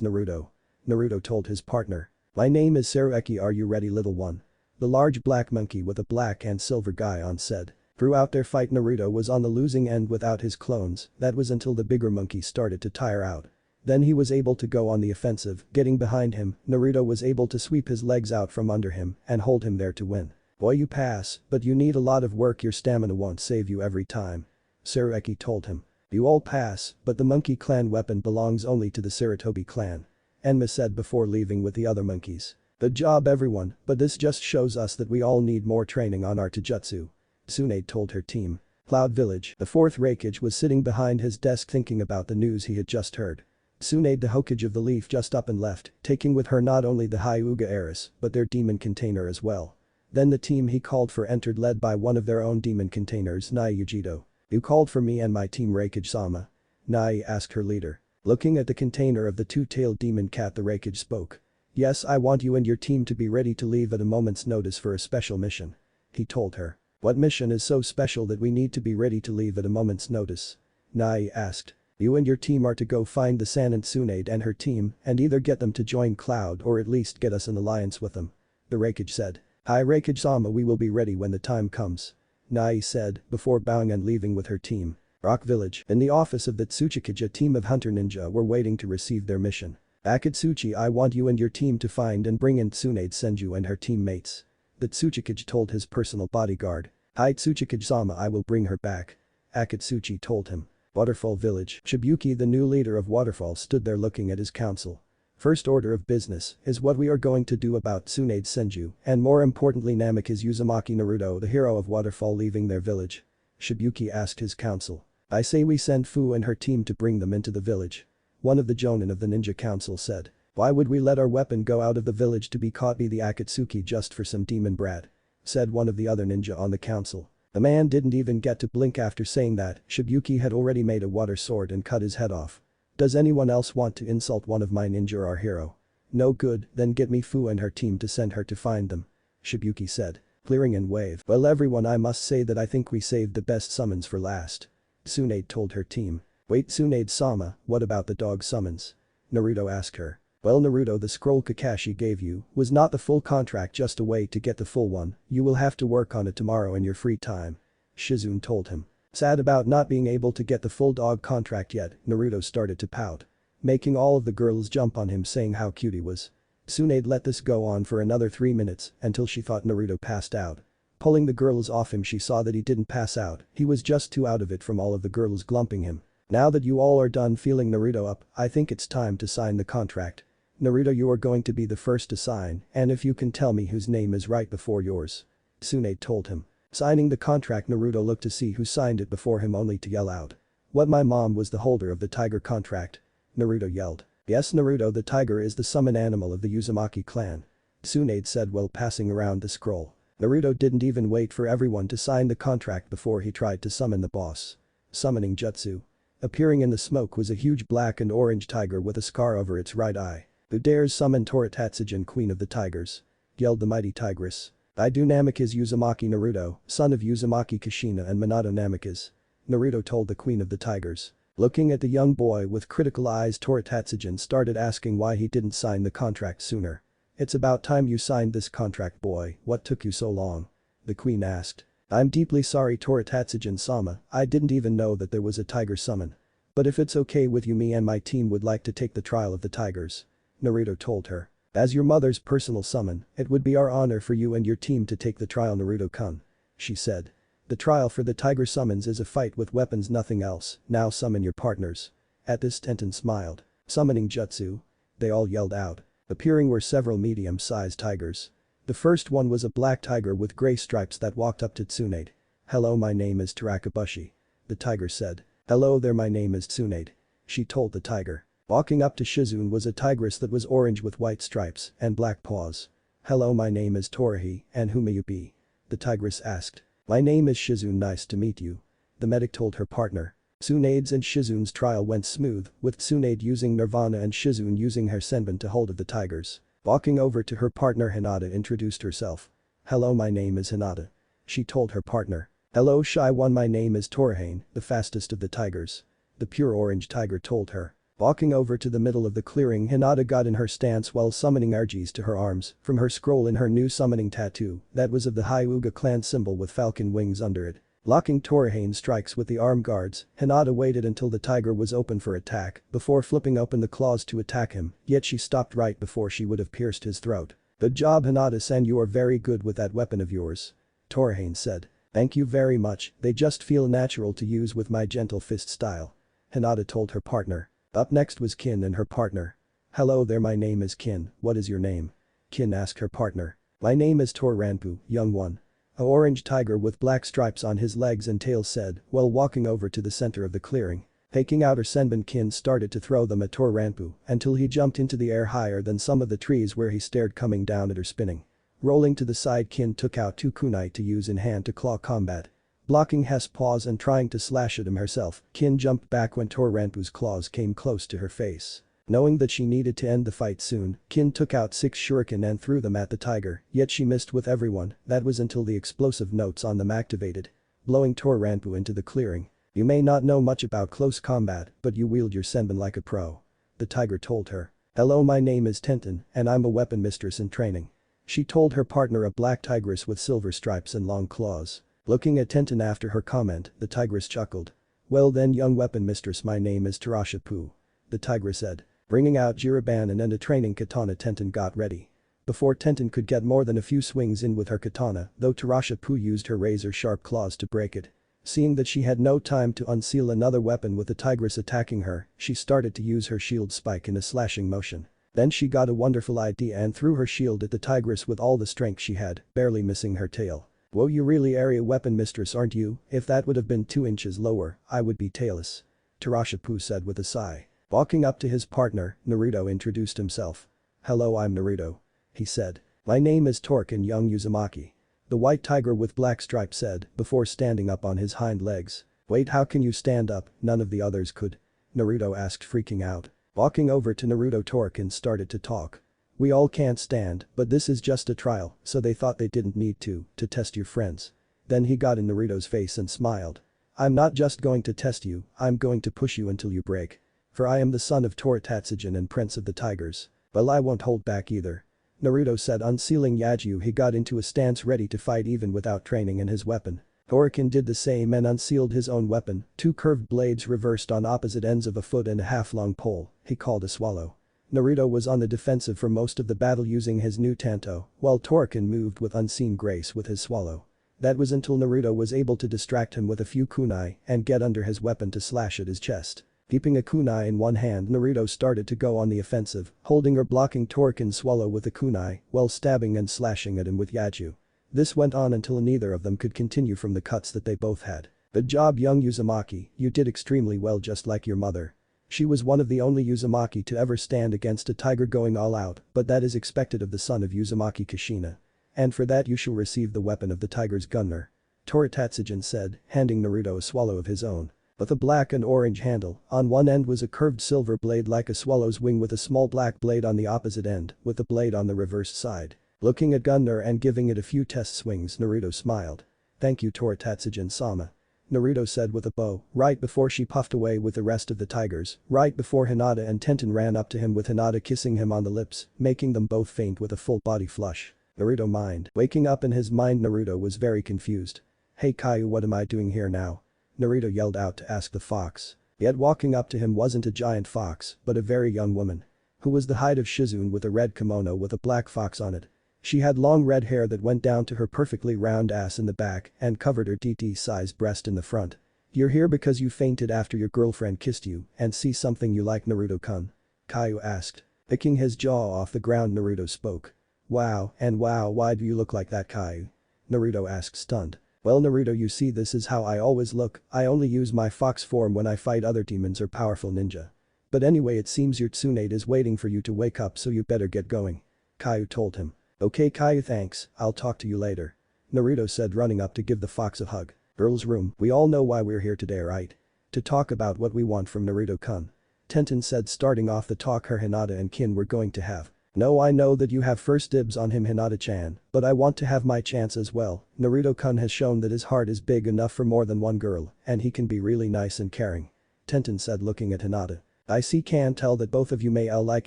Naruto. Naruto told his partner. My name is Sarueki, are you ready little one? The large black monkey with a black and silver guy on said. Throughout their fight Naruto was on the losing end without his clones, that was until the bigger monkey started to tire out. Then he was able to go on the offensive, getting behind him, Naruto was able to sweep his legs out from under him and hold him there to win. Boy you pass, but you need a lot of work, your stamina won't save you every time. Sarueki told him. You all pass, but the monkey clan weapon belongs only to the Sarutobi clan. Enma said before leaving with the other monkeys. Good job everyone, but this just shows us that we all need more training on our taijutsu. Tsunade told her team. Cloud Village, the fourth Raikage was sitting behind his desk thinking about the news he had just heard. Tsunade, the Hokage of the Leaf, just up and left, taking with her not only the Hyuga heiress, but their demon container as well. Then the team he called for entered, led by one of their own demon containers, Nai Yujito. You called for me and my team, Raikage-sama? Nai asked her leader. Looking at the container of the two-tailed demon cat, the Raikage spoke. Yes, I want you and your team to be ready to leave at a moment's notice for a special mission. He told her. What mission is so special that we need to be ready to leave at a moment's notice? Nai asked. You and your team are to go find the San and Tsunade and her team and either get them to join Cloud or at least get us an alliance with them. The Raikage said. Hi Raikage-sama, we will be ready when the time comes. Nai said before bowing and leaving with her team. Rock Village. In the office of the Tsuchikage, a team of hunter ninja were waiting to receive their mission. Akatsuchi, I want you and your team to find and bring in Tsunade Senju and her teammates. The Tsuchikage told his personal bodyguard. Hi Tsuchikage-sama, I will bring her back. Akatsuchi told him. Waterfall Village. Shibuki, the new leader of Waterfall, stood there looking at his council. First order of business is what we are going to do about Tsunade Senju, and more importantly Namek is Uzumaki Naruto, the hero of Waterfall, leaving their village. Shibuki asked his council. I say we send Fu and her team to bring them into the village. One of the jonin of the ninja council said. Why would we let our weapon go out of the village to be caught by the Akatsuki just for some demon brat? Said one of the other ninja on the council. The man didn't even get to blink after saying that. Shibuki had already made a water sword and cut his head off. Does anyone else want to insult one of my ninja or our hero? No good, then get me Fu and her team to send her to find them. Shibuki said. Clearing and wave. Well everyone, I must say that I think we saved the best summons for last. Tsunade told her team. Wait Tsunade-sama, what about the dog summons? Naruto asked her. Well Naruto, the scroll Kakashi gave you was not the full contract, just a way to get the full one, you will have to work on it tomorrow in your free time. Shizune told him. Sad about not being able to get the full dog contract yet, Naruto started to pout. Making all of the girls jump on him, saying how cute he was. Tsunade let this go on for another 3 minutes until she thought Naruto passed out. Pulling the girls off him, she saw that he didn't pass out, he was just too out of it from all of the girls glumping him. Now that you all are done feeling Naruto up, I think it's time to sign the contract. Naruto, you are going to be the first to sign, and if you can tell me whose name is right before yours. Tsunade told him. Signing the contract, Naruto looked to see who signed it before him only to yell out. What, my mom was the holder of the tiger contract? Naruto yelled. Yes Naruto, the tiger is the summon animal of the Uzumaki clan. Tsunade said while passing around the scroll. Naruto didn't even wait for everyone to sign the contract before he tried to summon the boss. Summoning jutsu. Appearing in the smoke was a huge black and orange tiger with a scar over its right eye. Who dares summon Tora-Tatsujin, queen of the tigers? Yelled the mighty tigress. I do. Namek is Uzumaki Naruto, son of Uzumaki Kushina and Minato Namikaze. Naruto told the queen of the tigers. Looking at the young boy with critical eyes, Tora-Tatsujin started asking why he didn't sign the contract sooner. It's about time you signed this contract, boy, what took you so long? The queen asked. I'm deeply sorry Tora-Tatsujin-sama, I didn't even know that there was a tiger summon. But if it's okay with you, me and my team would like to take the trial of the tigers. Naruto told her. As your mother's personal summon, it would be our honor for you and your team to take the trial, Naruto-kun. She said. The trial for the tiger summons is a fight with weapons, nothing else, now summon your partners. At this Tenten smiled. Summoning jutsu? They all yelled out. Appearing were several medium-sized tigers. The first one was a black tiger with gray stripes that walked up to Tsunade. Hello, my name is Tarakabushi. The tiger said. Hello there, my name is Tsunade. She told the tiger. Walking up to Shizune was a tigress that was orange with white stripes and black paws. "Hello, my name is Torahi, and who may you be?" the tigress asked. "My name is Shizune, nice to meet you," the medic told her partner. Tsunade's and Shizune's trial went smooth, with Tsunade using Nirvana and Shizune using her Senbon to hold of the tigers. Walking over to her partner Hinata introduced herself. "Hello, my name is Hinata," she told her partner. "Hello, Shy One, my name is Torahane, the fastest of the tigers," the pure orange tiger told her. Walking over to the middle of the clearing, Hinata got in her stance while summoning Argies to her arms from her scroll in her new summoning tattoo that was of the Hyuga clan symbol with falcon wings under it. Blocking Torahane's strikes with the arm guards, Hinata waited until the tiger was open for attack before flipping open the claws to attack him, yet she stopped right before she would have pierced his throat. "Good job, Hinata-san, you are very good with that weapon of yours," Torahane said. "Thank you very much, they just feel natural to use with my gentle fist style," Hinata told her partner. Up next was Kin and her partner. "Hello there, my name is Kin, what is your name?" Kin asked her partner. "My name is Tor Ranpu, young one," a orange tiger with black stripes on his legs and tail said while walking over to the center of the clearing. Taking out her Senbon, Kin started to throw them at Tor Ranpu until he jumped into the air higher than some of the trees where he stared, coming down at her spinning. Rolling to the side, Kin took out 2 kunai to use in hand-to-claw combat. Blocking Hess' paws and trying to slash at him herself, Kin jumped back when Tor Ranpu's claws came close to her face. Knowing that she needed to end the fight soon, Kin took out 6 shuriken and threw them at the tiger, yet she missed with everyone, that was until the explosive notes on them activated, blowing Tor Ranpu into the clearing. "You may not know much about close combat, but you wield your Senbon like a pro," the tiger told her. "Hello, my name is Tenten, and I'm a weapon mistress in training," she told her partner, a black tigress with silver stripes and long claws. Looking at Tenten after her comment, the tigress chuckled. "Well then, young weapon mistress, my name is Tarasha Poo," the tigress said. Bringing out Jiraban and a training katana, Tenten got ready. Before Tenten could get more than a few swings in with her katana, though Tarasha Poo used her razor-sharp claws to break it. Seeing that she had no time to unseal another weapon with the tigress attacking her, she started to use her shield spike in a slashing motion. Then she got a wonderful idea and threw her shield at the tigress with all the strength she had, barely missing her tail. "Whoa, you really area weapon mistress, aren't you? If that would have been 2 inches lower, I would be tailless," Tarasha Poo said with a sigh. Walking up to his partner, Naruto introduced himself. "Hello, I'm Naruto," he said. "My name is Torkin Young Uzumaki," the white tiger with black stripes said before standing up on his hind legs. "Wait, how can you stand up? None of the others could," Naruto asked, freaking out. Walking over to Naruto, Torkin started to talk. "We all can't stand, but this is just a trial, so they thought they didn't need to test your friends." Then he got in Naruto's face and smiled. "I'm not just going to test you, I'm going to push you until you break. For I am the son of Tora Tatsujin and Prince of the Tigers. Well, I won't hold back either," Naruto said, unsealing Yagyu. He got into a stance ready to fight even without training in his weapon. Torikin did the same and unsealed his own weapon, 2 curved blades reversed on opposite ends of a 1.5 foot long pole, he called a swallow. Naruto was on the defensive for most of the battle using his new Tanto, while Torikin moved with unseen grace with his swallow. That was until Naruto was able to distract him with a few kunai and get under his weapon to slash at his chest. Keeping a kunai in one hand, Naruto started to go on the offensive, holding or blocking Torikin's swallow with a kunai while stabbing and slashing at him with Yagyu. This went on until neither of them could continue from the cuts that they both had. "Good job, young Uzumaki, you did extremely well, just like your mother." She was one of the only Uzumaki to ever stand against a tiger going all out, but that is expected of the son of Uzumaki Kushina. "And for that you shall receive the weapon of the tiger's gunner," Tora Tatsujin said, handing Naruto a swallow of his own. With a black and orange handle, on one end was a curved silver blade like a swallow's wing with a small black blade on the opposite end, with the blade on the reverse side. Looking at Gunner and giving it a few test swings, Naruto smiled. "Thank you, Tora Tatsujin-sama," Naruto said with a bow, right before she puffed away with the rest of the tigers, right before Hinata and Tenten ran up to him with Hinata kissing him on the lips, making them both faint with a full body flush. Naruto mind. Waking up in his mind, Naruto was very confused. "Hey Caillou, what am I doing here now?" Naruto yelled out to ask the fox. Yet walking up to him wasn't a giant fox, but a very young woman. Who was the height of Shizune with a red kimono with a black fox on it. She had long red hair that went down to her perfectly round ass in the back and covered her TT-sized breast in the front. "You're here because you fainted after your girlfriend kissed you and see something you like, Naruto-kun?" Caillou asked. Picking his jaw off the ground, Naruto spoke. Wow, why do you look like that, Caillou?" Naruto asked, stunned. "Well, Naruto, you see, this is how I always look, I only use my fox form when I fight other demons or powerful ninja," But anyway, it seems your Tsunade is waiting for you to wake up, so you better get going. Caillou told him. Okay Caillou, thanks, I'll talk to you later. Naruto said, running up to give the fox a hug. Girls' room, we all know why we're here today, right? To talk about what we want from Naruto-kun. Tenten said, starting off the talk her Hinata and Kin were going to have. No, I know that you have first dibs on him, Hinata-chan, but I want to have my chance as well. Naruto-kun has shown that his heart is big enough for more than one girl, and he can be really nice and caring. Tenten said, looking at Hinata. I can't tell that both of you may like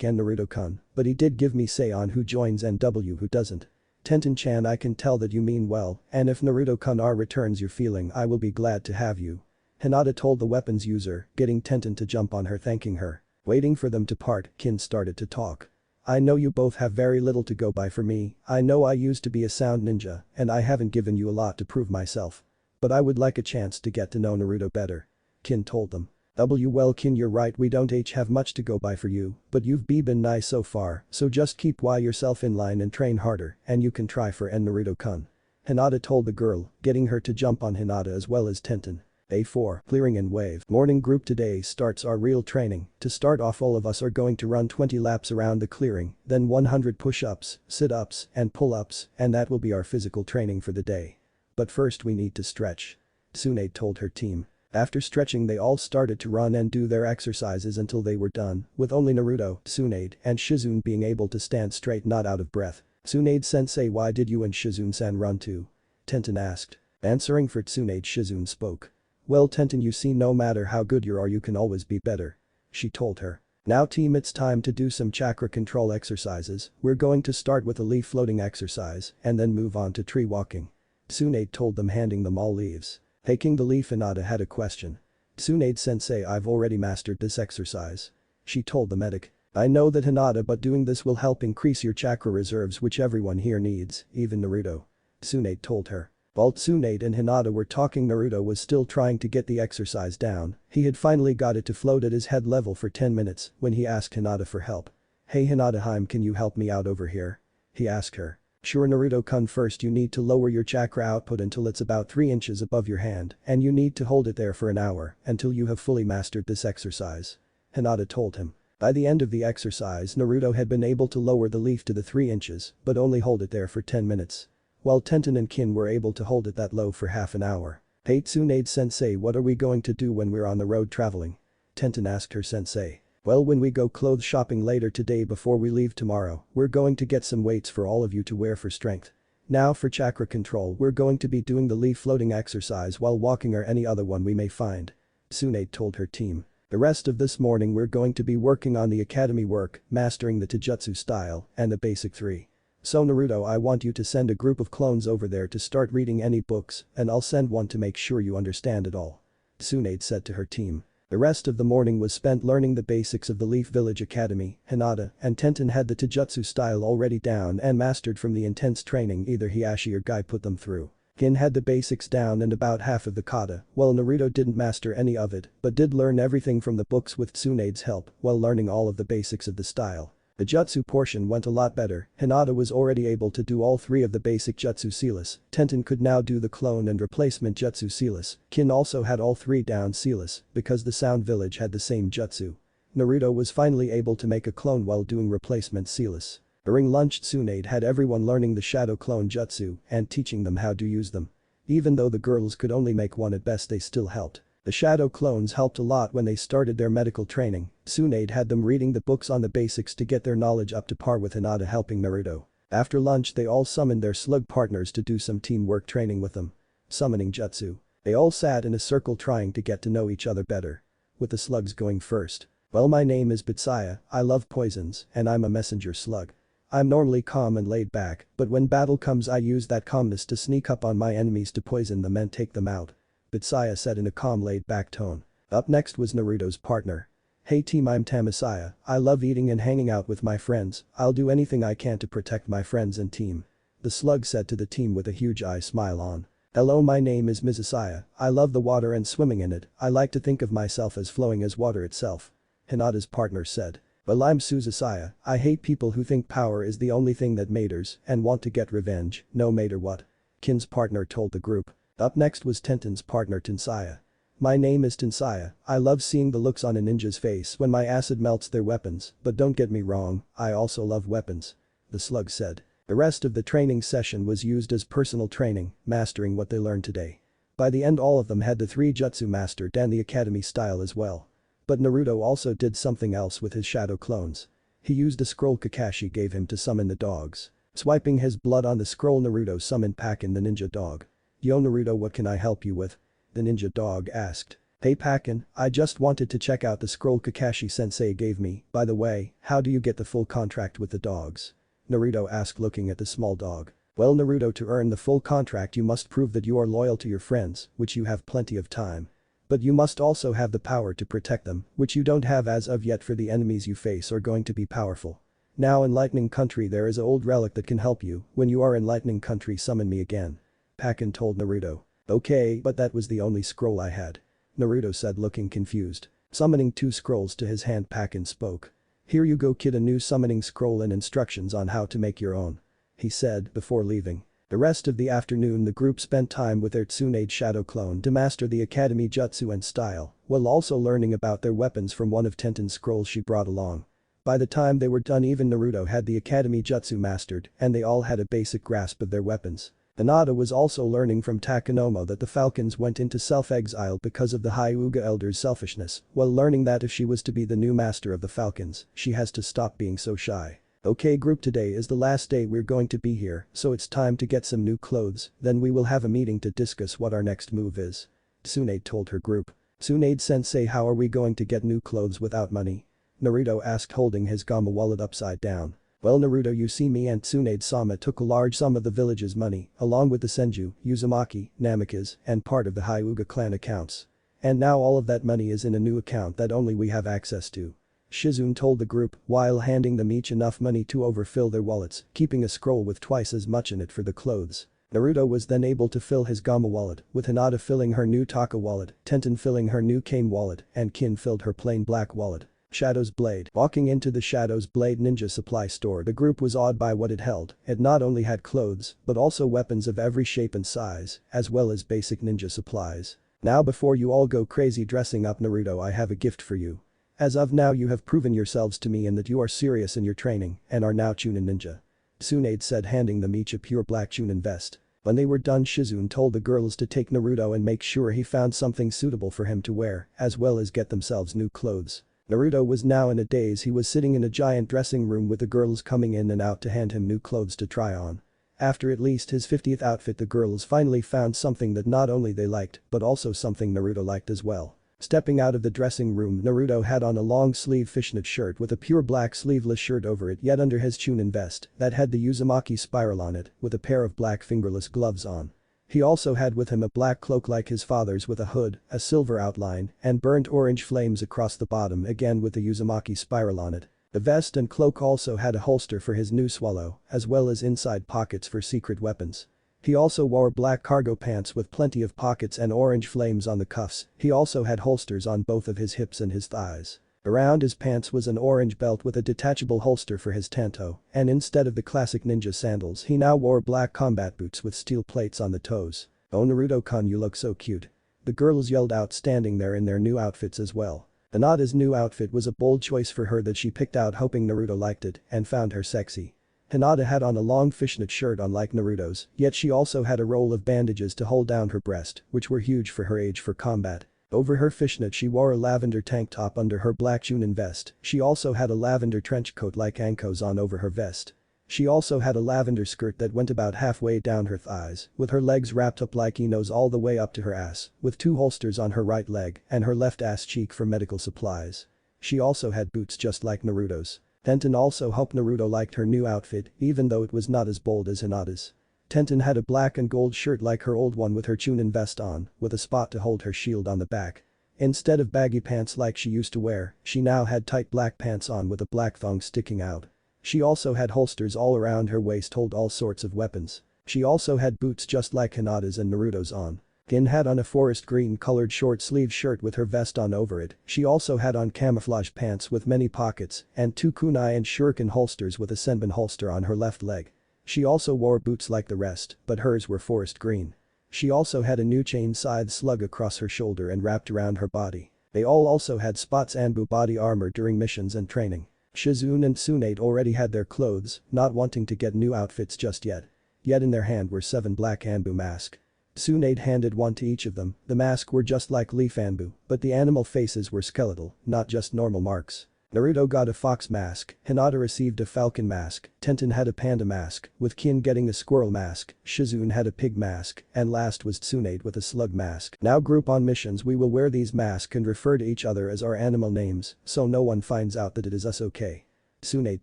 Naruto-kun, but he did give me say on who joins and who doesn't. Tenten-chan, I can tell that you mean well, and if Naruto-kun returns your feeling, I will be glad to have you. Hinata told the weapons user, getting Tenten to jump on her, thanking her. Waiting for them to part, Kin started to talk. I know you both have very little to go by for me, I know I used to be a sound ninja, and I haven't given you a lot to prove myself. But I would like a chance to get to know Naruto better. Kin told them. Well Kin, you're right, we don't have much to go by for you, but you've been nice so far, so just keep yourself in line and train harder, and you can try for Naruto-kun. Hinata told the girl, getting her to jump on Hinata as well as Tenten. A4, clearing and wave. Morning group, today starts our real training. To start off, all of us are going to run 20 laps around the clearing, then 100 push-ups, sit-ups, and pull-ups, and that will be our physical training for the day. But first we need to stretch. Tsunade told her team. After stretching, they all started to run and do their exercises until they were done, with only Naruto, Tsunade, and Shizune being able to stand straight, not out of breath. Tsunade-sensei, why did you and Shizune-san run too? Tenten asked. Answering for Tsunade, Shizune spoke. Well Tenten, you see, no matter how good you are, you can always be better. She told her. Now team, it's time to do some chakra control exercises. We're going to start with a leaf floating exercise and then move on to tree walking. Tsunade told them, handing them all leaves. Taking the leaf, Hinata had a question. Tsunade-sensei, I've already mastered this exercise. She told the medic. I know that Hinata, but doing this will help increase your chakra reserves, which everyone here needs, even Naruto. Tsunade told her. While Tsunade and Hinata were talking, Naruto was still trying to get the exercise down. He had finally got it to float at his head level for 10 minutes when he asked Hinata for help. Hey Hinata-heim, can you help me out over here? He asked her. Sure Naruto-kun, first you need to lower your chakra output until it's about 3 inches above your hand, and you need to hold it there for an hour until you have fully mastered this exercise. Hinata told him. By the end of the exercise, Naruto had been able to lower the leaf to the 3 inches, but only hold it there for 10 minutes. While Tenten and Kin were able to hold it that low for half an hour. Hey Tsunade-sensei, what are we going to do when we're on the road traveling? Tenten asked her sensei. Well, when we go clothes shopping later today before we leave tomorrow, we're going to get some weights for all of you to wear for strength. Now for chakra control, we're going to be doing the leaf floating exercise while walking or any other one we may find. Tsunade told her team. The rest of this morning we're going to be working on the academy work, mastering the taijutsu style, and the basic 3. So Naruto, I want you to send a group of clones over there to start reading any books, and I'll send one to make sure you understand it all. Tsunade said to her team. The rest of the morning was spent learning the basics of the Leaf Village Academy. Hinata and Tenten had the taijutsu style already down and mastered from the intense training either Hiashi or Guy put them through. Kin had the basics down and about half of the kata, while Naruto didn't master any of it, but did learn everything from the books with Tsunade's help while learning all of the basics of the style. The jutsu portion went a lot better. Hinata was already able to do all 3 of the basic jutsu sealess. Tenten could now do the clone and replacement jutsu sealess. Kin also had all 3 down sealess because the Sound Village had the same jutsu. Naruto was finally able to make a clone while doing replacement sealess. During lunch, Tsunade had everyone learning the shadow clone jutsu and teaching them how to use them. Even though the girls could only make one at best, they still helped. The shadow clones helped a lot when they started their medical training. Tsunade had them reading the books on the basics to get their knowledge up to par with Hinata helping Naruto. After lunch, they all summoned their slug partners to do some teamwork training with them. Summoning jutsu. They all sat in a circle trying to get to know each other better. With the slugs going first. Well, my name is Bitsaya, I love poisons, and I'm a messenger slug. I'm normally calm and laid back, but when battle comes I use that calmness to sneak up on my enemies to poison them and take them out. Bitsaya said in a calm, laid-back tone. Up next was Naruto's partner. Hey team, I'm Tamisaya, I love eating and hanging out with my friends, I'll do anything I can to protect my friends and team. The slug said to the team with a huge eye smile on. Hello, my name is Mizusaya, I love the water and swimming in it, I like to think of myself as flowing as water itself. Hinata's partner said. Well, I'm Suzusaya, I hate people who think power is the only thing that matters and want to get revenge, no matter what. Kin's partner told the group. Up next was Tenten's partner Tensaya. My name is Tensaya. I love seeing the looks on a ninja's face when my acid melts their weapons, but don't get me wrong, I also love weapons. The slug said. The rest of the training session was used as personal training, mastering what they learned today. By the end all of them had the 3 jutsu mastered and the academy style as well. But Naruto also did something else with his shadow clones. He used a scroll Kakashi gave him to summon the dogs. Swiping his blood on the scroll, Naruto summoned Pakin the ninja dog. "Yo Naruto, what can I help you with?" the ninja dog asked. "Hey Pakin, I just wanted to check out the scroll Kakashi sensei gave me. By the way, how do you get the full contract with the dogs?" Naruto asked looking at the small dog. "Well Naruto, to earn the full contract you must prove that you are loyal to your friends, which you have plenty of time. But you must also have the power to protect them, which you don't have as of yet, for the enemies you face are going to be powerful. Now in Lightning Country there is an old relic that can help you. When you are in Lightning Country summon me again," Pakin told Naruto. "Okay, but that was the only scroll I had," Naruto said looking confused. Summoning 2 scrolls to his hand, Pakin spoke. "Here you go kid, a new summoning scroll and instructions on how to make your own," he said before leaving. The rest of the afternoon the group spent time with their Tsunade shadow clone to master the academy jutsu and style, while also learning about their weapons from one of Tenten's scrolls she brought along. By the time they were done even Naruto had the academy jutsu mastered and they all had a basic grasp of their weapons. Hinata was also learning from Takenommo that the Falcons went into self-exile because of the Hyuga elders' selfishness, while learning that if she was to be the new master of the Falcons, she has to stop being so shy. "Okay group, today is the last day we're going to be here, so it's time to get some new clothes, then we will have a meeting to discuss what our next move is," Tsunade told her group. "Tsunade-sensei, how are we going to get new clothes without money?" Naruto asked holding his Gamma wallet upside down. "Well Naruto, you see, me and Tsunade-sama took a large sum of the village's money, along with the Senju, Uzumaki, Namikaze, and part of the Hyuga clan accounts. And now all of that money is in a new account that only we have access to," Shizune told the group while handing them each enough money to overfill their wallets, keeping a scroll with twice as much in it for the clothes. Naruto was then able to fill his Gamma wallet, with Hinata filling her new Taka wallet, Tenten filling her new Kame wallet, and Kin filled her plain black wallet. Shadow's Blade. Walking into the Shadow's Blade ninja supply store, the group was awed by what it held. It not only had clothes, but also weapons of every shape and size, as well as basic ninja supplies. "Now before you all go crazy dressing up Naruto, I have a gift for you. As of now you have proven yourselves to me and that you are serious in your training and are now Chunin ninja," Tsunade said handing them each a pure black Chunin vest. When they were done, Shizune told the girls to take Naruto and make sure he found something suitable for him to wear, as well as get themselves new clothes. Naruto was now in a daze. He was sitting in a giant dressing room with the girls coming in and out to hand him new clothes to try on. After at least his 50th outfit, the girls finally found something that not only they liked, but also something Naruto liked as well. Stepping out of the dressing room, Naruto had on a long-sleeve fishnet shirt with a pure black sleeveless shirt over it, yet under his Chunin vest that had the Uzumaki spiral on it, with a pair of black fingerless gloves on. He also had with him a black cloak like his father's with a hood, a silver outline, and burnt orange flames across the bottom, again with the Uzumaki spiral on it. The vest and cloak also had a holster for his new swallow, as well as inside pockets for secret weapons. He also wore black cargo pants with plenty of pockets and orange flames on the cuffs. He also had holsters on both of his hips and his thighs. Around his pants was an orange belt with a detachable holster for his tanto, and instead of the classic ninja sandals he now wore black combat boots with steel plates on the toes. "Oh Naruto-kun, you look so cute," the girls yelled out, standing there in their new outfits as well. Hinata's new outfit was a bold choice for her that she picked out hoping Naruto liked it and found her sexy. Hinata had on a long fishnet shirt unlike Naruto's, yet she also had a roll of bandages to hold down her breast, which were huge for her age for combat. Over her fishnet she wore a lavender tank top under her black Chunin vest. She also had a lavender trench coat like Anko's on over her vest. She also had a lavender skirt that went about halfway down her thighs, with her legs wrapped up like Ino's all the way up to her ass, with 2 holsters on her right leg and her left ass cheek for medical supplies. She also had boots just like Naruto's. Tenten also hoped Naruto liked her new outfit, even though it was not as bold as Hinata's. Tenten had a black and gold shirt like her old one with her Chunin vest on, with a spot to hold her shield on the back. Instead of baggy pants like she used to wear, she now had tight black pants on with a black thong sticking out. She also had holsters all around her waist hold all sorts of weapons. She also had boots just like Hinata's and Naruto's on. Kin had on a forest green colored short sleeve shirt with her vest on over it. She also had on camouflage pants with many pockets and 2 kunai and shuriken holsters with a senbon holster on her left leg. She also wore boots like the rest, but hers were forest green. She also had a new chain scythe slug across her shoulder and wrapped around her body. They all also had spots Anbu body armor during missions and training. Shizune and Tsunade already had their clothes, not wanting to get new outfits just yet. Yet in their hand were 7 black Anbu masks. Tsunade handed one to each of them, the masks were just like leaf Anbu, but the animal faces were skeletal, not just normal marks. Naruto got a fox mask, Hinata received a falcon mask, Tenten had a panda mask, with Kin getting a squirrel mask, Shizune had a pig mask, and last was Tsunade with a slug mask. Now group on missions we will wear these masks and refer to each other as our animal names, so no one finds out that it is us, okay? Tsunade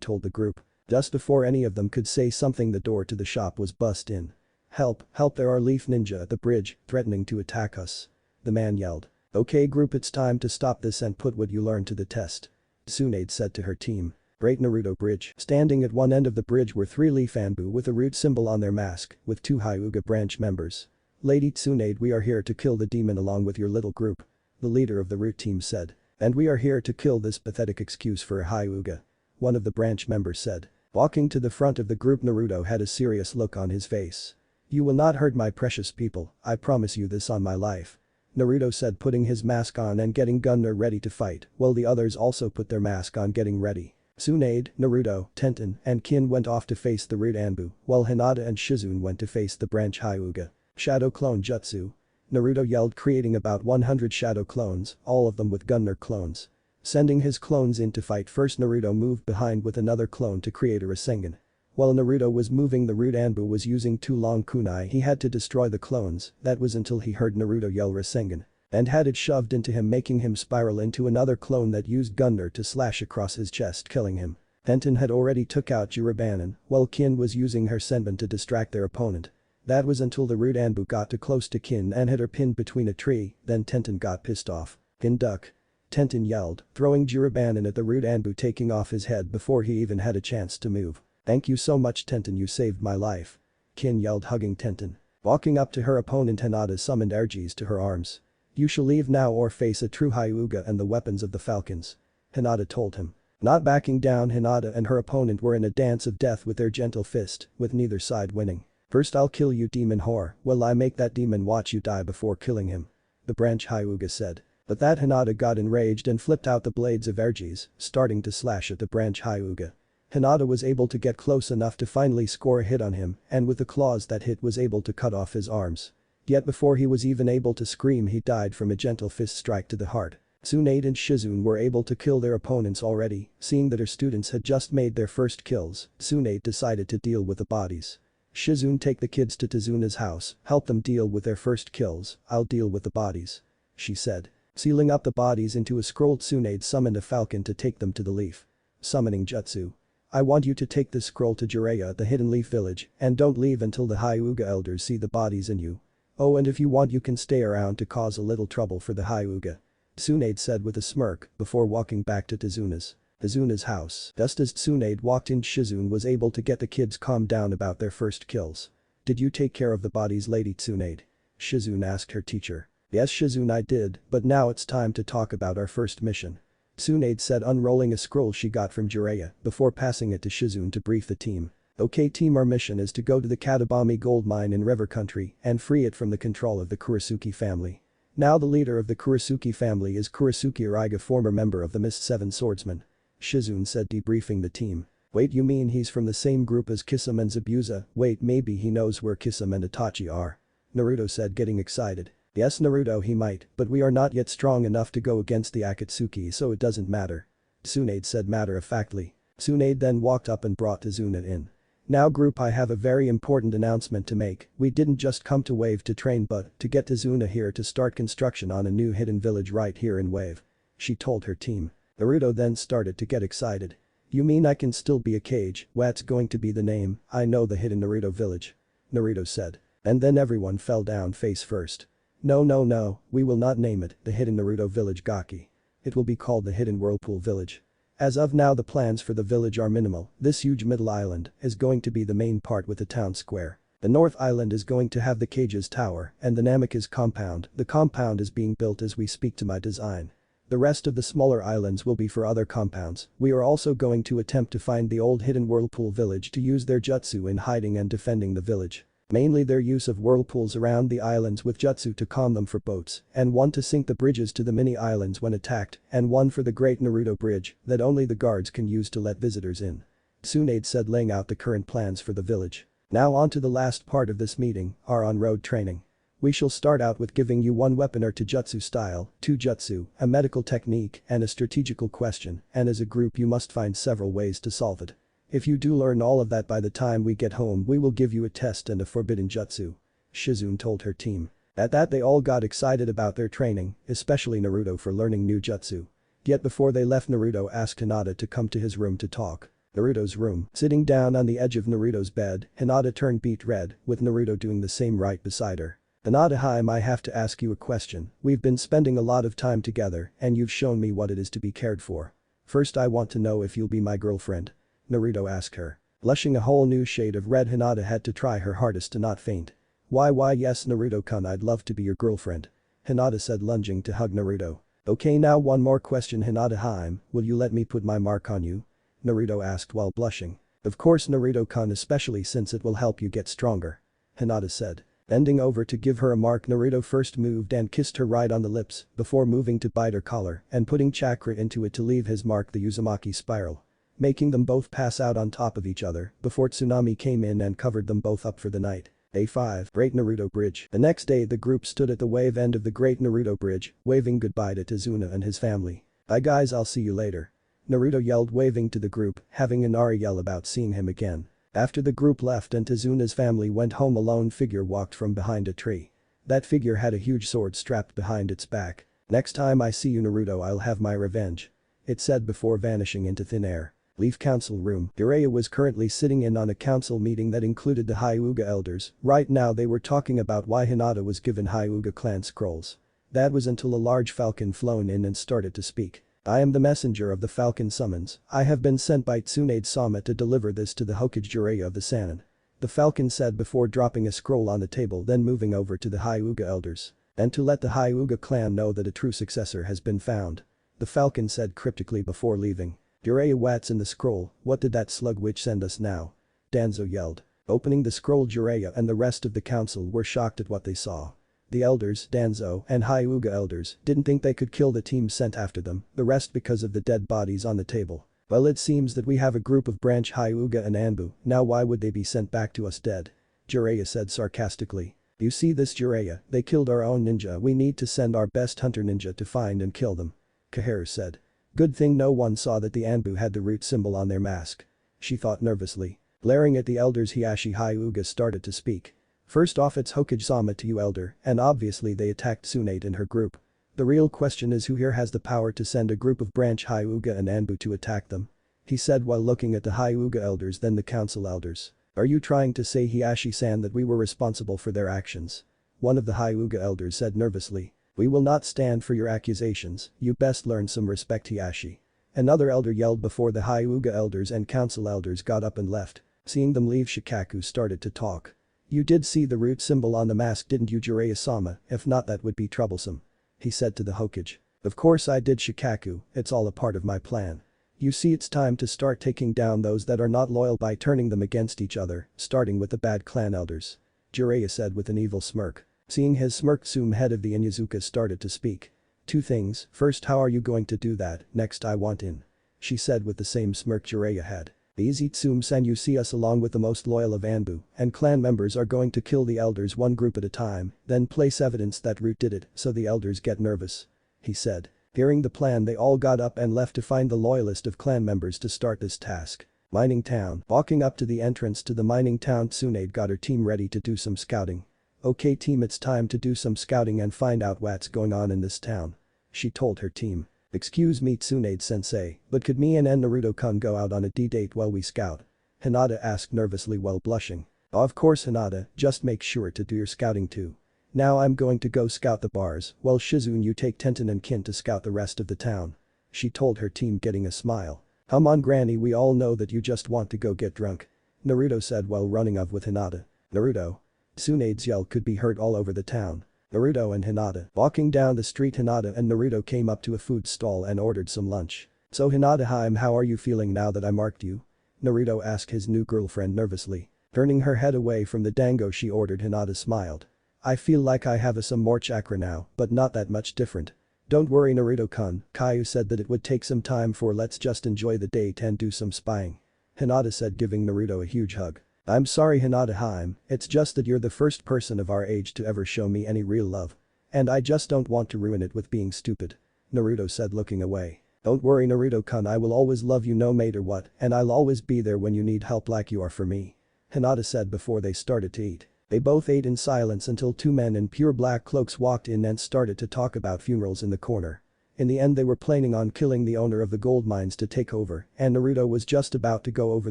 told the group. Just before any of them could say something the door to the shop was bust in. Help, help, there are leaf ninja at the bridge, threatening to attack us. The man yelled. Okay group, it's time to stop this and put what you learned to the test. Tsunade said to her team. Great Naruto Bridge. Standing at one end of the bridge were 3 leaf Anbu with a root symbol on their mask, with 2 Hyuga branch members. Lady Tsunade, we are here to kill the demon along with your little group. The leader of the root team said. And we are here to kill this pathetic excuse for a Hyuga. One of the branch members said. Walking to the front of the group, Naruto had a serious look on his face. You will not hurt my precious people, I promise you this on my life. Naruto said, putting his mask on and getting Gunner ready to fight, while the others also put their mask on getting ready. Tsunade, Naruto, Tenten, and Kin went off to face the root Anbu, while Hinata and Shizune went to face the branch Hyuga. Shadow Clone Jutsu. Naruto yelled, creating about 100 shadow clones, all of them with Gunner clones. Sending his clones in to fight first, Naruto moved behind with another clone to create a Rasengan. While Naruto was moving, the root Anbu was using 2 long kunai. He had to destroy the clones, that was until he heard Naruto yell Rasengan. And had it shoved into him, making him spiral into another clone that used Gunner to slash across his chest, killing him. Tenten had already took out Jirobanen, while Kin was using her Senbon to distract their opponent. That was until the root Anbu got too close to Kin and had her pinned between a tree, then Tenten got pissed off. Kin duck. Tenten yelled, throwing Jirobanen at the root Anbu, taking off his head before he even had a chance to move. Thank you so much Tenten, you saved my life. Kin yelled, hugging Tenten. Walking up to her opponent, Hinata summoned Ergis to her arms. You shall leave now or face a true Hyuga and the weapons of the Falcons. Hinata told him. Not backing down, Hinata and her opponent were in a dance of death with their gentle fist, with neither side winning. First I'll kill you demon whore, will I make that demon watch you die before killing him. The branch Hyuga said. But that Hinata got enraged and flipped out the blades of Ergis, starting to slash at the branch Hyuga. Hinata was able to get close enough to finally score a hit on him, and with the claws that hit was able to cut off his arms. Yet before he was even able to scream, he died from a gentle fist strike to the heart. Tsunade and Shizune were able to kill their opponents already. Seeing that her students had just made their first kills, Tsunade decided to deal with the bodies. Shizune, take the kids to Tsunade's house, help them deal with their first kills, I'll deal with the bodies. She said. Sealing up the bodies into a scroll, Tsunade summoned a falcon to take them to the leaf. Summoning Jutsu. I want you to take this scroll to Jiraiya at the Hidden Leaf Village, and don't leave until the Hyuga elders see the bodies in you. Oh, and if you want you can stay around to cause a little trouble for the Hyuga. Tsunade said with a smirk before walking back to Tsunade's house. Just as Tsunade walked in, Shizune was able to get the kids calmed down about their first kills. Did you take care of the bodies, Lady Tsunade? Shizune asked her teacher. Yes Shizune, I did, but now it's time to talk about our first mission. Tsunade said, unrolling a scroll she got from Jiraiya before passing it to Shizune to brief the team. Okay team, our mission is to go to the Katabami gold mine in River Country and free it from the control of the Kurisuke family. Now the leader of the Kurisuke family is Kurisuke Uriga, former member of the Mist 7 Swordsmen. Shizune said, debriefing the team. Wait, you mean he's from the same group as Kisame and Zabuza? Wait, maybe he knows where Kisame and Itachi are. Naruto said, getting excited. Yes Naruto, he might, but we are not yet strong enough to go against the Akatsuki, so it doesn't matter. Tsunade said matter-of-factly. Tsunade then walked up and brought Tsunade in. Now group, I have a very important announcement to make. We didn't just come to Wave to train but to get Tsunade here to start construction on a new hidden village right here in Wave. She told her team. Naruto then started to get excited. You mean I can still be a cage? What's going to be the name? I know, the hidden Naruto village. Naruto said. And then everyone fell down face first. No, we will not name it the hidden Naruto village Gaki. It will be called the hidden Whirlpool village. As of now the plans for the village are minimal. This huge middle island is going to be the main part with the town square. The north island is going to have the cages tower and the Namikaze compound. The compound is being built as we speak to my design. The rest of the smaller islands will be for other compounds. We are also going to attempt to find the old hidden Whirlpool village to use their jutsu in hiding and defending the village. Mainly their use of whirlpools around the islands with jutsu to calm them for boats, and one to sink the bridges to the mini-islands when attacked, and one for the Great Naruto Bridge that only the guards can use to let visitors in. Tsunade said, laying out the current plans for the village. Now on to the last part of this meeting, our on-road training. We shall start out with giving you one weapon or two jutsu style, two jutsu, a medical technique, and a strategical question, and as a group you must find several ways to solve it. If you do learn all of that by the time we get home, we will give you a test and a forbidden jutsu. Shizune told her team. At that they all got excited about their training, especially Naruto for learning new jutsu. Yet before they left, Naruto asked Hinata to come to his room to talk. Naruto's room. Sitting down on the edge of Naruto's bed, Hinata turned beet red, with Naruto doing the same right beside her. Hinata, I have to ask you a question. We've been spending a lot of time together and you've shown me what it is to be cared for. First I want to know if you'll be my girlfriend. Naruto asked her. Blushing a whole new shade of red, Hinata had to try her hardest to not faint. Why yes Naruto-kun, I'd love to be your girlfriend. Hinata said, lunging to hug Naruto. Okay, now one more question, Hinata, will you let me put my mark on you? Naruto asked while blushing. Of course Naruto-kun, especially since it will help you get stronger. Hinata said. Bending over to give her a mark, Naruto first moved and kissed her right on the lips before moving to bite her collar and putting chakra into it to leave his mark, the Uzumaki spiral. Making them both pass out on top of each other before Tsunami came in and covered them both up for the night. Day 5. Great Naruto Bridge. The next day the group stood at the wave end of the Great Naruto Bridge, waving goodbye to Tazuna and his family. Bye guys, I'll see you later. Naruto yelled, waving to the group, having Inari yell about seeing him again. After the group left and Tazuna's family went home, a lone figure walked from behind a tree. That figure had a huge sword strapped behind its back. Next time I see you Naruto, I'll have my revenge. It said before vanishing into thin air. Leave council room. Jiraiya was currently sitting in on a council meeting that included the Hyuga elders. Right now they were talking about why Hinata was given Hyuga clan scrolls. That was until a large falcon flown in and started to speak. I am the messenger of the falcon summons. I have been sent by Tsunade-sama to deliver this to the Hokage Jiraiya of the Sannin. The falcon said before dropping a scroll on the table, then moving over to the Hyuga elders. And to let the Hyuga clan know that a true successor has been found. The falcon said cryptically before leaving. Jiraiya, what's in the scroll? What did that slug witch send us now? Danzo yelled. Opening the scroll, Jiraiya and the rest of the council were shocked at what they saw. The elders, Danzo and Hyuga elders, didn't think they could kill the team sent after them, the rest because of the dead bodies on the table. Well, it seems that we have a group of branch Hyuga and Anbu, now why would they be sent back to us dead? Jiraiya said sarcastically. You see this Jiraiya, they killed our own ninja, we need to send our best hunter ninja to find and kill them. Kaheru said. Good thing no one saw that the Anbu had the root symbol on their mask. She thought nervously. Glaring at the elders, Hiashi Hyuga started to speak. First off, it's Hokage-sama to you, elder, and obviously they attacked Tsunade and her group. The real question is who here has the power to send a group of branch Hyuga and Anbu to attack them? He said while looking at the Hyuga elders, then the council elders. Are you trying to say, Hiashi-san, that we were responsible for their actions? One of the Hyuga elders said nervously. We will not stand for your accusations, you best learn some respect, Hiashi. Another elder yelled before the Hyuga elders and council elders got up and left. Seeing them leave, Shikaku started to talk. You did see the root symbol on the mask, didn't you, Jiraiya-sama? If not, that would be troublesome. He said to the Hokage. Of course I did, Shikaku, it's all a part of my plan. You see, it's time to start taking down those that are not loyal by turning them against each other, starting with the bad clan elders. Jiraiya said with an evil smirk. Seeing his smirk, Tsume, head of the Inuzuka, started to speak. Two things, first, how are you going to do that? Next, I want in. She said with the same smirk Jiraiya had. Easy, Tsume-san, you see us along with the most loyal of Anbu and clan members are going to kill the elders one group at a time, then place evidence that Root did it so the elders get nervous. He said. Hearing the plan, they all got up and left to find the loyalist of clan members to start this task. Mining town. Walking up to the entrance to the mining town, Tsunade got her team ready to do some scouting. Okay team, it's time to do some scouting and find out what's going on in this town. She told her team. Excuse me Tsunade-sensei, but could me and Naruto-kun go out on a date while we scout? Hinata asked nervously while blushing. Of course Hinata, just make sure to do your scouting too. Now I'm going to go scout the bars, while Shizune you take Tenten and Kin to scout the rest of the town. She told her team, getting a smile. Come on granny, we all know that you just want to go get drunk. Naruto said while running off with Hinata. Naruto. Tsunade's yell could be heard all over the town. Naruto and Hinata. Walking down the street, Hinata and Naruto came up to a food stall and ordered some lunch. So Hinata, how are you feeling now that I marked you? Naruto asked his new girlfriend nervously. Turning her head away from the dango she ordered, Hinata smiled. I feel like I have some more chakra now, but not that much different. Don't worry Naruto-kun, Caillou said that it would take some time for let's just enjoy the date and do some spying. Hinata said, giving Naruto a huge hug. I'm sorry Hinata-hime, it's just that you're the first person of our age to ever show me any real love. And I just don't want to ruin it with being stupid. Naruto said, looking away. Don't worry Naruto-kun, I will always love you no matter what, and I'll always be there when you need help like you are for me. Hinata said before they started to eat. They both ate in silence until two men in pure black cloaks walked in and started to talk about funerals in the corner. In the end they were planning on killing the owner of the gold mines to take over, and Naruto was just about to go over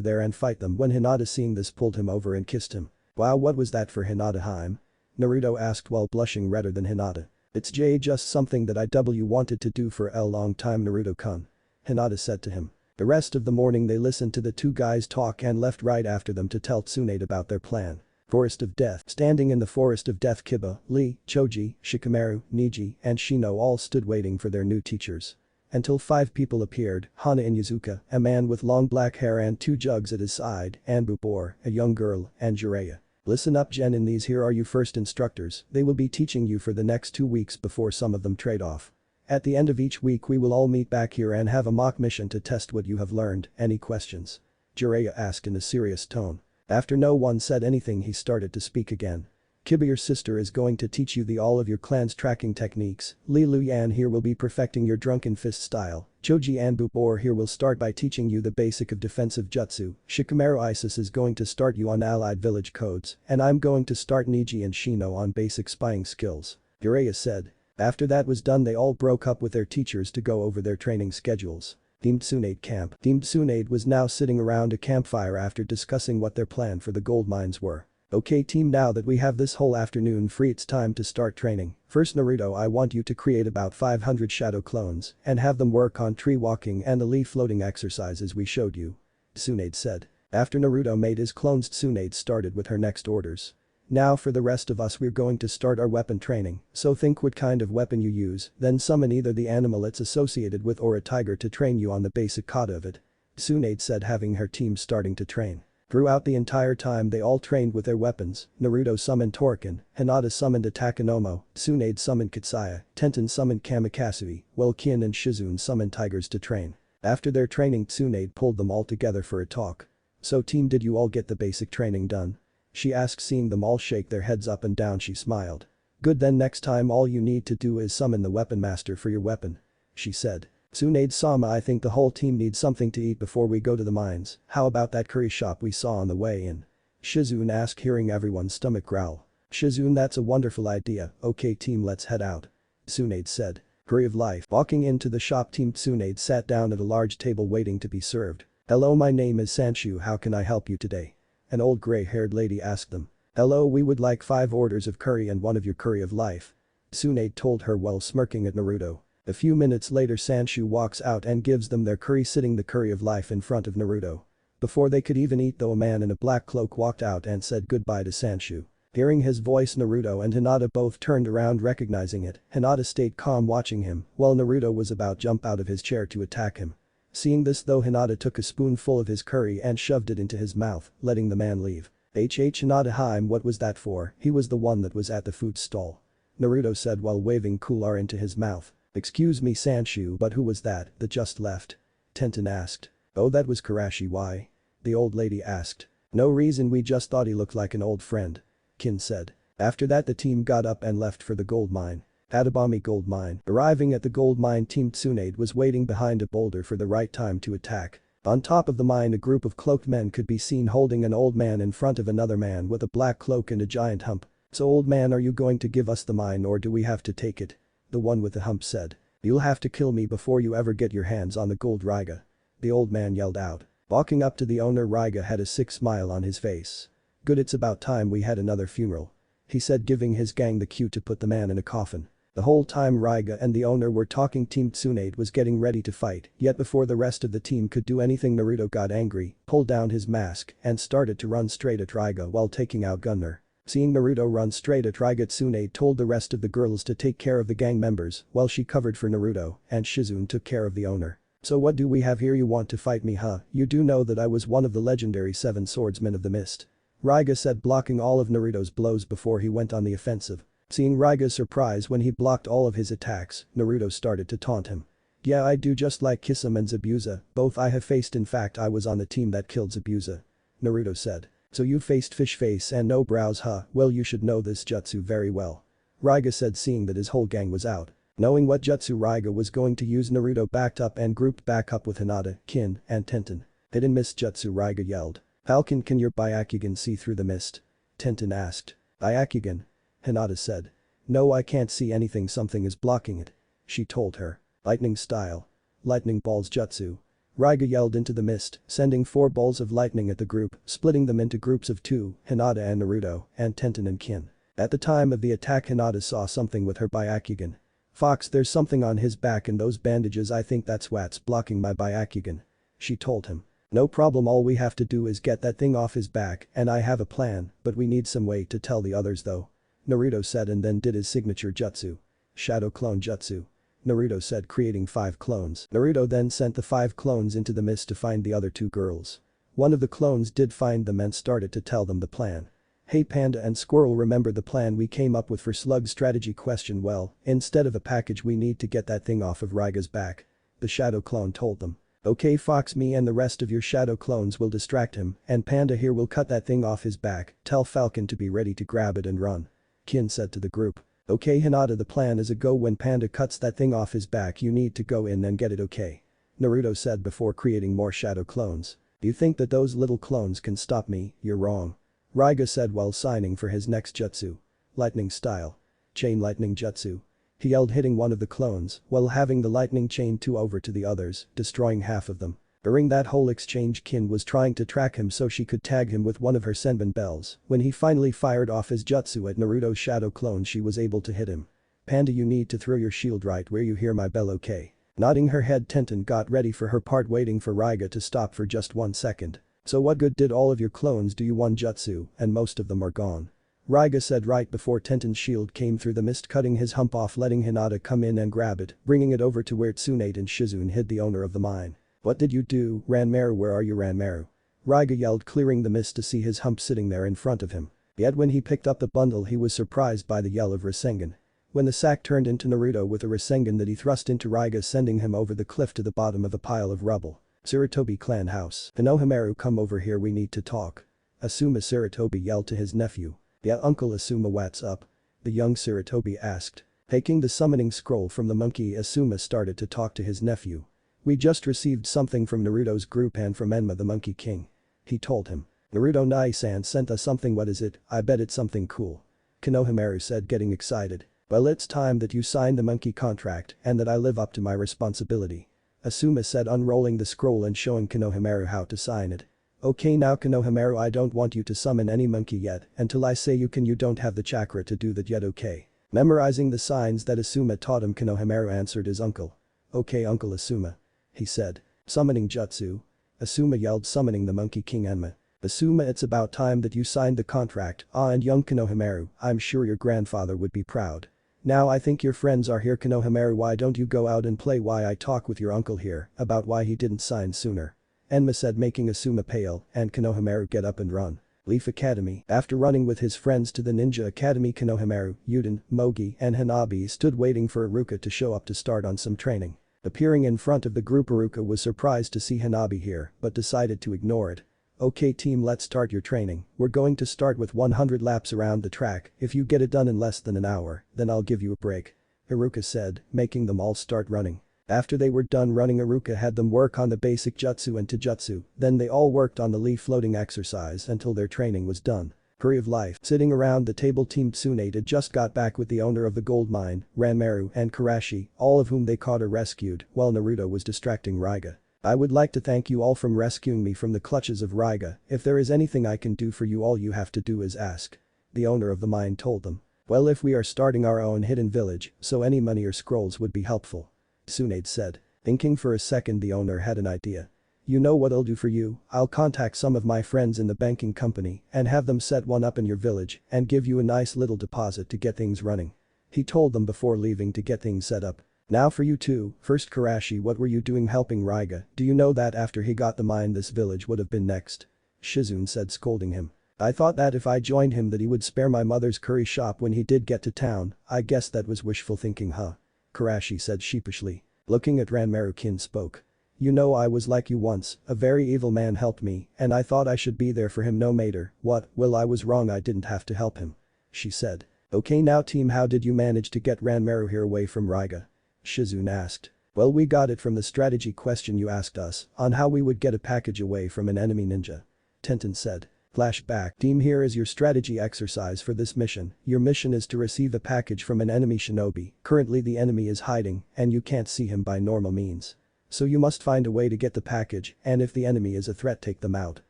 there and fight them when Hinata, seeing this, pulled him over and kissed him. Wow, what was that for Hinata-hime? Naruto asked while blushing redder than Hinata. It's just something that I wanted to do for a long time Naruto-kun. Hinata said to him. The rest of the morning they listened to the two guys talk and left right after them to tell Tsunade about their plan. Forest of Death. Standing in the Forest of Death, Kiba, Lee, Choji, Shikamaru, Niji, and Shino all stood waiting for their new teachers. Until 5 people appeared, Hana Inuzuka, a man with long black hair and 2 jugs at his side, and Bubor, a young girl, and Jiraiya. Listen up Genin, these here are your first instructors, they will be teaching you for the next 2 weeks before some of them trade off. At the end of each week we will all meet back here and have a mock mission to test what you have learned, any questions? Jiraiya asked in a serious tone. After no one said anything he started to speak again. Kiba, your sister is going to teach you all of your clan's tracking techniques, Li Luyan here will be perfecting your drunken fist style, Choji and Bubor here will start by teaching you the basic of defensive jutsu, Shikamaru Isis is going to start you on allied village codes, and I'm going to start Niji and Shino on basic spying skills, Jiraiya said. After that was done they all broke up with their teachers to go over their training schedules. Team Tsunade camp. Team Tsunade was now sitting around a campfire after discussing what their plan for the gold mines were. Okay team, now that we have this whole afternoon free, it's time to start training. First Naruto, I want you to create about 500 shadow clones and have them work on tree walking and the leaf floating exercises we showed you. Tsunade said. After Naruto made his clones, Tsunade started with her next orders. Now for the rest of us, we're going to start our weapon training, so think what kind of weapon you use, then summon either the animal it's associated with or a tiger to train you on the basic kata of it. Tsunade said, having her team starting to train. Throughout the entire time they all trained with their weapons. Naruto summoned Torken, Hinata summoned a Takanomo, Tsunade summoned Kitsaya, Tenten summoned Kamikazui, while Kin and Shizune summoned tigers to train. After their training, Tsunade pulled them all together for a talk. So team, did you all get the basic training done? She asked, seeing them all shake their heads up and down. She smiled. Good, then next time all you need to do is summon the weapon master for your weapon. She said. Tsunade-sama, I think the whole team needs something to eat before we go to the mines, how about that curry shop we saw on the way in? Shizune asked, hearing everyone's stomach growl. Shizune, that's a wonderful idea, okay team, let's head out. Tsunade said. Curry of life. Walking into the shop, team Tsunade sat down at a large table waiting to be served. Hello, my name is Sanshu, how can I help you today? An old gray-haired lady asked them. Hello, we would like 5 orders of curry and 1 of your curry of life. Tsunade told her while smirking at Naruto. A few minutes later, Sanshu walks out and gives them their curry, sitting the curry of life in front of Naruto. Before they could even eat though, a man in a black cloak walked out and said goodbye to Sanshu. Hearing his voice, Naruto and Hinata both turned around, recognizing it. Hinata stayed calm watching him, while Naruto was about to jump out of his chair to attack him. Seeing this though, Hinata took a spoonful of his curry and shoved it into his mouth, letting the man leave. Hinata-hime, what was that for? He was the one that was at the food stall. Naruto said while waving cooler into his mouth. Excuse me Sanshu, but who was that just left? Tenten asked. Oh, that was Karashi. Why? The old lady asked. No reason, we just thought he looked like an old friend. Kin said. After that the team got up and left for the gold mine. Atabami gold mine. Arriving at the gold mine, team Tsunade was waiting behind a boulder for the right time to attack. On top of the mine, a group of cloaked men could be seen holding an old man in front of another man with a black cloak and a giant hump. So old man, are you going to give us the mine or do we have to take it? The one with the hump said. You'll have to kill me before you ever get your hands on the gold, Raiga. The old man yelled out. Walking up to the owner, Raiga had a sick smile on his face. Good, it's about time we had another funeral. He said, giving his gang the cue to put the man in a coffin. The whole time Raiga and the owner were talking, team Tsunade was getting ready to fight, yet before the rest of the team could do anything, Naruto got angry, pulled down his mask, and started to run straight at Raiga while taking out Gunner. Seeing Naruto run straight at Raiga, Tsunade told the rest of the girls to take care of the gang members while she covered for Naruto, and Shizune took care of the owner. So what do we have here? You want to fight me, huh? You do know that I was one of the legendary 7 swordsmen of the mist. Raiga said, blocking all of Naruto's blows before he went on the offensive. Seeing Raiga's surprise when he blocked all of his attacks, Naruto started to taunt him. Yeah, I do just like Kisame and Zabuza, both I have faced, in fact I was on the team that killed Zabuza. Naruto said. So you faced Fish Face and No Brows, huh? Well, you should know this jutsu very well. Raiga said, seeing that his whole gang was out. Knowing what jutsu Raiga was going to use, Naruto backed up and grouped back up with Hinata, Kin, and Tenten. Hit and miss jutsu, Raiga yelled. Falcon, can your Byakugan see through the mist? Tenten asked. Byakugan? Hinata said. No, I can't see anything, something is blocking it. She told her. Lightning style. Lightning balls jutsu. Raiga yelled into the mist, sending 4 balls of lightning at the group, splitting them into groups of 2, Hinata and Naruto, and Tenten and Kin. At the time of the attack, Hinata saw something with her Byakugan. Fox, there's something on his back and those bandages, I think that's what's blocking my Byakugan. She told him. No problem, all we have to do is get that thing off his back, and I have a plan, but we need some way to tell the others though. Naruto said, and then did his signature jutsu. Shadow clone jutsu. Naruto said, creating 5 clones. Naruto then sent the 5 clones into the mist to find the other 2 girls. One of the clones did find them and started to tell them the plan. Hey Panda and Squirrel, remember the plan we came up with for Slug's strategy? Question. Well, instead of a package we need to get that thing off of Raiga's back. The shadow clone told them. Okay Fox, me and the rest of your shadow clones will distract him, and Panda here will cut that thing off his back, tell Falcon to be ready to grab it and run. Kin said to the group. Okay Hinata, the plan is a go, when Panda cuts that thing off his back you need to go in and get it, okay? Naruto said before creating more shadow clones. You think that those little clones can stop me? You're wrong. Raiga said while signing for his next jutsu. Lightning style. Chain lightning jutsu. He yelled, hitting one of the clones while having the lightning chain 2 over to the others, destroying half of them. During that whole exchange, Kin was trying to track him so she could tag him with one of her Senbon bells. When he finally fired off his jutsu at Naruto's shadow clone, she was able to hit him. Panda, you need to throw your shield right where you hear my bell, okay? Nodding her head, Tenten got ready for her part, waiting for Raiga to stop for just 1 second. So what good did all of your clones do you? 1 jutsu, and most of them are gone. Raiga said right before Tenten's shield came through the mist, cutting his hump off, letting Hinata come in and grab it, bringing it over to where Tsunade and Shizune hid the owner of the mine. What did you do, Ranmaru? Where are you, Ranmaru? Raiga yelled, clearing the mist to see his hump sitting there in front of him. Yet when he picked up the bundle he was surprised by the yell of Rasengan. When the sack turned into Naruto with a Rasengan that he thrust into Raiga, sending him over the cliff to the bottom of a pile of rubble. Sarutobi clan house. Konohamaru, come over here, we need to talk. Asuma, Sarutobi yelled to his nephew. Yeah uncle Asuma, what's up? The young Sarutobi asked. Taking the summoning scroll from the monkey, Asuma started to talk to his nephew. We just received something from Naruto's group and from Enma the Monkey King. He told him. Naruto Nai-san sent us something. What is it? I bet it's something cool. Konohamaru said, getting excited. Well, it's time that you sign the monkey contract and that I live up to my responsibility. Asuma said, unrolling the scroll and showing Konohamaru how to sign it. Okay now Konohamaru, I don't want you to summon any monkey yet until I say you can. You don't have the chakra to do that yet, okay? Memorizing the signs that Asuma taught him, Konohamaru answered his uncle. Okay Uncle Asuma. He said. Summoning jutsu. Asuma yelled, summoning the Monkey King Enma. Asuma, it's about time that you signed the contract. And young Konohamaru, I'm sure your grandfather would be proud. Now I think your friends are here. Konohamaru, why don't you go out and play while I talk with your uncle here about why he didn't sign sooner? Enma said, making Asuma pale and Konohamaru get up and run. Leaf Academy. After running with his friends to the Ninja Academy, Konohamaru, Yuden, Mogi and Hanabi stood waiting for Iruka to show up to start on some training. Appearing in front of the group, Iruka was surprised to see Hanabi here but decided to ignore it. Okay team, let's start your training. We're going to start with 100 laps around the track. If you get it done in less than an hour, then I'll give you a break. Iruka said, making them all start running. After they were done running, Iruka had them work on the basic jutsu and taijutsu, then they all worked on the leaf floating exercise until their training was done. Hurry of life. Sitting around the table, Team Tsunade just got back with the owner of the gold mine, Ranmaru and Karashi, all of whom they caught or rescued while Naruto was distracting Raiga. I would like to thank you all from rescuing me from the clutches of Raiga. If there is anything I can do for you, all you have to do is ask. The owner of the mine told them. Well, if we are starting our own hidden village, so any money or scrolls would be helpful. Tsunade said. Thinking for a second, the owner had an idea. You know what I'll do for you? I'll contact some of my friends in the banking company and have them set one up in your village and give you a nice little deposit to get things running. He told them before leaving to get things set up. Now for you two, first Karashi, what were you doing helping Raiga? Do you know that after he got the mine this village would have been next? Shizune said, scolding him. I thought that if I joined him that he would spare my mother's curry shop when he did get to town. I guess that was wishful thinking, huh? Karashi said sheepishly. Looking at Ranmaru, Kin spoke. You know, I was like you once, a very evil man helped me and I thought I should be there for him no matter what. Well, I was wrong, I didn't have to help him. She said. Okay, now team, how did you manage to get Ranmaru here away from Raiga? Shizune asked. Well, we got it from the strategy question you asked us on how we would get a package away from an enemy ninja. Tenten said. Flashback, team, here is your strategy exercise for this mission. Your mission is to receive a package from an enemy shinobi. Currently the enemy is hiding and you can't see him by normal means. So you must find a way to get the package and if the enemy is a threat, take them out.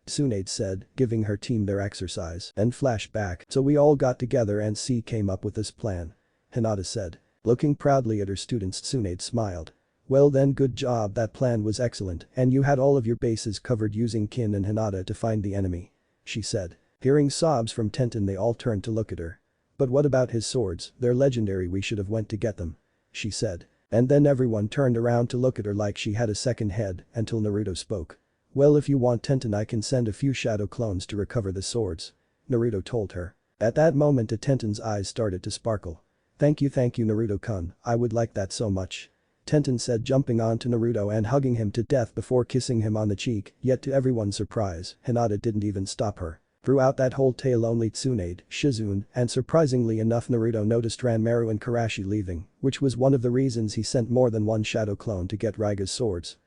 Tsunade said, giving her team their exercise. And flashback, so we all got together and came up with this plan. Hinata said. Looking proudly at her students, Tsunade smiled. Well then, good job, that plan was excellent and you had all of your bases covered using Kin and Hinata to find the enemy. She said. Hearing sobs from Tenten, they all turned to look at her. But what about his swords? They're legendary, we should have went to get them. She said. And then everyone turned around to look at her like she had a second head until Naruto spoke. Well, if you want, Tenten, I can send a few shadow clones to recover the swords. Naruto told her. At that moment Tenten's eyes started to sparkle. Thank you Naruto-kun, I would like that so much. Tenten said, jumping onto Naruto and hugging him to death before kissing him on the cheek, yet to everyone's surprise, Hinata didn't even stop her. Throughout that whole tale only Tsunade, Shizune, and surprisingly enough Naruto noticed Ranmaru and Karashi leaving, which was one of the reasons he sent more than one shadow clone to get Raiga's swords.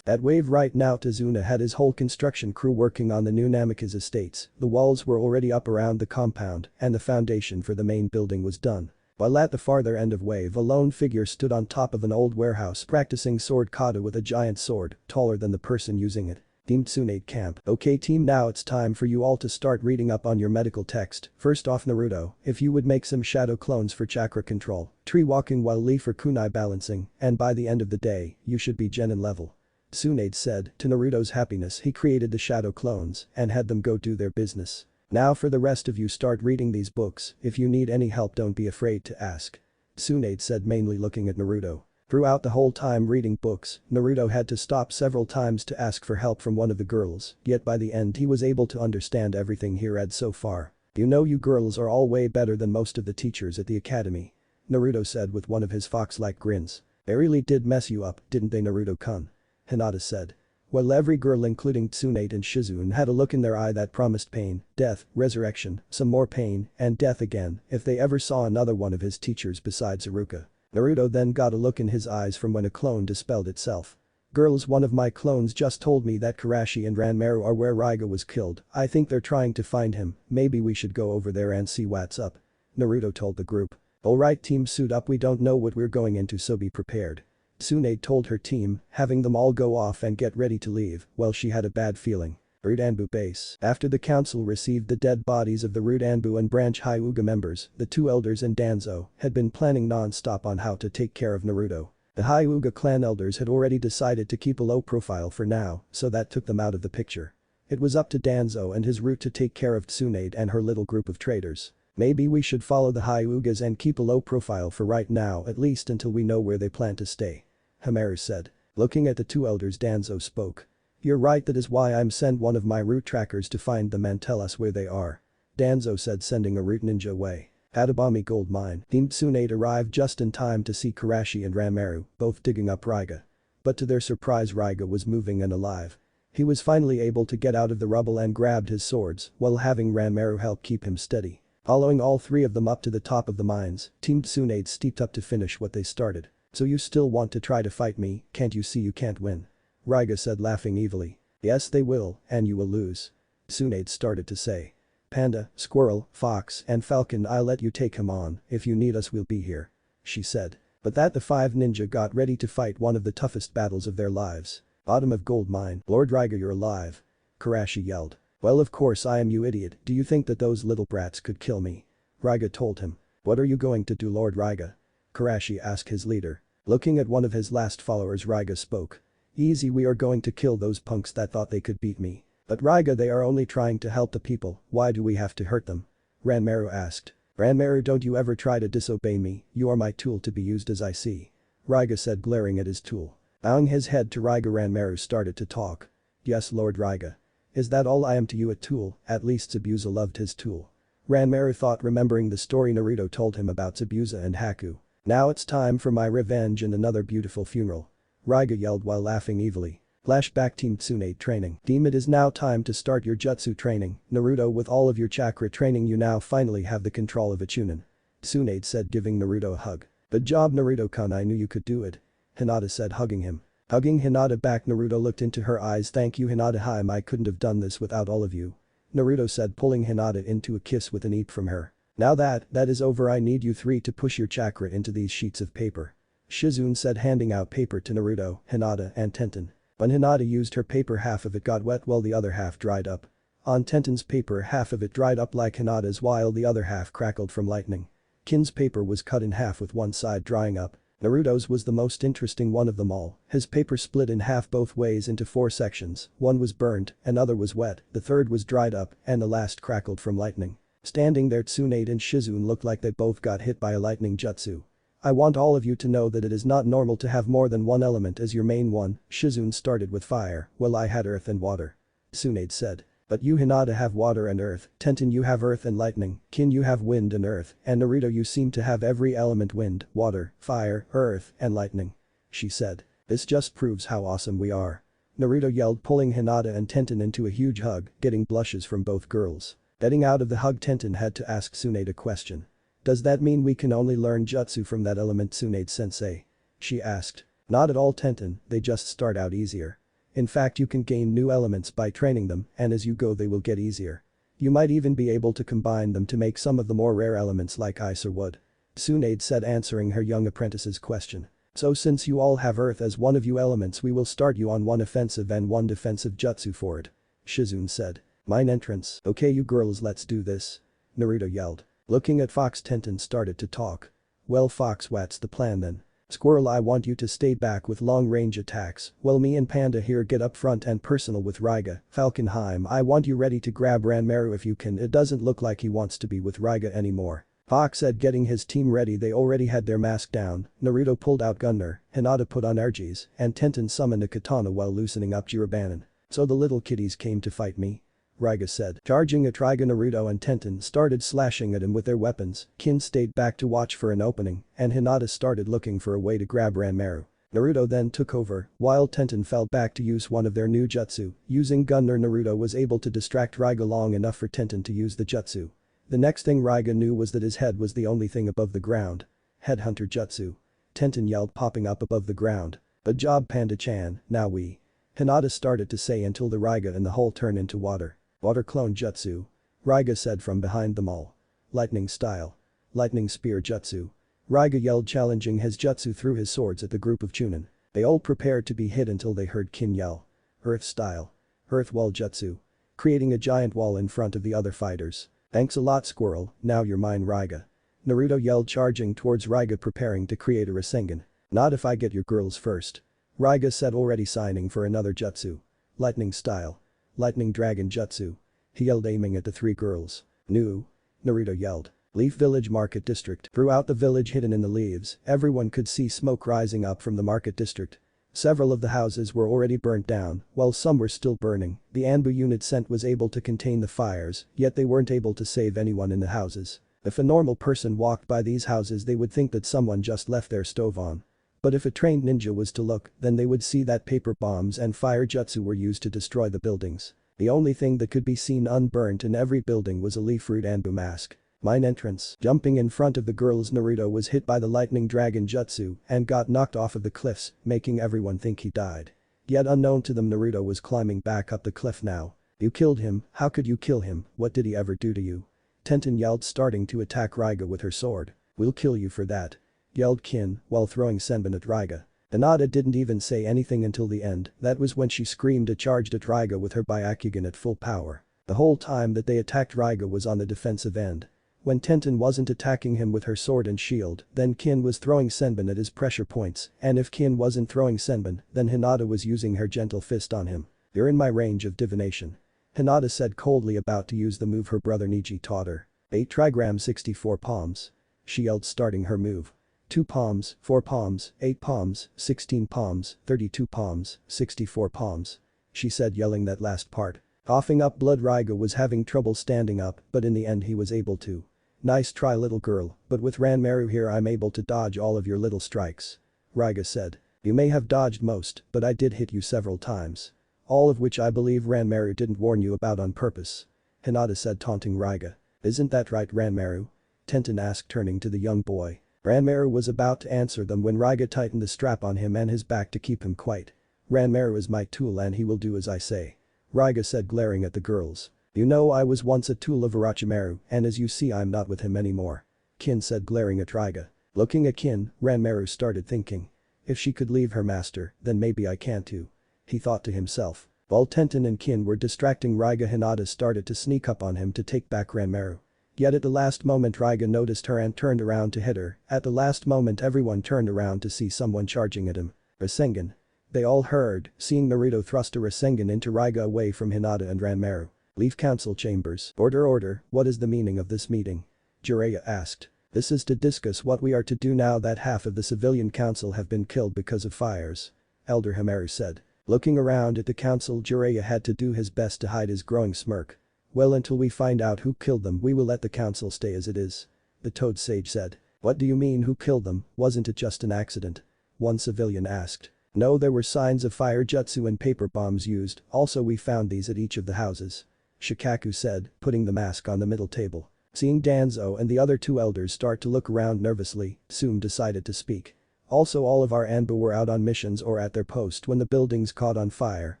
At Wave right now Tazuna had his whole construction crew working on the new Namikaze estates, the walls were already up around the compound and the foundation for the main building was done. While at the farther end of Wave, a lone figure stood on top of an old warehouse practicing sword kata with a giant sword, taller than the person using it. Team Tsunade camp. Okay team, now it's time for you all to start reading up on your medical text. First off, Naruto, if you would make some shadow clones for chakra control, tree walking while Lee for kunai balancing, and by the end of the day, you should be genin level. Tsunade said. To Naruto's happiness, he created the shadow clones and had them go do their business. Now for the rest of you, start reading these books. If you need any help, don't be afraid to ask. Tsunade said, mainly looking at Naruto. Throughout the whole time reading books, Naruto had to stop several times to ask for help from one of the girls, yet by the end he was able to understand everything he read so far. You know, you girls are all way better than most of the teachers at the academy. Naruto said with one of his fox-like grins. They really did mess you up, didn't they, Naruto-kun? Hinata said. Well, every girl including Tsunade and Shizune had a look in their eye that promised pain, death, resurrection, some more pain, and death again if they ever saw another one of his teachers besides Iruka. Naruto then got a look in his eyes from when a clone dispelled itself. Girls, one of my clones just told me that Karashi and Ranmaru are where Raiga was killed. I think they're trying to find him, maybe we should go over there and see what's up. Naruto told the group. Alright team, suit up, we don't know what we're going into, so be prepared. Tsunade told her team, having them all go off and get ready to leave. Well, she had a bad feeling. Rudanbu base. After the council received the dead bodies of the Rudanbu and Branch Hyuga members, the two elders and Danzo had been planning non-stop on how to take care of Naruto. The Hyuga clan elders had already decided to keep a low profile for now, so that took them out of the picture. It was up to Danzo and his root to take care of Tsunade and her little group of traitors. Maybe we should follow the Hyugas and keep a low profile for right now, at least until we know where they plan to stay. Hamaru said. Looking at the two elders, Danzo spoke. You're right, that is why I'm send one of my root trackers to find them and tell us where they are. Danzo said, sending a root ninja away. Adabami gold mine. Team Tsunade arrived just in time to see Karashi and Ranmaru, both digging up Raiga. But to their surprise, Raiga was moving and alive. He was finally able to get out of the rubble and grabbed his swords while having Ranmaru help keep him steady. Following all three of them up to the top of the mines, Team Tsunade stepped up to finish what they started. So you still want to try to fight me, can't you see you can't win? Raiga said, laughing evilly. Yes, they will, and you will lose. Tsunade started to say. Panda, Squirrel, Fox, and Falcon, I'll let you take him on, if you need us we'll be here. She said. But that the five ninja got ready to fight one of the toughest battles of their lives. Bottom of gold mine. Lord Raiga, you're alive. Karashi yelled. Well, of course I am, you idiot, do you think that those little brats could kill me? Raiga told him. What are you going to do, Lord Raiga? Karashi asked his leader. Looking at one of his last followers, Raiga spoke. Easy, we are going to kill those punks that thought they could beat me. But Raiga, they are only trying to help the people, why do we have to hurt them? Ranmaru asked. Ranmaru, don't you ever try to disobey me, you are my tool to be used as I see. Raiga said, glaring at his tool. Bowing his head to Raiga, Ranmaru started to talk. Yes, Lord Raiga. Is that all I am to you, a tool? At least Zabuza loved his tool. Ranmaru thought, remembering the story Naruto told him about Zabuza and Haku. Now it's time for my revenge and another beautiful funeral. Raiga yelled while laughing evilly. Flashback Team Tsunade training. Team, it is now time to start your jutsu training. Naruto, with all of your chakra training you now finally have the control of a Chunin. Tsunade said, giving Naruto a hug. Good job Naruto-kun, I knew you could do it. Hinata said, hugging him. Hugging Hinata back, Naruto looked into her eyes. Thank you Hinata, I couldn't have done this without all of you. Naruto said, pulling Hinata into a kiss with an eep from her. Now that is over, I need you three to push your chakra into these sheets of paper. Shizune said, handing out paper to Naruto, Hinata and Tenten. When Hinata used her paper, half of it got wet while the other half dried up. On Tenten's paper, half of it dried up like Hinata's while the other half crackled from lightning. Kin's paper was cut in half with one side drying up. Naruto's was the most interesting one of them all. His paper split in half both ways into 4 sections, one was burned, another was wet, the third was dried up, and the last crackled from lightning. Standing there, Tsunade and Shizune looked like they both got hit by a lightning jutsu. I want all of you to know that it is not normal to have more than one element as your main one. Shizune started with fire, while I had earth and water. Tsunade said. But you Hinata have water and earth, Tenten you have earth and lightning, Kin you have wind and earth, and Naruto you seem to have every element: wind, water, fire, earth, and lightning. She said. This just proves how awesome we are. Naruto yelled, pulling Hinata and Tenten into a huge hug, getting blushes from both girls. Getting out of the hug, Tenten had to ask Tsunade a question. Does that mean we can only learn jutsu from that element, Tsunade-sensei? She asked. Not at all Tenten, they just start out easier. In fact, you can gain new elements by training them, and as you go they will get easier. You might even be able to combine them to make some of the more rare elements like ice or wood. Tsunade said, answering her young apprentice's question. So since you all have earth as one of you elements, we will start you on one offensive and one defensive jutsu for it. Shizune said. Mine entrance. Okay you girls, let's do this. Naruto yelled. Looking at Fox, Tenten started to talk. Well Fox, what's the plan then? Squirrel, I want you to stay back with long-range attacks, while me and Panda here get up front and personal with Raiga. Falconheim, I want you ready to grab Ranmaru if you can. It doesn't look like he wants to be with Raiga anymore. Fox said, getting his team ready. They already had their mask down. Naruto pulled out Gunner, Hinata put on Ergies, and Tenten summoned a katana while loosening up Jirobanen. So the little kiddies came to fight me? Raiga said. Charging at Raiga, Naruto and Tenten started slashing at him with their weapons. Kin stayed back to watch for an opening, and Hinata started looking for a way to grab Ranmaru. Naruto then took over, while Tenten fell back to use one of their new jutsu. Using Gunner, Naruto was able to distract Raiga long enough for Tenten to use the jutsu. The next thing Raiga knew was that his head was the only thing above the ground. Headhunter jutsu. Tenten yelled, popping up above the ground. Good job Panda-chan, now we. Hinata started to say until the Raiga and the hole turned into water. Water clone jutsu. Raiga said from behind them all. Lightning style. Lightning spear jutsu. Raiga yelled, challenging his jutsu through his swords at the group of Chunin. They all prepared to be hit until they heard Kin yell. Earth style. Earth wall jutsu. Creating a giant wall in front of the other fighters. Thanks a lot Squirrel, now you're mine Raiga. Naruto yelled, charging towards Raiga, preparing to create a Rasengan. Not if I get your girls first. Raiga said, already signing for another jutsu. Lightning style. Lightning dragon jutsu. He yelled, aiming at the 3 girls. Nu. Naruto yelled. Leaf Village Market District. Throughout the village, hidden in the leaves, everyone could see smoke rising up from the market district. Several of the houses were already burnt down, while some were still burning. The Anbu unit sent was able to contain the fires, yet they weren't able to save anyone in the houses. If a normal person walked by these houses, they would think that someone just left their stove on. But if a trained ninja was to look, then they would see that paper bombs and fire jutsu were used to destroy the buildings. The only thing that could be seen unburnt in every building was a leaf root Anbu mask. Mine entrance. Jumping in front of the girls, Naruto was hit by the lightning dragon jutsu and got knocked off of the cliffs, making everyone think he died. Yet unknown to them, Naruto was climbing back up the cliff now. You killed him, how could you kill him, what did he ever do to you? Tenten yelled, starting to attack Raiga with her sword. We'll kill you for that. Yelled Kin, while throwing Senbon at Raiga. Hinata didn't even say anything until the end. That was when she screamed and charged at Raiga with her Byakugan at full power. The whole time that they attacked, Raiga was on the defensive end. When Tenten wasn't attacking him with her sword and shield, then Kin was throwing Senbon at his pressure points, and if Kin wasn't throwing Senbon, then Hinata was using her gentle fist on him. You're in my range of divination. Hinata said coldly, about to use the move her brother Niji taught her. 8 trigram 64 palms. She yelled, starting her move. 2 palms, 4 palms, 8 palms, 16 palms, 32 palms, 64 palms. She said, yelling that last part. Coughing up blood, Raiga was having trouble standing up, but in the end he was able to. Nice try, little girl, but with Ranmaru here I'm able to dodge all of your little strikes. Raiga said. You may have dodged most, but I did hit you several times. All of which I believe Ranmaru didn't warn you about on purpose. Hinata said, taunting Raiga. Isn't that right, Ranmaru? Tenten asked, turning to the young boy. Ranmaru was about to answer them when Raiga tightened the strap on him and his back to keep him quiet. Ranmaru is my tool and he will do as I say. Raiga said, glaring at the girls. You know I was once a tool of Orochimaru, and as you see I'm not with him anymore. Kin said, glaring at Raiga. Looking at Kin, Ranmaru started thinking. If she could leave her master, then maybe I can too. He thought to himself. While Tenten and Kin were distracting Raiga, Hinata started to sneak up on him to take back Ranmaru. Yet at the last moment Raiga noticed her and turned around to hit her. At the last moment everyone turned around to see someone charging at him. Rasengan. They all heard, seeing Naruto thrust a Rasengan into Raiga away from Hinata and Ranmaru. Leave council chambers. Order, what is the meaning of this meeting? Jiraiya asked. This is to discuss what we are to do now that half of the civilian council have been killed because of fires. Elder Hamaru said. Looking around at the council, Jiraiya had to do his best to hide his growing smirk. Well, until we find out who killed them we will let the council stay as it is. The Toad Sage said. What do you mean who killed them, wasn't it just an accident? One civilian asked. No, there were signs of fire jutsu and paper bombs used, also we found these at each of the houses. Shikaku said, putting the mask on the middle table. Seeing Danzo and the other two elders start to look around nervously, Tsume decided to speak. Also all of our Anbu were out on missions or at their post when the buildings caught on fire,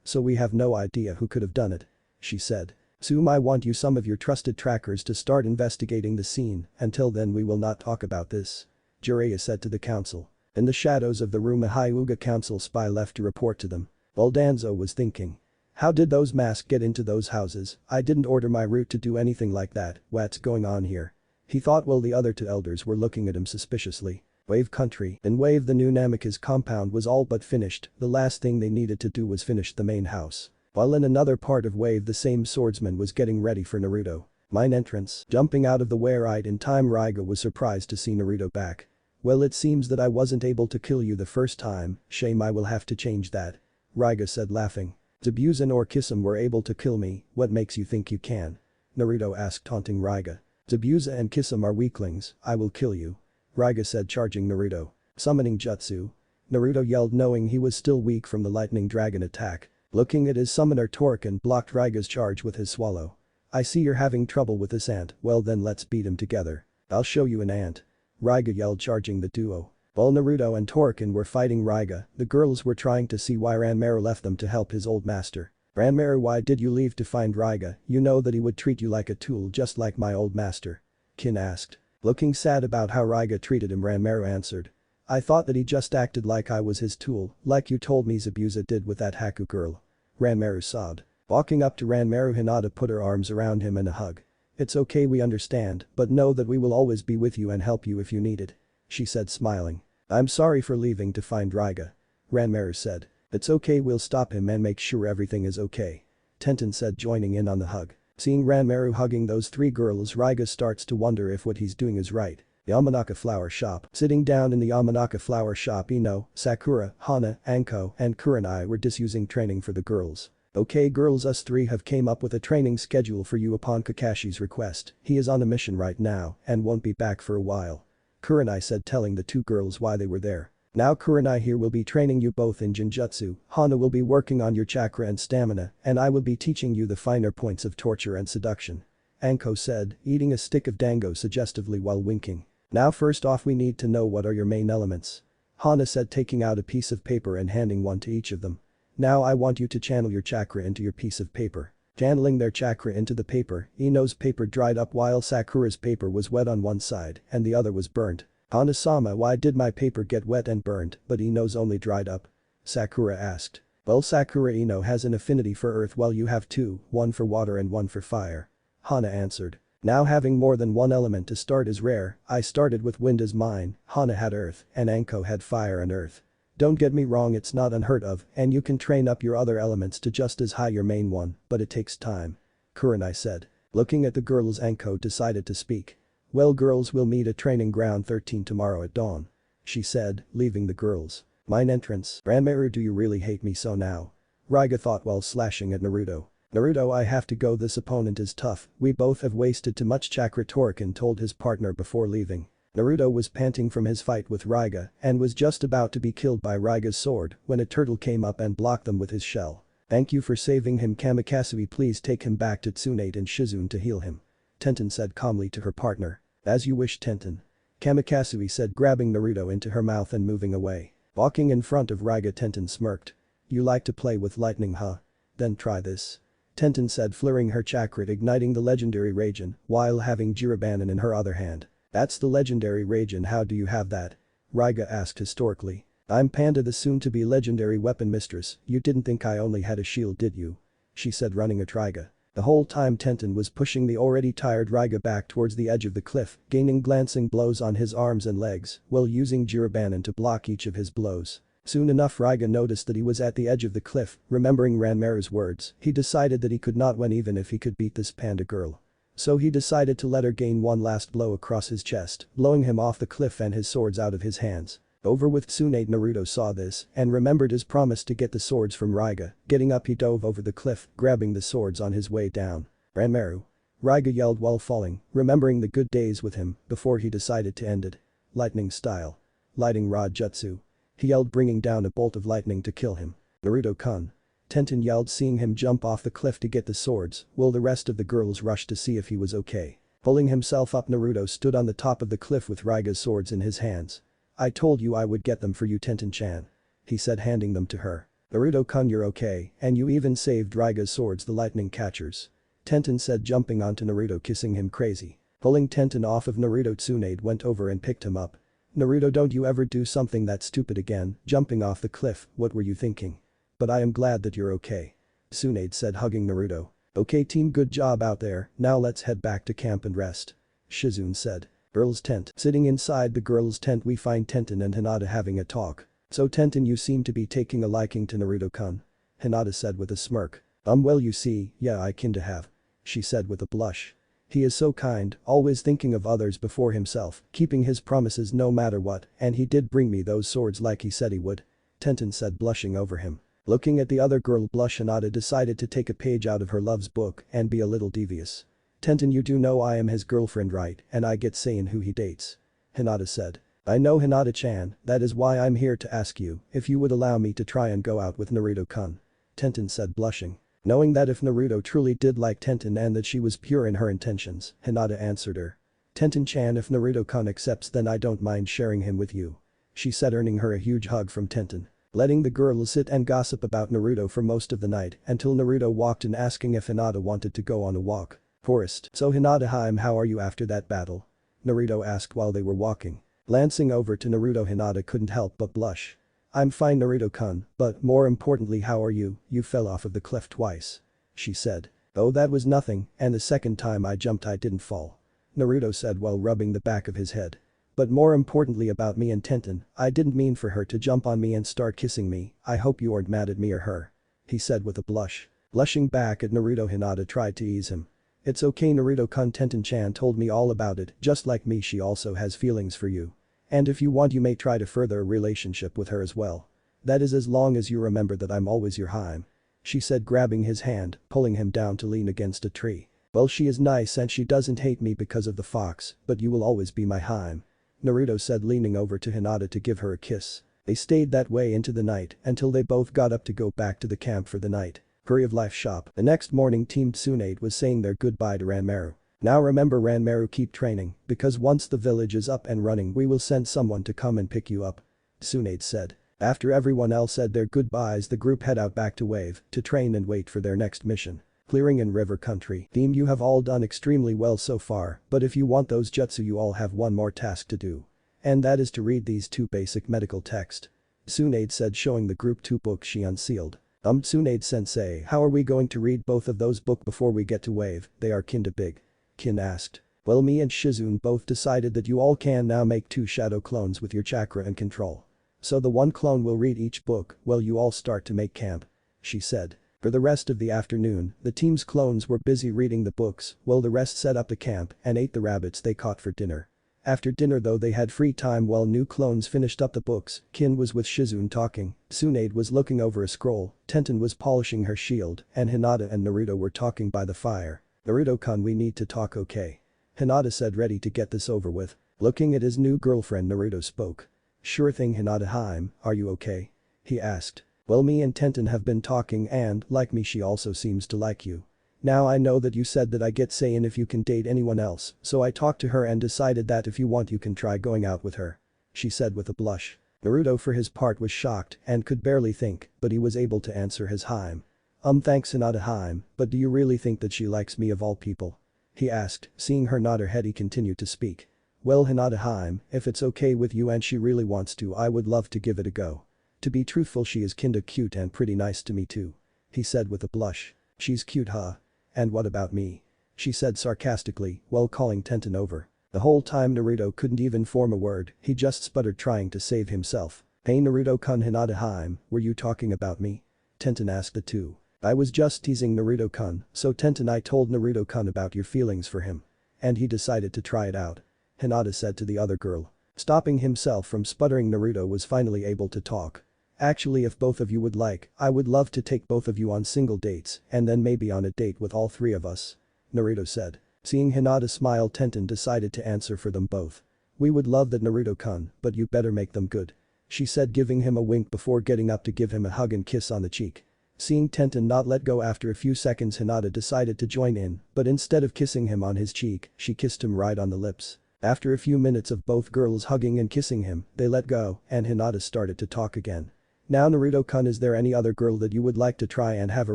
so we have no idea who could have done it. She said. Tsume, I want you some of your trusted trackers to start investigating the scene, until then we will not talk about this. Jiraiya said to the council. In the shadows of the room a Hyuga council spy left to report to them. While Danzo was thinking. How did those masks get into those houses? I didn't order my route to do anything like that, what's going on here? He thought while the other two elders were looking at him suspiciously. Wave country. In Wave the new Namikaze compound was all but finished, the last thing they needed to do was finish the main house. While in another part of Wave the same swordsman was getting ready for Naruto. Mine entrance. Jumping out of the way right in time, Raiga was surprised to see Naruto back. Well, it seems that I wasn't able to kill you the first time, shame, I will have to change that. Raiga said, laughing. Zabuza or Kisame were able to kill me, what makes you think you can? Naruto asked, taunting Raiga. Zabuza and Kisame are weaklings, I will kill you. Raiga said, charging Naruto. Summoning jutsu. Naruto yelled, knowing he was still weak from the lightning dragon attack. Looking at his summoner, Torken blocked Raiga's charge with his swallow. I see you're having trouble with this ant, well then let's beat him together. I'll show you an ant. Raiga yelled, charging the duo. While Naruto and Torken were fighting Raiga, the girls were trying to see why Ranmaru left them to help his old master. Ranmaru, why did you leave to find Raiga? You know that he would treat you like a tool just like my old master. Kin asked. Looking sad about how Raiga treated him, Ranmaru answered. I thought that he just acted like I was his tool, like you told me Zabuza did with that Haku girl. Ranmaru sobbed. Walking up to Ranmaru, Hinata put her arms around him in a hug. It's okay, we understand, but know that we will always be with you and help you if you need it. She said, smiling. I'm sorry for leaving to find Raiga. Ranmaru said. It's okay, we'll stop him and make sure everything is okay. Tenten said, joining in on the hug. Seeing Ranmaru hugging those three girls, Raiga starts to wonder if what he's doing is right. The Yamanaka flower shop. Sitting down in the Yamanaka flower shop, Ino, Sakura, Hana, Anko, and Kurenai were disusing training for the girls. Okay girls, us three have came up with a training schedule for you upon Kakashi's request. He is on a mission right now and won't be back for a while. Kurenai said, telling the two girls why they were there. Now Kurenai here will be training you both in Jinjutsu, Hana will be working on your chakra and stamina, and I will be teaching you the finer points of torture and seduction. Anko said, eating a stick of dango suggestively while winking. Now first off we need to know what are your main elements. Hana said, taking out a piece of paper and handing one to each of them. Now I want you to channel your chakra into your piece of paper. Channeling their chakra into the paper, Ino's paper dried up while Sakura's paper was wet on one side and the other was burnt. Hana-sama, why did my paper get wet and burnt but Ino's only dried up? Sakura asked. Well, Sakura, Ino has an affinity for earth while you have two, one for water and one for fire. Hana answered. Now having more than one element to start is rare, I started with wind as mine, Hana had earth and Anko had fire and earth. Don't get me wrong, it's not unheard of and you can train up your other elements to just as high your main one, but it takes time. Kurenai said. Looking at the girls, Anko decided to speak. Well girls, we'll meet at training ground 13 tomorrow at dawn. She said, leaving the girls. Mine entrance. Ranmaru, do you really hate me so now? Raiga thought while slashing at Naruto. Naruto, I have to go, this opponent is tough, we both have wasted too much chakra, Toriko told his partner before leaving. Naruto was panting from his fight with Raiga and was just about to be killed by Raiga's sword when a turtle came up and blocked them with his shell. Thank you for saving him, Kamakasui, please take him back to Tsunade and Shizune to heal him. Tenten said calmly to her partner. As you wish, Tenten. Kamakasui said, grabbing Naruto into her mouth and moving away. Walking in front of Raiga, Tenten smirked. You like to play with lightning, huh? Then try this. Tenten said, flaring her chakra, igniting the legendary Raijin while having Jirobanen in her other hand. That's the legendary Raijin, how do you have that? Raiga asked historically. I'm Panda, the soon-to-be legendary weapon mistress, you didn't think I only had a shield, did you? She said, running at Raiga. The whole time Tenten was pushing the already tired Raiga back towards the edge of the cliff, gaining glancing blows on his arms and legs while using Jirobanen to block each of his blows. Soon enough Raiga noticed that he was at the edge of the cliff, remembering Ranmaru's words, he decided that he could not win even if he could beat this panda girl. So he decided to let her gain one last blow across his chest, blowing him off the cliff and his swords out of his hands. Over with Tsunade, Naruto saw this and remembered his promise to get the swords from Raiga. Getting up, he dove over the cliff, grabbing the swords on his way down. Ranmaru! Raiga yelled while falling, remembering the good days with him before he decided to end it. Lightning style. Lighting rod jutsu. He yelled, bringing down a bolt of lightning to kill him. Naruto-kun. Tenten yelled, seeing him jump off the cliff to get the swords, while the rest of the girls rushed to see if he was okay. Pulling himself up, Naruto stood on the top of the cliff with Raiga's swords in his hands. I told you I would get them for you, Tenten-chan. He said, handing them to her. Naruto-kun, you're okay, and you even saved Raiga's swords, the lightning catchers. Tenten said, jumping onto Naruto, kissing him crazy. Pulling Tenten off of Naruto, Tsunade went over and picked him up. Naruto, don't you ever do something that stupid again, jumping off the cliff, what were you thinking? But I am glad that you're okay. Tsunade said, hugging Naruto. Okay team, good job out there, now let's head back to camp and rest. Shizune said. Girls' tent. Sitting inside the girls' tent, we find Tenten and Hinata having a talk. So Tenten, you seem to be taking a liking to Naruto-kun. Hinata said with a smirk. Well, you see, yeah, I kinda have. She said with a blush. He is so kind, always thinking of others before himself, keeping his promises no matter what, and he did bring me those swords like he said he would. Tenten said, blushing over him. Looking at the other girl blush, Hinata decided to take a page out of her love's book and be a little devious. Tenten, you do know I am his girlfriend, right, and I get saying who he dates. Hinata said. I know, Hinata-chan, that is why I'm here to ask you if you would allow me to try and go out with Naruto-kun. Tenten said, blushing. Knowing that if Naruto truly did like Tenten and that she was pure in her intentions, Hinata answered her. Tenten-chan, if Naruto-kun accepts, then I don't mind sharing him with you. She said, earning her a huge hug from Tenten. Letting the girls sit and gossip about Naruto for most of the night until Naruto walked in asking if Hinata wanted to go on a walk. Forest. So Hinata, how are you after that battle? Naruto asked while they were walking. Glancing over to Naruto, Hinata couldn't help but blush. I'm fine, Naruto-kun, but more importantly, how are you? You fell off of the cliff twice. She said. Oh, that was nothing, and the second time I jumped I didn't fall. Naruto said while rubbing the back of his head. But more importantly about me and Tenten, I didn't mean for her to jump on me and start kissing me, I hope you aren't mad at me or her. He said with a blush. Blushing back at Naruto, Hinata tried to ease him. It's okay, Naruto-kun, Tenten-chan told me all about it, just like me she also has feelings for you. And if you want you may try to further a relationship with her as well. That is as long as you remember that I'm always your Haim. She said, grabbing his hand, pulling him down to lean against a tree. Well, she is nice and she doesn't hate me because of the fox, but you will always be my Haim. Naruto said, leaning over to Hinata to give her a kiss. They stayed that way into the night until they both got up to go back to the camp for the night. Curry of Life shop. The next morning, Team Tsunade was saying their goodbye to Ranmaru. Now remember, Ranmaru, keep training, because once the village is up and running we will send someone to come and pick you up. Tsunade said. After everyone else said their goodbyes, the group head out back to Wave to train and wait for their next mission. Clearing in River Country. Team, you have all done extremely well so far, but if you want those jutsu you all have one more task to do. And that is to read these two basic medical texts. Tsunade said, showing the group two books she unsealed. Tsunade-sensei, how are we going to read both of those books before we get to Wave? They are kinda big. Kin asked. Well, me and Shizune both decided that you all can now make two shadow clones with your chakra and control. So the one clone will read each book while you all start to make camp. She said. For the rest of the afternoon, the team's clones were busy reading the books while the rest set up the camp and ate the rabbits they caught for dinner. After dinner though they had free time while new clones finished up the books, Kin was with Shizune talking, Tsunade was looking over a scroll, Tenten was polishing her shield, and Hinata and Naruto were talking by the fire. "Naruto-kun, we need to talk, okay?" Hinata said, ready to get this over with. Looking at his new girlfriend, Naruto spoke. "Sure thing, Hinata-hime, are you okay?" he asked. "Well, me and Tenten have been talking and, like me, she also seems to like you. Now I know that you said that I get say in if you can date anyone else, so I talked to her and decided that if you want you can try going out with her," she said with a blush. Naruto for his part was shocked and could barely think, but he was able to answer his hime. Thanks Hinata-hime, but do you really think that she likes me of all people?" he asked, seeing her nod her head he continued to speak. "Well Hinata-hime, if it's okay with you and she really wants to I would love to give it a go. To be truthful she is kinda cute and pretty nice to me too," he said with a blush. "She's cute huh? And what about me?" she said sarcastically while calling Tenten over. The whole time Naruto couldn't even form a word, he just sputtered trying to save himself. "Hey Naruto-kun, Hinata-hime, were you talking about me?" Tenten asked the two. "I was just teasing Naruto-kun, so Tenten I told Naruto-kun about your feelings for him. And he decided to try it out," Hinata said to the other girl. Stopping himself from sputtering, Naruto was finally able to talk. "Actually if both of you would like, I would love to take both of you on single dates and then maybe on a date with all three of us," Naruto said. Seeing Hinata smile, Tenten decided to answer for them both. "We would love that Naruto-kun, but you better make them good," she said giving him a wink before getting up to give him a hug and kiss on the cheek. Seeing Tenten not let go after a few seconds, Hinata decided to join in, but instead of kissing him on his cheek, she kissed him right on the lips. After a few minutes of both girls hugging and kissing him, they let go and Hinata started to talk again. "Now Naruto-kun, is there any other girl that you would like to try and have a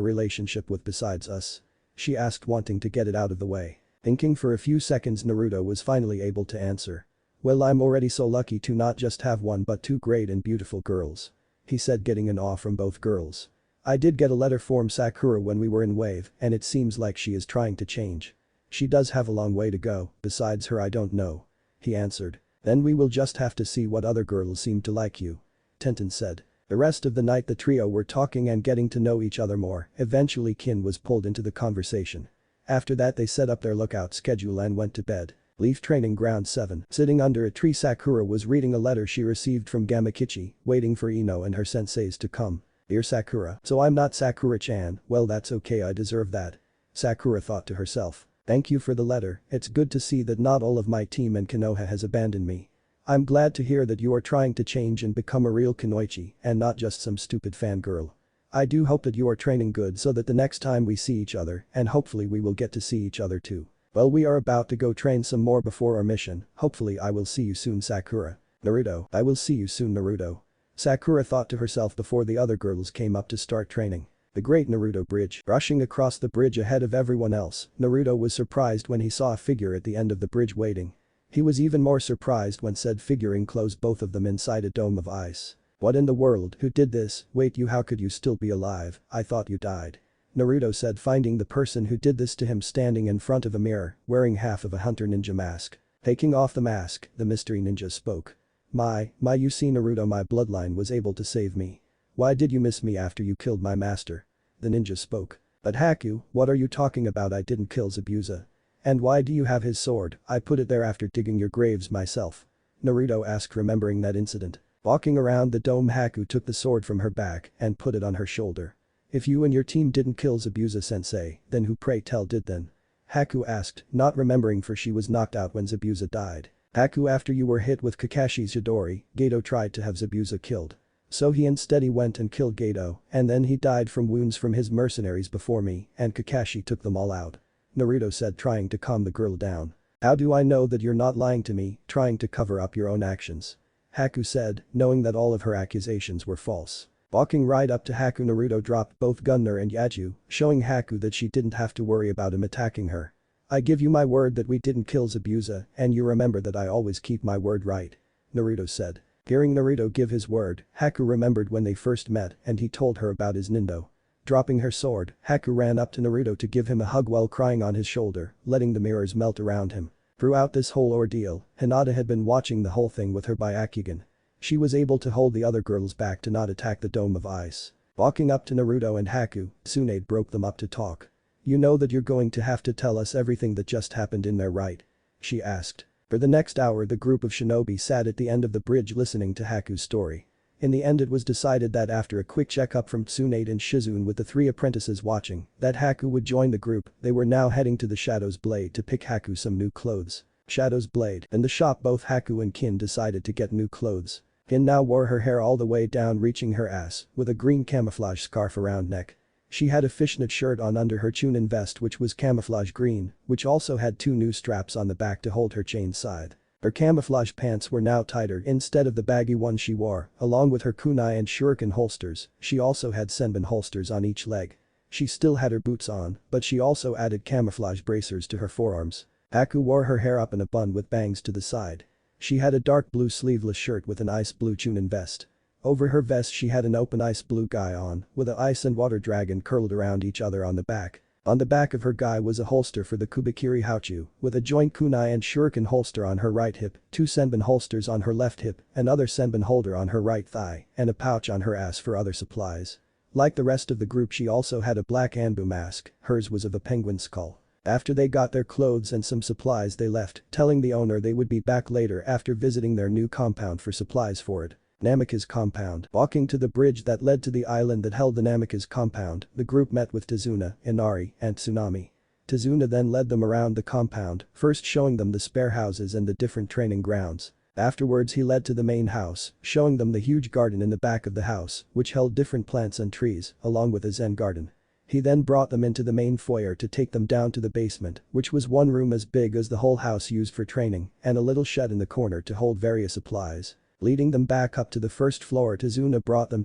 relationship with besides us?" she asked, wanting to get it out of the way. Thinking for a few seconds, Naruto was finally able to answer. "Well, I'm already so lucky to not just have one but two great and beautiful girls," he said, getting an awe from both girls. "I did get a letter from Sakura when we were in Wave and it seems like she is trying to change. She does have a long way to go, besides her I don't know," he answered. "Then we will just have to see what other girls seem to like you," Tenten said. The rest of the night the trio were talking and getting to know each other more. Eventually Kin was pulled into the conversation. After that they set up their lookout schedule and went to bed. Leaf Training Ground 7. Sitting under a tree, Sakura was reading a letter she received from Gamakichi, waiting for Ino and her senseis to come. "Dear Sakura, so I'm not Sakura-chan, well that's okay, I deserve that," Sakura thought to herself. "Thank you for the letter, it's good to see that not all of my team in Konoha has abandoned me. I'm glad to hear that you are trying to change and become a real kunoichi and not just some stupid fangirl. I do hope that you are training good so that the next time we see each other and hopefully we will get to see each other too. Well, we are about to go train some more before our mission, hopefully I will see you soon Sakura." "Naruto, I will see you soon Naruto," Sakura thought to herself before the other girls came up to start training. The Great Naruto Bridge. Rushing across the bridge ahead of everyone else, Naruto was surprised when he saw a figure at the end of the bridge waiting. He was even more surprised when said figure enclosed both of them inside a dome of ice. "What in the world, who did this? Wait, you, how could you still be alive? I thought you died," Naruto said, finding the person who did this to him standing in front of a mirror, wearing half of a hunter ninja mask. Taking off the mask, the mystery ninja spoke. My, you see Naruto, my bloodline was able to save me. Why did you miss me after you killed my master?" The ninja spoke. "But Haku, what are you talking about? I didn't kill Zabuza. And why do you have his sword? I put it there after digging your graves myself," Naruto asked, remembering that incident. Walking around the dome, Haku took the sword from her back and put it on her shoulder. "If you and your team didn't kill Zabuza-sensei, then who pray tell did then?" Haku asked, not remembering for she was knocked out when Zabuza died. "Haku, after you were hit with Kakashi's Yadori, Gato tried to have Zabuza killed. So he instead went and killed Gato, and then he died from wounds from his mercenaries before me and Kakashi took them all out," Naruto said, trying to calm the girl down. "How do I know that you're not lying to me, trying to cover up your own actions?" Haku said, knowing that all of her accusations were false. Walking right up to Haku, Naruto dropped both Gunner and Yaju, showing Haku that she didn't have to worry about him attacking her. "I give you my word that we didn't kill Zabuza and you remember that I always keep my word, right?" Naruto said. Hearing Naruto give his word, Haku remembered when they first met and he told her about his nindo. Dropping her sword, Haku ran up to Naruto to give him a hug while crying on his shoulder, letting the mirrors melt around him. Throughout this whole ordeal, Hinata had been watching the whole thing with her Byakugan. She was able to hold the other girls back to not attack the dome of ice. Walking up to Naruto and Haku, Tsunade broke them up to talk. "You know that you're going to have to tell us everything that just happened in there, right?" she asked. For the next hour the group of shinobi sat at the end of the bridge listening to Haku's story. In the end it was decided that after a quick checkup from Tsunade and Shizune with the 3 apprentices watching, that Haku would join the group. They were now heading to the Shadow's Blade to pick Haku some new clothes. Shadow's Blade. In the shop both Haku and Kin decided to get new clothes. Kin now wore her hair all the way down reaching her ass, with a green camouflage scarf around neck. She had a fishnet shirt on under her Chunin vest which was camouflage green, which also had 2 new straps on the back to hold her chain side. Her camouflage pants were now tighter instead of the baggy ones she wore, along with her kunai and shuriken holsters. She also had senbon holsters on each leg. She still had her boots on, but she also added camouflage bracers to her forearms. Haku wore her hair up in a bun with bangs to the side. She had a dark blue sleeveless shirt with an ice blue Chunin vest. Over her vest she had an open ice blue guy on, with a ice and water dragon curled around each other on the back. On the back of her guy was a holster for the Kubikiri Hauchu, with a joint kunai and shuriken holster on her right hip, 2 senbon holsters on her left hip, another senbon holder on her right thigh, and a pouch on her ass for other supplies. Like the rest of the group she also had a black Anbu mask, hers was of a penguin skull. After they got their clothes and some supplies they left, telling the owner they would be back later after visiting their new compound for supplies for it. Namika's compound. Walking to the bridge that led to the island that held the Namika's compound, the group met with Tazuna, Inari, and Tsunami. Tazuna then led them around the compound, first showing them the spare houses and the different training grounds. Afterwards he led to the main house, showing them the huge garden in the back of the house, which held different plants and trees, along with a zen garden. He then brought them into the main foyer to take them down to the basement, which was one room as big as the whole house used for training, and a little shed in the corner to hold various supplies. Leading them back up to the first floor Tazuna brought them